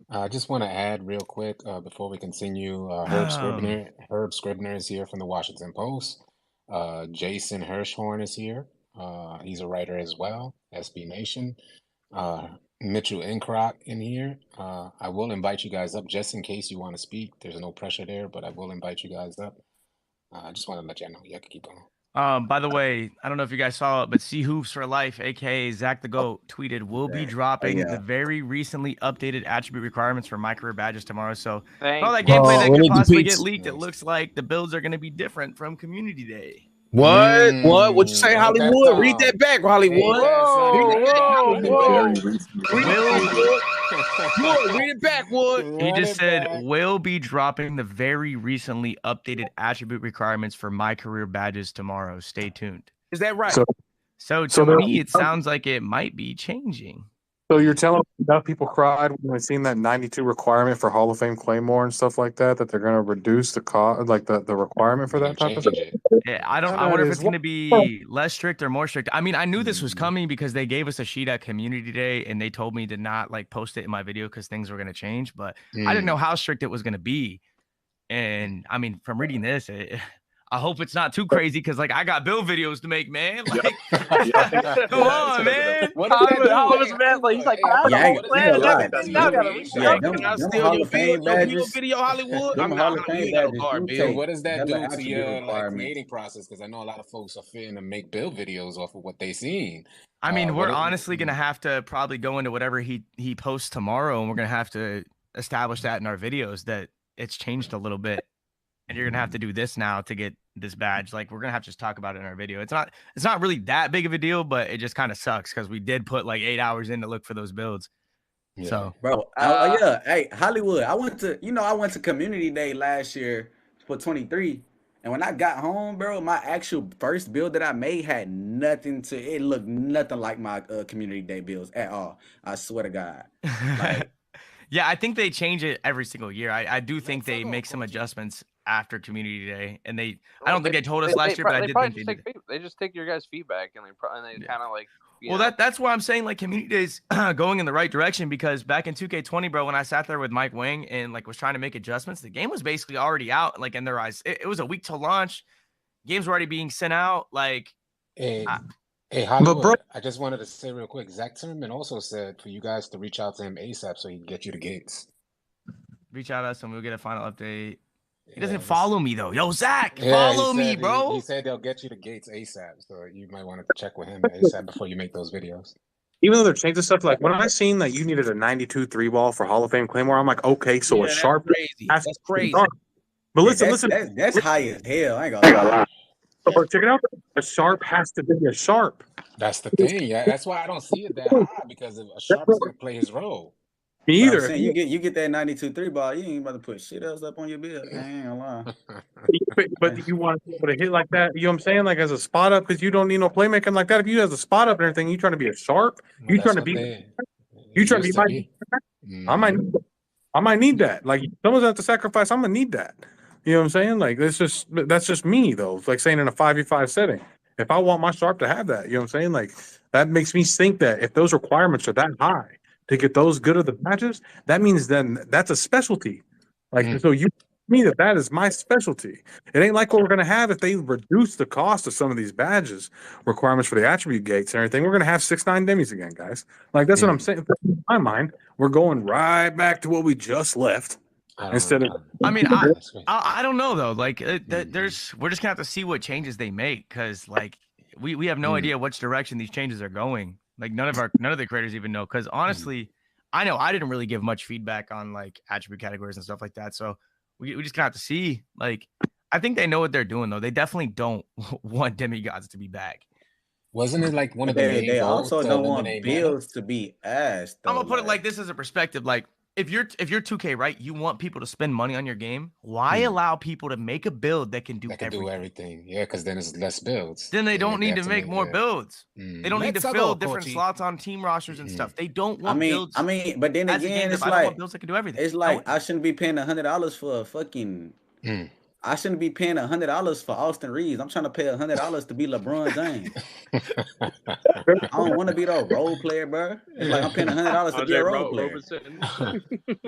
I just want to add real quick before we continue. Herb Scribner is here from the Washington Post. Jason Hirschhorn is here. He's a writer as well. SB Nation. Mitchell Incroc in here. I will invite you guys up just in case you want to speak. There's no pressure there, but I will invite you guys up. I just want to let you know. You can keep going. By the way, I don't know if you guys saw it, but C Hoops for Life, aka Zach the Goat, tweeted, "We'll be dropping the very recently updated attribute requirements for my career badges tomorrow." So all that gameplay that could possibly get leaked, it looks like the builds are going to be different from Community Day. What? What? What you say, Hollywood? Read that back, Hollywood. Read it back, Wood. He just said, "Will be dropping the very recently updated attribute requirements for my career badges tomorrow. Stay tuned." Is that right? So to me, it sounds like it might be changing. So you're telling me that people cried when they seen that 92 requirement for Hall of Fame Claymore and stuff like that they're going to reduce the cost, like the requirement for that type of stuff? Yeah, I wonder if it's going to be less strict or more strict. I mean, I knew this was coming because they gave us a sheet at Community Day and they told me to not like post it in my video because things were going to change, but I didn't know how strict it was going to be. And I mean, from reading this, I hope it's not too crazy because, like, I got build videos to make, man. Like, come on, man. Hollywood's man, like, he's like, Hall of Fame badges. Video, Hollywood. I'm Hall of Fame badges. What does that do to your like, creating process? Because I know a lot of folks are fearing to make build videos off of what they seen. I mean, we're honestly gonna have to probably go into whatever he posts tomorrow, and we're gonna have to establish that in our videos that it's changed a little bit. And you're gonna have to do this now to get this badge. Like, we're gonna have to just talk about it in our video. It's not really that big of a deal, but it just kind of sucks because we did put like 8 hours in to look for those builds. Yeah. So, bro, yeah, hey, Hollywood. I went to Community Day last year for 23, and when I got home, bro, my actual first build that I made had nothing to. It looked nothing like my Community Day builds at all. I swear to God. Like, yeah, I think they change it every single year. I do think they make some adjustments after Community Day, and I don't think they told us last year, but I did think they did. They just take your guys' feedback and they kind of like. Well, that's why I'm saying like Community Day's going in the right direction, because back in 2K20, bro, when I sat there with Mike Wing and like was trying to make adjustments, the game was basically already out. Like in their eyes, it was a week to launch. Games were already being sent out. Like, hey, Hollywood, I just wanted to say real quick. Zach Timmerman also said for you guys to reach out to him ASAP so he can get you the gates. Reach out to us and we'll get a final update. He doesn't follow me though. Yo, Zach, follow me, bro. He said they'll get you the gates ASAP, so you might want to check with him ASAP before you make those videos. Even though they're changing stuff, like when I seen that you needed a 92 3-ball for Hall of Fame Claymore, I'm like, okay, so a sharp. That's crazy. But listen, that's high as hell. I ain't gonna lie. So check it out. A sharp has to be a sharp. That's the thing. Yeah, that's why I don't see it that high, because if a sharp is gonna play his role. Me either. You get that 92 3-ball, you ain't about to put shit else up on your bill. I ain't gonna lie. But you want to be able to hit like that, you know what I'm saying? Like as a spot up, because you don't need no playmaking like that. If you have a spot up and everything, you trying to be a sharp. You trying to be. You trying to be. I might need that. Like someone's have to sacrifice. I'm gonna need that. You know what I'm saying? Like that's just me though. It's like saying in a 5v5 setting. If I want my sharp to have that, you know what I'm saying? Like that makes me think that if those requirements are that high to get those good of the badges, that means then that's a specialty. Like so you me that is my specialty. It ain't like what we're gonna have if they reduce the cost of some of these badges requirements for the attribute gates and everything. We're gonna have 6-9 demis again, guys. Like that's what I'm saying. In my mind, we're going right back to what we just left. Instead of, I mean, I don't know though. Like, we're just gonna have to see what changes they make, because like we have no idea which direction these changes are going. Like none of the creators even know. Because honestly, I know I didn't really give much feedback on like attribute categories and stuff like that. So we just gonna have to see. Like, I think they know what they're doing though. They definitely don't want demigods to be back. Wasn't it like one of the main they goals also to don't want eliminate bills to be asked. I'm gonna put it like this as a perspective. Like, if you're 2K, right, you want people to spend money on your game. Why allow people to make a build that can do everything? Yeah, because then it's less builds. Then they don't need to make more builds. They don't need to fill different slots on team rosters and stuff. They don't want builds. I mean, but then again, it's I don't want builds that can do everything. It's like I shouldn't be paying $100 for a fucking. I shouldn't be paying $100 for Austin Reeves. I'm trying to pay $100 to be LeBron James. I don't want to be the role player, bro. It's like I'm paying $100 to be a role player.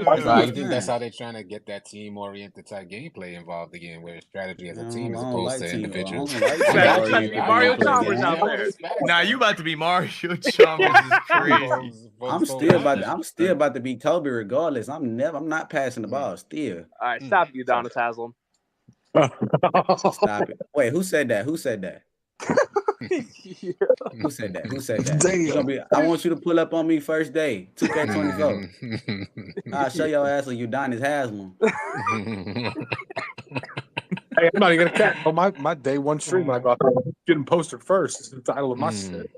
I think that's how they're trying to get that team-oriented type gameplay involved again, where strategy as a team as opposed to individuals. Mario Chalmers out there. Nah, you about to be Mario Chalmers is crazy. I'm still about to be Kobe regardless. I'm not passing the ball still. All right, stop you, Udonis Haslem. Stop it. Wait, who said that? Who said that? Who said that? Damn. I want you to pull up on me first day, 2K24. I'll show your ass a Udonis Haslem. Hey, I'm not even gonna cap. Oh, my day one stream when I got getting posted first. It's the title of my shit.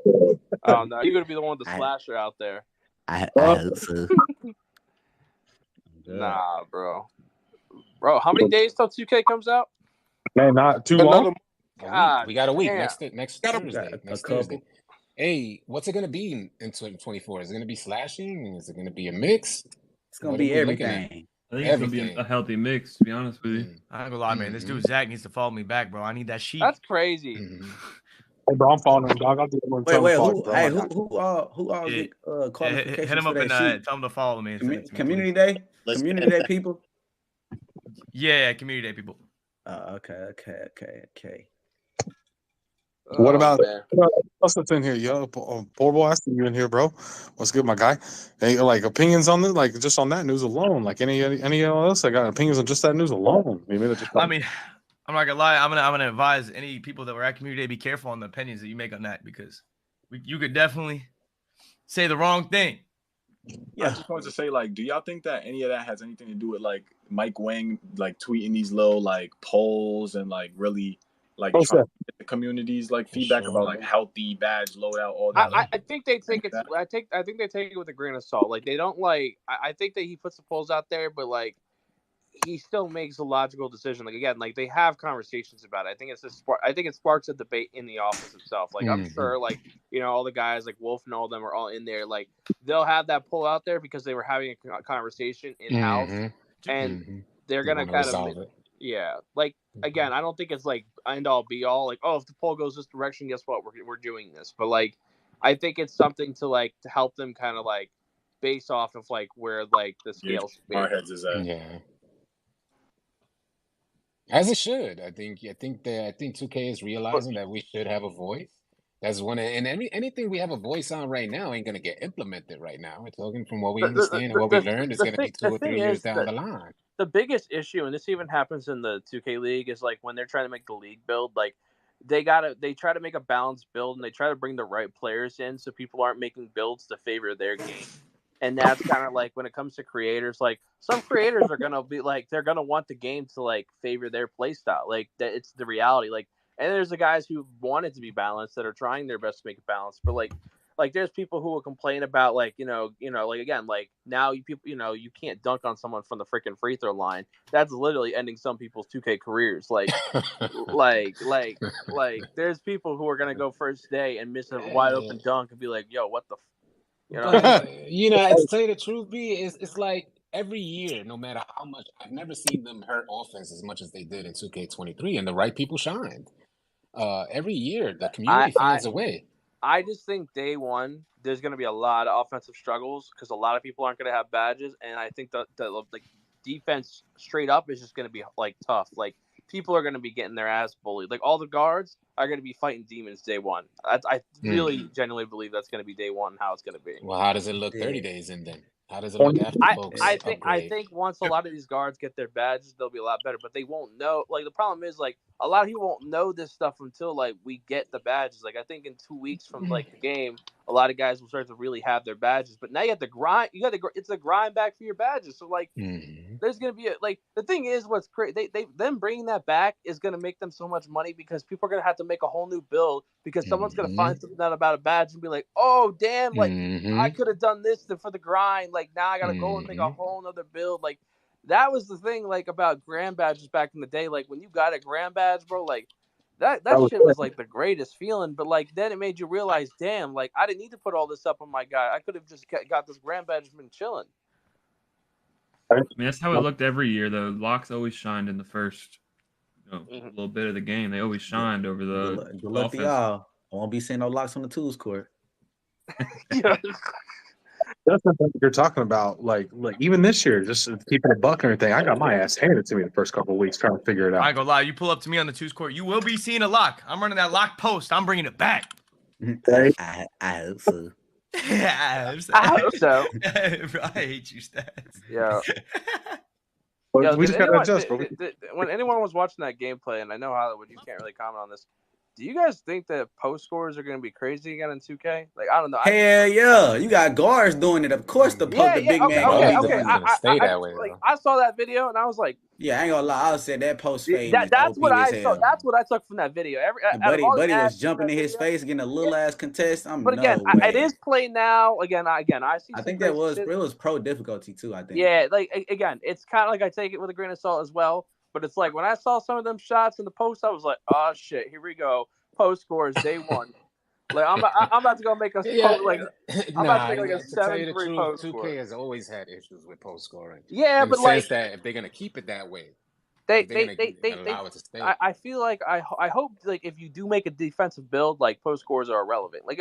Oh no, you're gonna be the one with the slasher out there. I hope so. Nah, bro. Bro, how many days till 2K comes out? Man, not too long. God, We got a week damn. next Thursday. Next Thursday. Hey, what's it gonna be in 2024? Is it gonna be slashing? Is it gonna be a mix? It's gonna be everything. I think it's gonna be a healthy mix, to be honest with you. I ain't gonna lie, man. This dude Zach needs to follow me back, bro. I need that sheet. That's crazy. Hey, bro, I'm following him, dog. I'll do it. Wait, who all Yeah. get qualifications Hit him up for and that sheet? tell him to follow me. And send it to me, Community please. Day? Community Day people? Yeah, Community Day people. Okay. What about what's that's in here? Yo, poor boy, I see you in here, bro. What's good, my guy? Hey, like opinions on this, like just on that news alone. Like any else, I got opinions on just that news alone. I mean, I'm not gonna lie. I'm gonna advise any people that were at Community Day be careful on the opinions that you make on that because you could definitely say the wrong thing. I just wanted to say, like, do y'all think that any of that has anything to do with like Mike Wang like tweeting these little like polls and like really like trying to get the community's like feedback about like healthy badge loadout, all that? I think they take it. I think they take it with a grain of salt. Like they don't like. I think that he puts the polls out there, but like he still makes a logical decision. Like again, like they have conversations about it. I think it sparks a debate in the office itself. Like I'm sure, like all the guys like Wolf and all of them are all in there. Like they'll have that poll out there because they were having a conversation in house, and they're gonna kind of yeah. Like again, I don't think it's like end all be all. Like if the poll goes this direction, guess what? We're doing this. But like I think it's something to help them kind of like base off of like where like the scale should be. Our heads is at. Yeah. As it should. I think 2K is realizing that we should have a voice. That's one and anything we have a voice on right now ain't gonna get implemented right now. We're talking from what we understand and what we learned, it's gonna be 2 or 3 years down the line. The biggest issue, and this even happens in the 2K League, is like when they're trying to make the league build, like they try to make a balanced build and they try to bring the right players in so people aren't making builds to favor their game. And that's kind of like when it comes to creators, like some creators are gonna be like they're gonna want the game to like favor their play style. Like that, it's the reality. Like, and there's the guys who want it to be balanced that are trying their best to make it balanced. But like there's people who will complain about like like again like now you can't dunk on someone from the freaking free throw line. That's literally ending some people's 2K careers. Like like there's people who are gonna go first day and miss a wide open dunk and be like, yo, what the. To tell you the truth, it's like every year, no matter how much, I've never seen them hurt offense as much as they did in 2K23, and the right people shined. Every year, the community finds a way. I just think day one, there's going to be a lot of offensive struggles because a lot of people aren't going to have badges, and I think that like defense straight up is just going to be like tough. Like people are going to be getting their ass bullied. Like all the guards are going to be fighting demons day one. I really genuinely believe that's going to be day one. How it's going to be. Well, how does it look 30 days in then? How does it look after folks? I think once a lot of these guards get their badges, they'll be a lot better. But they won't know. Like the problem is, like a lot of people won't know this stuff until like we get the badges. Like I think in 2 weeks from like the game, a lot of guys will start to really have their badges. But now you have to grind. It's a grind back for your badges. So like, there's gonna be the thing is what's crazy. Them bringing that back is gonna make them so much money because people are gonna have to make a whole new build because someone's gonna find something out about a badge and be like, oh damn, like I could have done this for the grind. Like now I gotta go and make a whole nother build. Like that was the thing like about grand badges back in the day. Like when you got a grand badge, bro, like that shit was like the greatest feeling. But like then it made you realize, damn, like I didn't need to put all this up on my guy. I could have just got this grand badge and been chilling. I mean, that's how it looked every year, though. Locks always shined in the first little bit of the game. They always shined over the good luck to y'all. I won't be seeing no locks on the twos court. That's the thing you're talking about. Like even this year, just keeping a buck and everything. I got my ass handed to me the first couple of weeks trying to figure it out. I ain't gonna lie. You pull up to me on the twos court, you will be seeing a lock. I'm running that lock post. I'm bringing it back. I hope so. I hope so. I hate you, Stats. Yeah. We just gotta adjust, bro. When anyone was watching that gameplay, and I know Hollywood, you can't really comment on this. Do you guys think that post scores are going to be crazy again in 2K? Like, I don't know. Hell yeah, you got guards doing it. Of course, the big man gonna be doing it. I saw that video and I was like, yeah, I ain't gonna lie. I said that post fade is that's OP what as I saw. hell. That's what I took from that video. Buddy was jumping in his face, getting a little ass contest. But again, it is play now. Again, I see. I think that was pro difficulty too. I think. Yeah, like again, it's kind of like I take it with a grain of salt as well. But it's like when I saw some of them shots in the post, I was like, oh shit, here we go. Post scores day one. Like I'm about to go make a post, like I'm about to make like a 7-3 post 2K score. has always had issues with post scoring. Yeah, but like that if they're gonna keep it that way, they allow it to stay. I feel like I hope like if you do make a defensive build, like post scores are irrelevant. Like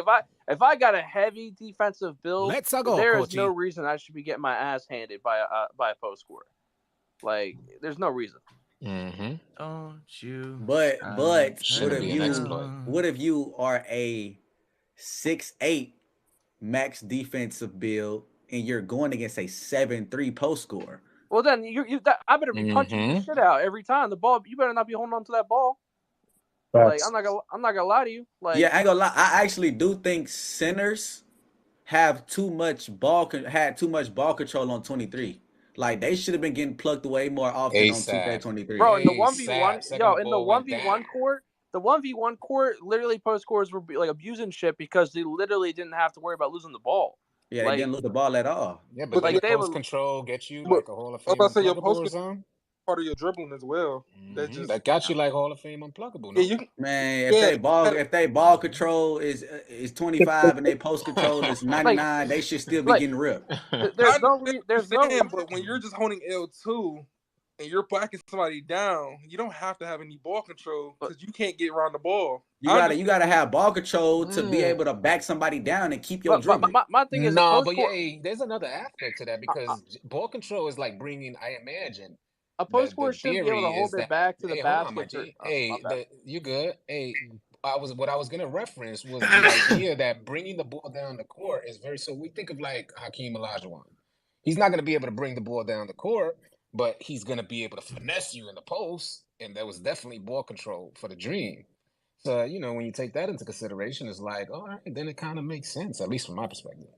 if I got a heavy defensive build, there is no reason I should be getting my ass handed by a post score. Like there's no reason. Mm-hmm. Don't you? But what if you are a 6'8" max defensive build and you're going against a 7-3 post score? Well, then I better be punching the shit out every time. The ball, you better not be holding on to that ball. Like I'm not gonna lie to you. Like yeah, I ain't gonna lie. I actually do think centers had too much ball control on 23. Like they should have been getting plucked away more often on 2K23. Bro, in the 1v1, in the 1v1 court, the 1v1 court, literally post scores were like abusing shit because they literally didn't have to worry about losing the ball. Yeah, they didn't lose the ball at all. Yeah, but like post control gets you like a Hall of Fame unpluggable or something. Part of your dribbling as well. That got you like Hall of Fame unpluggable. No? Yeah, man, if they ball control is 25 and they post control is 99, they should still be getting ripped. There's no but when you're just holding L2 and you're backing somebody down, you don't have to have any ball control because you can't get around the ball. You gotta have ball control to be able to back somebody down and keep your dribbling. My thing is there's another aspect to that because ball control is like bringing. I imagine. A post score should be able to hold it back to the basket. You good? Hey, what I was gonna reference was the idea that bringing the ball down the court is very. So we think of like Hakeem Olajuwon. He's not gonna be able to bring the ball down the court, but he's gonna be able to finesse you in the post, and there was definitely ball control for the Dream. So when you take that into consideration, it's like, all right, then it kind of makes sense, at least from my perspective.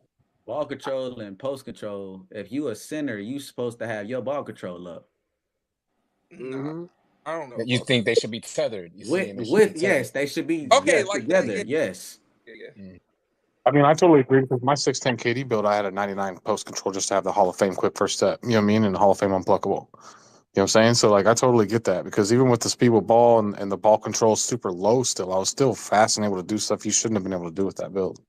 Ball control and post control. If you a center, you supposed to have your ball control up. No, I don't know. You think they should be tethered? Yes, they should be together. Yes. Yeah. I mean, I totally agree because my 6'10" KD build, I had a 99 post control just to have the Hall of Fame quick first step. You know what I mean? And the Hall of Fame unpluckable. You know what I'm saying? So like, I totally get that because even with the speed with ball and the ball control super low still, I was still fast and able to do stuff you shouldn't have been able to do with that build.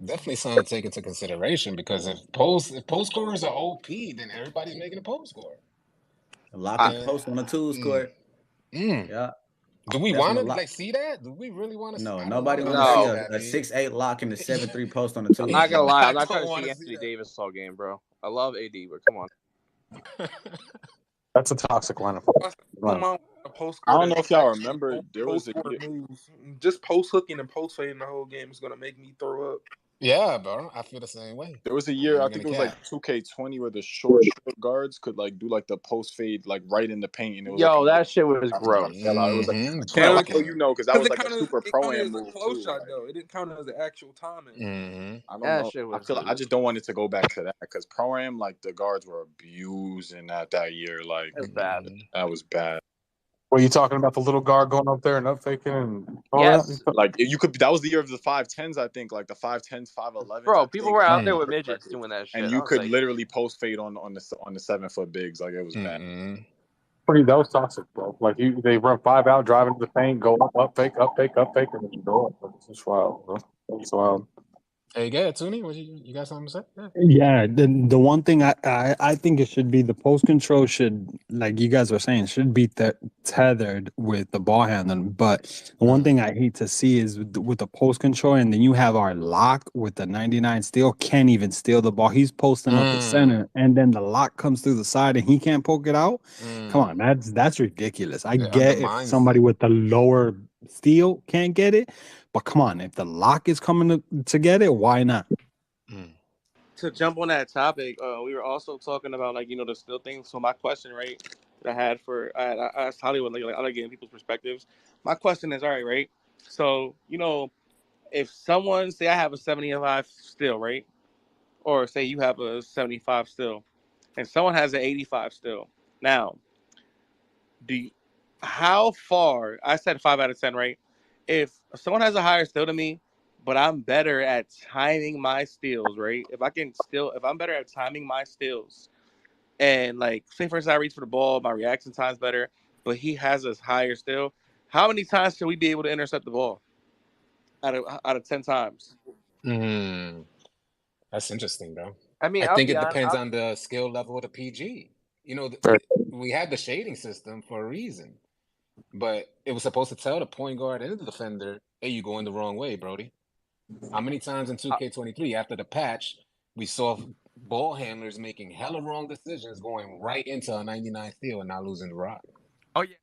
Definitely something to take into consideration because if post scorers are OP, then everybody's making a post score. Locking post on a 2 score. Yeah. Do we want to see that? Do we really want to? No, nobody want to see a 6'8" lock in the 7-3 post on the 2. I'm not gonna lie, I'm not trying to see Anthony Davis all game, bro. I love AD, but come on. That's a toxic lineup. I don't know if y'all remember. There was a just post hooking and post fading the whole game is gonna make me throw up. Yeah, bro. I feel the same way. There was a year, I think it was like 2K20 where the short guards could like do like the post fade like right in the paint. And it was that shit was gross. It was like, because that was like a super pro-am move close shot though. It didn't count as the actual timing. I don't know. I just don't want it to go back to that because pro-am, like the guards were abusing that year. Like it was bad. That was bad. Were you talking about the little guard going up there and up faking and all that? Like you could. That was the year of the 5'10s, I think. Like the 5'10s, 5'11s. Bro, people were out there with midgets doing that shit. And you could literally post fade on the 7-foot bigs. Like it was bad. That was toxic, bro. Like they run 5 out, drive into the paint, go up fake, and then you go up. It's wild, bro. It's wild. Hey, go ahead, Tony. You got something to say? Yeah, the one thing I think it should be the post control should, like you guys were saying, should be tethered with the ball handling. But the one thing I hate to see is with the post control, and then you have our lock with the 99 steal, can't even steal the ball. He's posting up the center, and then the lock comes through the side, and he can't poke it out. Come on, that's ridiculous. I get if somebody with the lower steal can't get it, but come on, if the lock is coming to get it, why not? To jump on that topic, we were also talking about like the steal thing. So my question, right? that I had for I asked Hollywood like other getting people's perspectives. My question is, all right, right? So if someone say I have a 75 still, right, or say you have a 75 still, and someone has an 85 still, now how far? I said 5 out of 10, right? If someone has a higher still to me, but I'm better at timing my steals, right? If I'm better at timing my steals, and like say for instance I reach for the ball, my reaction time's better, but he has a higher still. How many times should we be able to intercept the ball? Out of 10 times. That's interesting, bro. I mean, I I'll think be it honest. depends on the skill level of the PG. We had the shading system for a reason, but it was supposed to tell the point guard and the defender, "Hey, you going the wrong way, Brody." How many times in 2K23 after the patch we saw ball handlers making hella wrong decisions, going right into a 99 steal and not losing the rock? Oh yeah.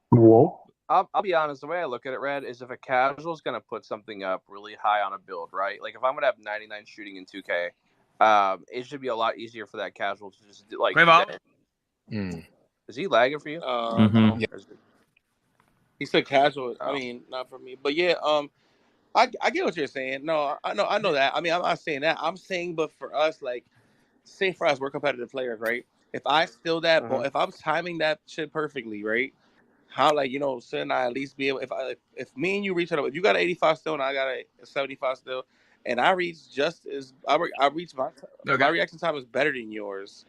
Whoa. I'll be honest. The way I look at it, Red, is if a casual is going to put something up really high on a build, right? Like if I'm going to have 99 shooting in 2K, it should be a lot easier for that casual to just like. Is he lagging for you? No. Yeah. He said casual. I mean, not for me, but yeah. I get what you're saying. No, I know that. I mean, I'm not saying that. I'm saying, but for us, like, say for us, we're competitive players, right? If I steal that ball, if I'm timing that shit perfectly, right? How shouldn't I at least be able? If me and you reach out, if you got an 85 still and I got a 75 still, and I reach just as I reach my reaction time is better than yours,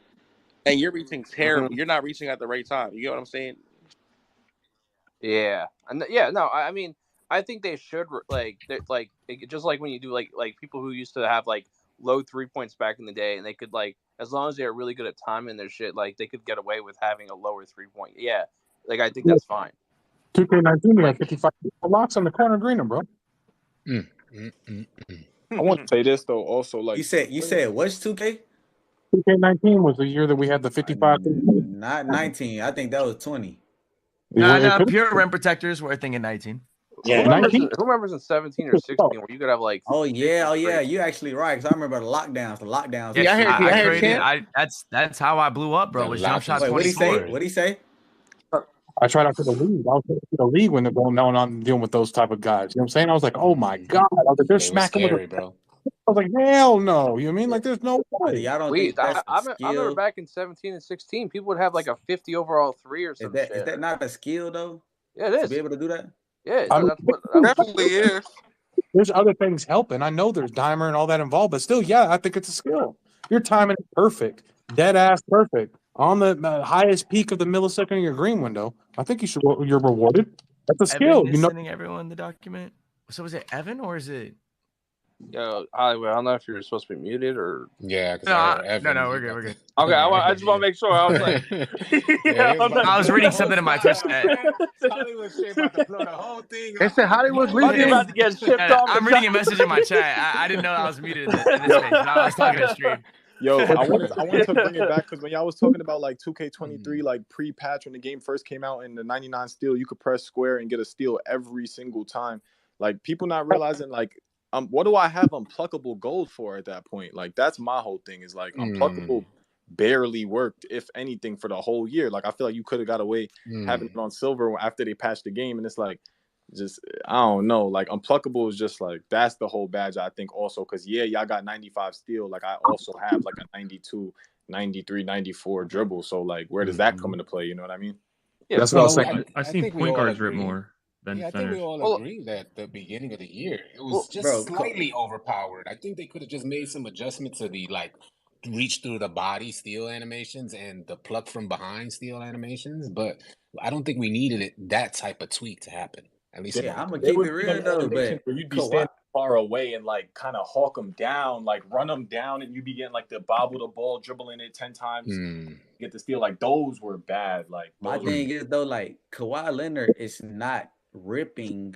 and you're reaching terrible. You're not reaching at the right time. You get what I'm saying? Yeah, and yeah, no, I mean, I think they should just like when you do like people who used to have like low 3 points back in the day, and they could like as long as they're really good at timing their shit, like they could get away with having a lower 3 point. Yeah, like I think that's fine. 2K19, we had 55 locks on the corner green, bro. I want to say this though, also like you said what's 2K? 2K19 was the year that we had the 55. Not 19. I think that was 20. No, pure rim protectors were a thing in 19. Yeah, who remembers in 17 or 16 where you could have like? Oh yeah, you actually right. Because I remember the lockdowns. Yeah, that's how I blew up, bro. Was jump shot 24. What'd he say? I tried out for the league. I was to the league when they're going down on dealing with those type of guys. You know what I'm saying? I was like, oh my god! I was like, they're smacking with bro. I was like, hell no! You know what I mean? Like, there's no way. I don't think that's I remember back in 17 and 16, people would have like a 50 overall 3 or something. Is that not a skill though? Yeah, it is. To be able to do that. Yeah, I mean, definitely is. There's other things helping. I know there's dimer and all that involved, but still, yeah, I think it's a skill. Your timing is perfect, dead ass perfect, on the highest peak of the millisecond of your green window. I think you're rewarded. That's a skill. Evan is sending everyone the document. So is it Evan or is it? Yo, Hollywood, I don't know if you're supposed to be muted or. Yeah, no, we're good. Okay, I just want to make sure. I was like, I was reading something in my Twitch chat. Hollywood's about to blow the whole thing. They said Hollywood's leaving. About to get shipped off. I'm reading a message in my chat. I didn't know I was muted in this page. I was talking to stream. Yo, I wanted to bring it back because when y'all was talking about like 2K23, like pre-patch when the game first came out in the 99 steal, you could press square and get a steal every single time. Like people not realizing like, what do I have unpluckable gold for at that point? Like that's my whole thing is like unpluckable barely worked, if anything, for the whole year. Like I feel like you could have got away having it on silver after they patched the game, and it's like just I don't know. Like unpluckable is just like that's the whole badge I think also because y'all got 95 steal. Like I also have like a 92, 93, 94 dribble. So like where does that come into play? You know what I mean? Yeah, that's what I was saying. I seen point guards rip more. I think we all agree that the beginning of the year it was just slightly overpowered. I think they could have just made some adjustments to the like reach through the body steal animations and the pluck from behind steal animations, but I don't think we needed that type of tweak to happen. At least I'm gonna keep it real though, but you'd be standing far away and like kind of hawk them down, like run them down, and you be getting like the bobble the ball, dribbling it 10 times, get the steal. Like those were bad. Like my thing is though, like Kawhi Leonard is not ripping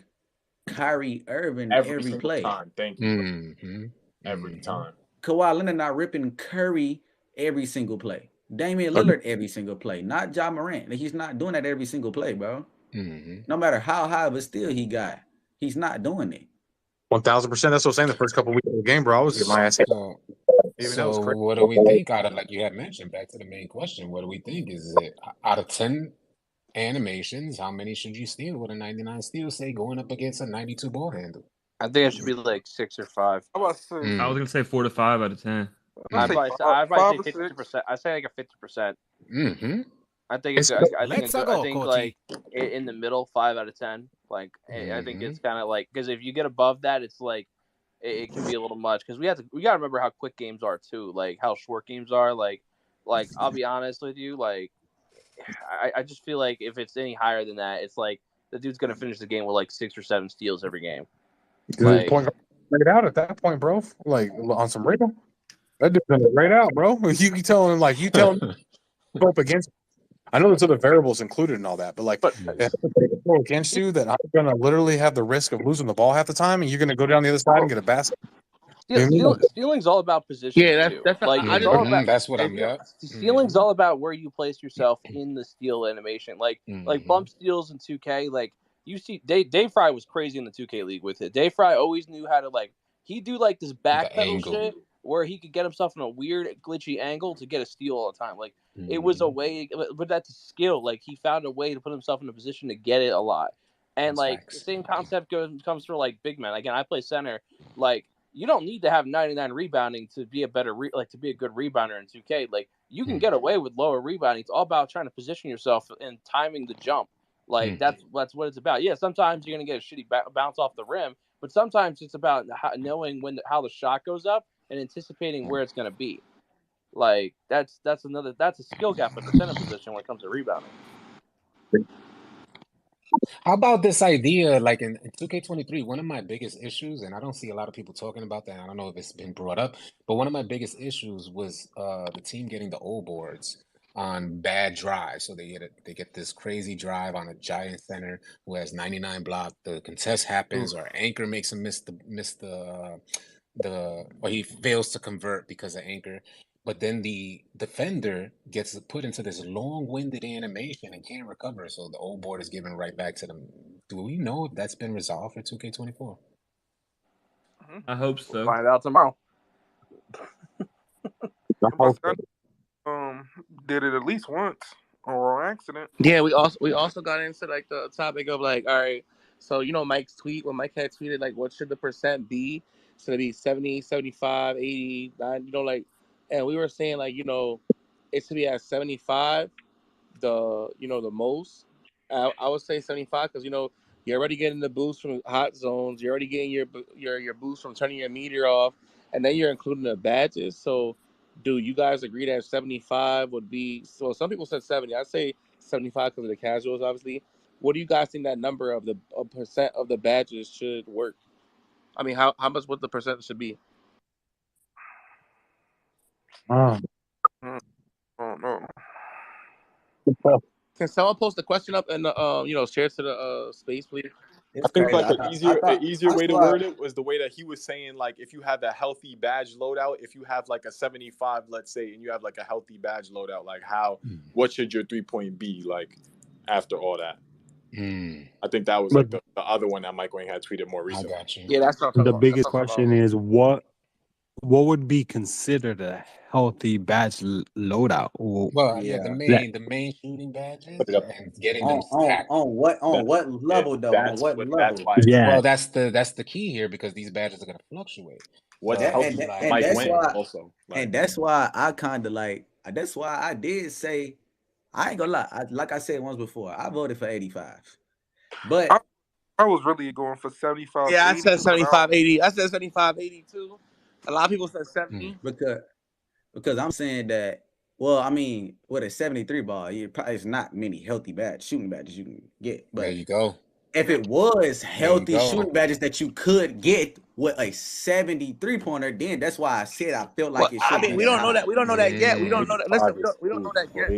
Kyrie Irving every play. Time. Thank you. Every time. Kawhi Leonard not ripping Curry every single play. Damian Lillard every single play. Not Ja Morant. He's not doing that every single play, bro. No matter how high of a steal he got, he's not doing it. 1000%. That's what I'm saying. The first couple of weeks of the game, bro, I was getting my ass hit. So what do we think out of, like you had mentioned, back to the main question, what do we think? Is it out of 10 animations, how many should you steal with a 99 steal, say, going up against a 92 ball handle? I think it should be like 6 or 5. I was gonna say 4 to 5 out of 10. I'd probably say 50%. I say like a 50%. Mm-hmm. I think it's. I think like in the middle, 5 out of 10. Like I think it's kind of like, because if you get above that, it's like it can be a little much, because we gotta remember how quick games are too, like how short games are. Like I'll be honest with you, like I just feel like if it's any higher than that, it's like the dude's gonna finish the game with like 6 or 7 steals every game. Like, point right out at that point, bro. Like on some radar, that dude's gonna right out, bro. You telling him like go up against. I know there's other variables included in all that, but like if they go against you, that I'm gonna literally have the risk of losing the ball half the time, and you're gonna go down the other side and get a basket. Stealing's all about positioning. Yeah, that's like it's all about. That's what I'm. Stealing's all about where you place yourself in the steal animation. Like bump steals in 2K. Like you see, Dave Fry was crazy in the 2K league with it. Dave Fry always knew how to he'd do like this backpedal shit where he could get himself in a weird glitchy angle to get a steal all the time. Like it was a way, but that's a skill. Like he found a way to put himself in a position to get it a lot. And the same concept comes for like big men. Again, I play center. Like you don't need to have 99 rebounding to be a better to be a good rebounder in 2K. Like you can get away with lower rebounding. It's all about trying to position yourself and timing the jump. Like that's what it's about. Yeah, sometimes you're gonna get a shitty bounce off the rim, but sometimes it's about knowing how the shot goes up and anticipating where it's gonna be. Like that's a skill gap at the center position when it comes to rebounding. How about this idea, like in 2K23, one of my biggest issues, and I don't see a lot of people talking about that, I don't know if it's been brought up, but one of my biggest issues was the team getting the old boards on bad drives. So they get this crazy drive on a giant center who has 99 block, the contest happens, or anchor makes him miss the or he fails to convert because of anchor. But then the defender gets put into this long-winded animation and can't recover, so the old board is given right back to them. Do we know if that's been resolved for 2K24? I hope so. We'll find out tomorrow. Did it at least once or accident. Yeah, we also got into like the topic of like, all right, so Mike's tweet, when Mike had tweeted like what should the percent be? Should it be 70, 75, 80, 90, and we were saying like, it should be at 75, the most. I would say 75 because you're already getting the boost from hot zones, you're already getting your boost from turning your meter off, and then you're including the badges. So do you guys agree that 75 would be, so some people said 70, I'd say 75 because of the casuals, obviously. What do you guys think that number of the percent of the badges should work? I mean, how much would the percent should be? I don't know. Can someone post the question up and share it to the space, please? I think like an easier way to word it was the way that he was saying, like if you have a healthy badge loadout, if you have like a 75, let's say, and you have like a healthy badge loadout, like what should your 3-point be like after all that? I think that was like the other one that Mike Wang had tweeted more recently. I got you. Yeah, that's the biggest question is what would be considered a healthy badge loadout? Well, the main shooting badges and getting them stacked. On what level though? On what level? Yeah. Well, that's the key here because these badges are going to fluctuate. That's why I kind of that's why I did say, I ain't gonna lie. Like I said once before, I voted for 85. But I was really going for 75. Yeah, I said 75, 80. I said 75, 80 too. A lot of people said 70. Because I'm saying that, well, I mean, with a 73 ball, it's not many healthy shooting badges you can get. But there you go. If it was healthy shooting badges that you could get with a 73 pointer, then that's why I said I felt like it should. I mean, we don't know that. We don't know that yet. We don't know that. Listen, we don't know that yet.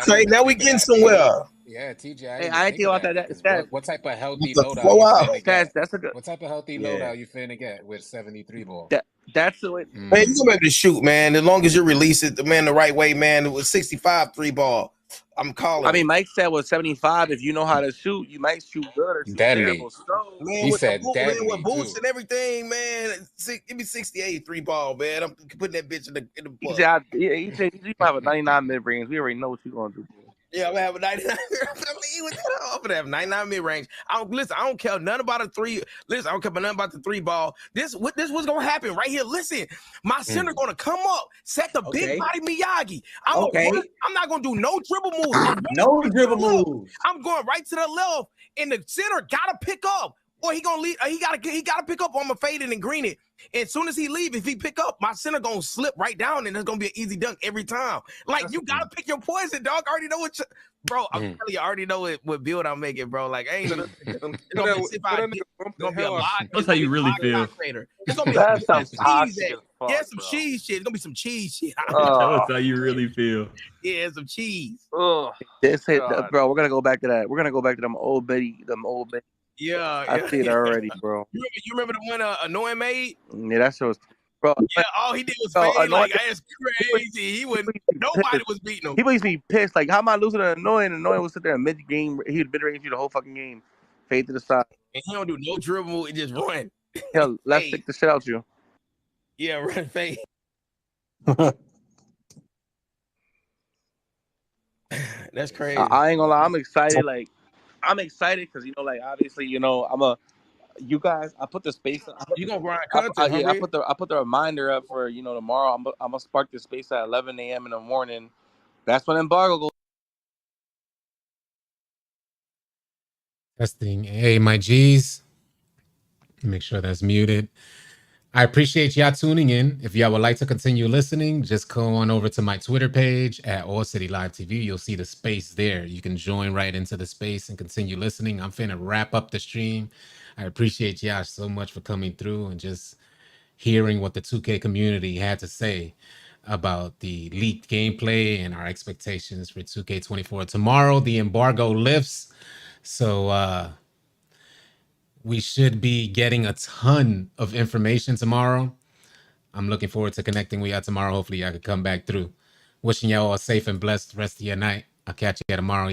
Okay. Now we getting somewhere. Yeah, TJ. Hey, I ain't think about that. What type of healthy loadout? That's a good. What type of healthy loadout you finna get with 73 ball? That's the way. Man, you gonna be able to shoot, man. As long as you release it, man, the right way, man. It was 65 3 ball. I'm calling. I mean, Mike said was 75. If you know how to shoot, you might shoot good or shoot terrible. So, Man, He with said the boot, man, deadly with boots too. and everything, man. Give me 68 3 ball, man. I'm putting that bitch in the he butt. said, he said you have a 99 mid range. We already know what you're gonna do. Yeah, I'm gonna have a 99. I'm gonna have 99 mid range. I don't care nothing about a three. Listen, I don't care about nothing about the 3 ball. This what's gonna happen right here. Listen, my center gonna come up, set the big body Miyagi. I'm not gonna do no dribble moves. No dribble moves. I'm going right to the left, and the center gotta pick up. Or he gonna leave. He gotta pick up. I'm gonna fade it and green it. And as soon as he leave, if he pick up, my center gonna slip right down, and it's gonna be an easy dunk every time. Like you gotta pick your poison, dog. I already know what, bro. I'm telling you, I already know what build I'm making, bro. Like I ain't gonna be a lot. That's how you really feel. It's gonna be That's some cheese. toxic as fuck, Yeah, some cheese shit. It's gonna be some cheese shit. That's how you really feel. Yeah, some cheese. Oh, bro. We're gonna go back to that. We're gonna go back to them old Betty. Yeah, I see it already, bro. You remember the one Annoying made? Yeah, that shit was, bro. Yeah, all he did was fade. Like that's crazy. Nobody was beating him. People used to be pissed. Like, how am I losing to Annoying? Annoying would sit there in mid game. He would mid range you the whole fucking game, fade to the side. And he don't do no dribble move. He just run. Hell, let's stick the shit out you. Yeah, run fade. That's crazy. I ain't gonna lie. I'm excited. Like, I'm excited because like obviously you guys. I put the space. You gonna grind content? I put the reminder up for tomorrow. I'm gonna spark the space at 11 a.m. in the morning. That's when embargo goes. Testing. Hey, my G's. Make sure that's muted. I appreciate y'all tuning in. If y'all would like to continue listening, just go on over to my Twitter page at All City Live TV. You'll see the space there. You can join right into the space and continue listening. I'm finna wrap up the stream. I appreciate y'all so much for coming through and just hearing what the 2K community had to say about the leaked gameplay and our expectations for 2K24. Tomorrow, the embargo lifts. So, we should be getting a ton of information tomorrow. I'm looking forward to connecting with y'all tomorrow. Hopefully, y'all can come back through. Wishing y'all a safe and blessed rest of your night. I'll catch you tomorrow.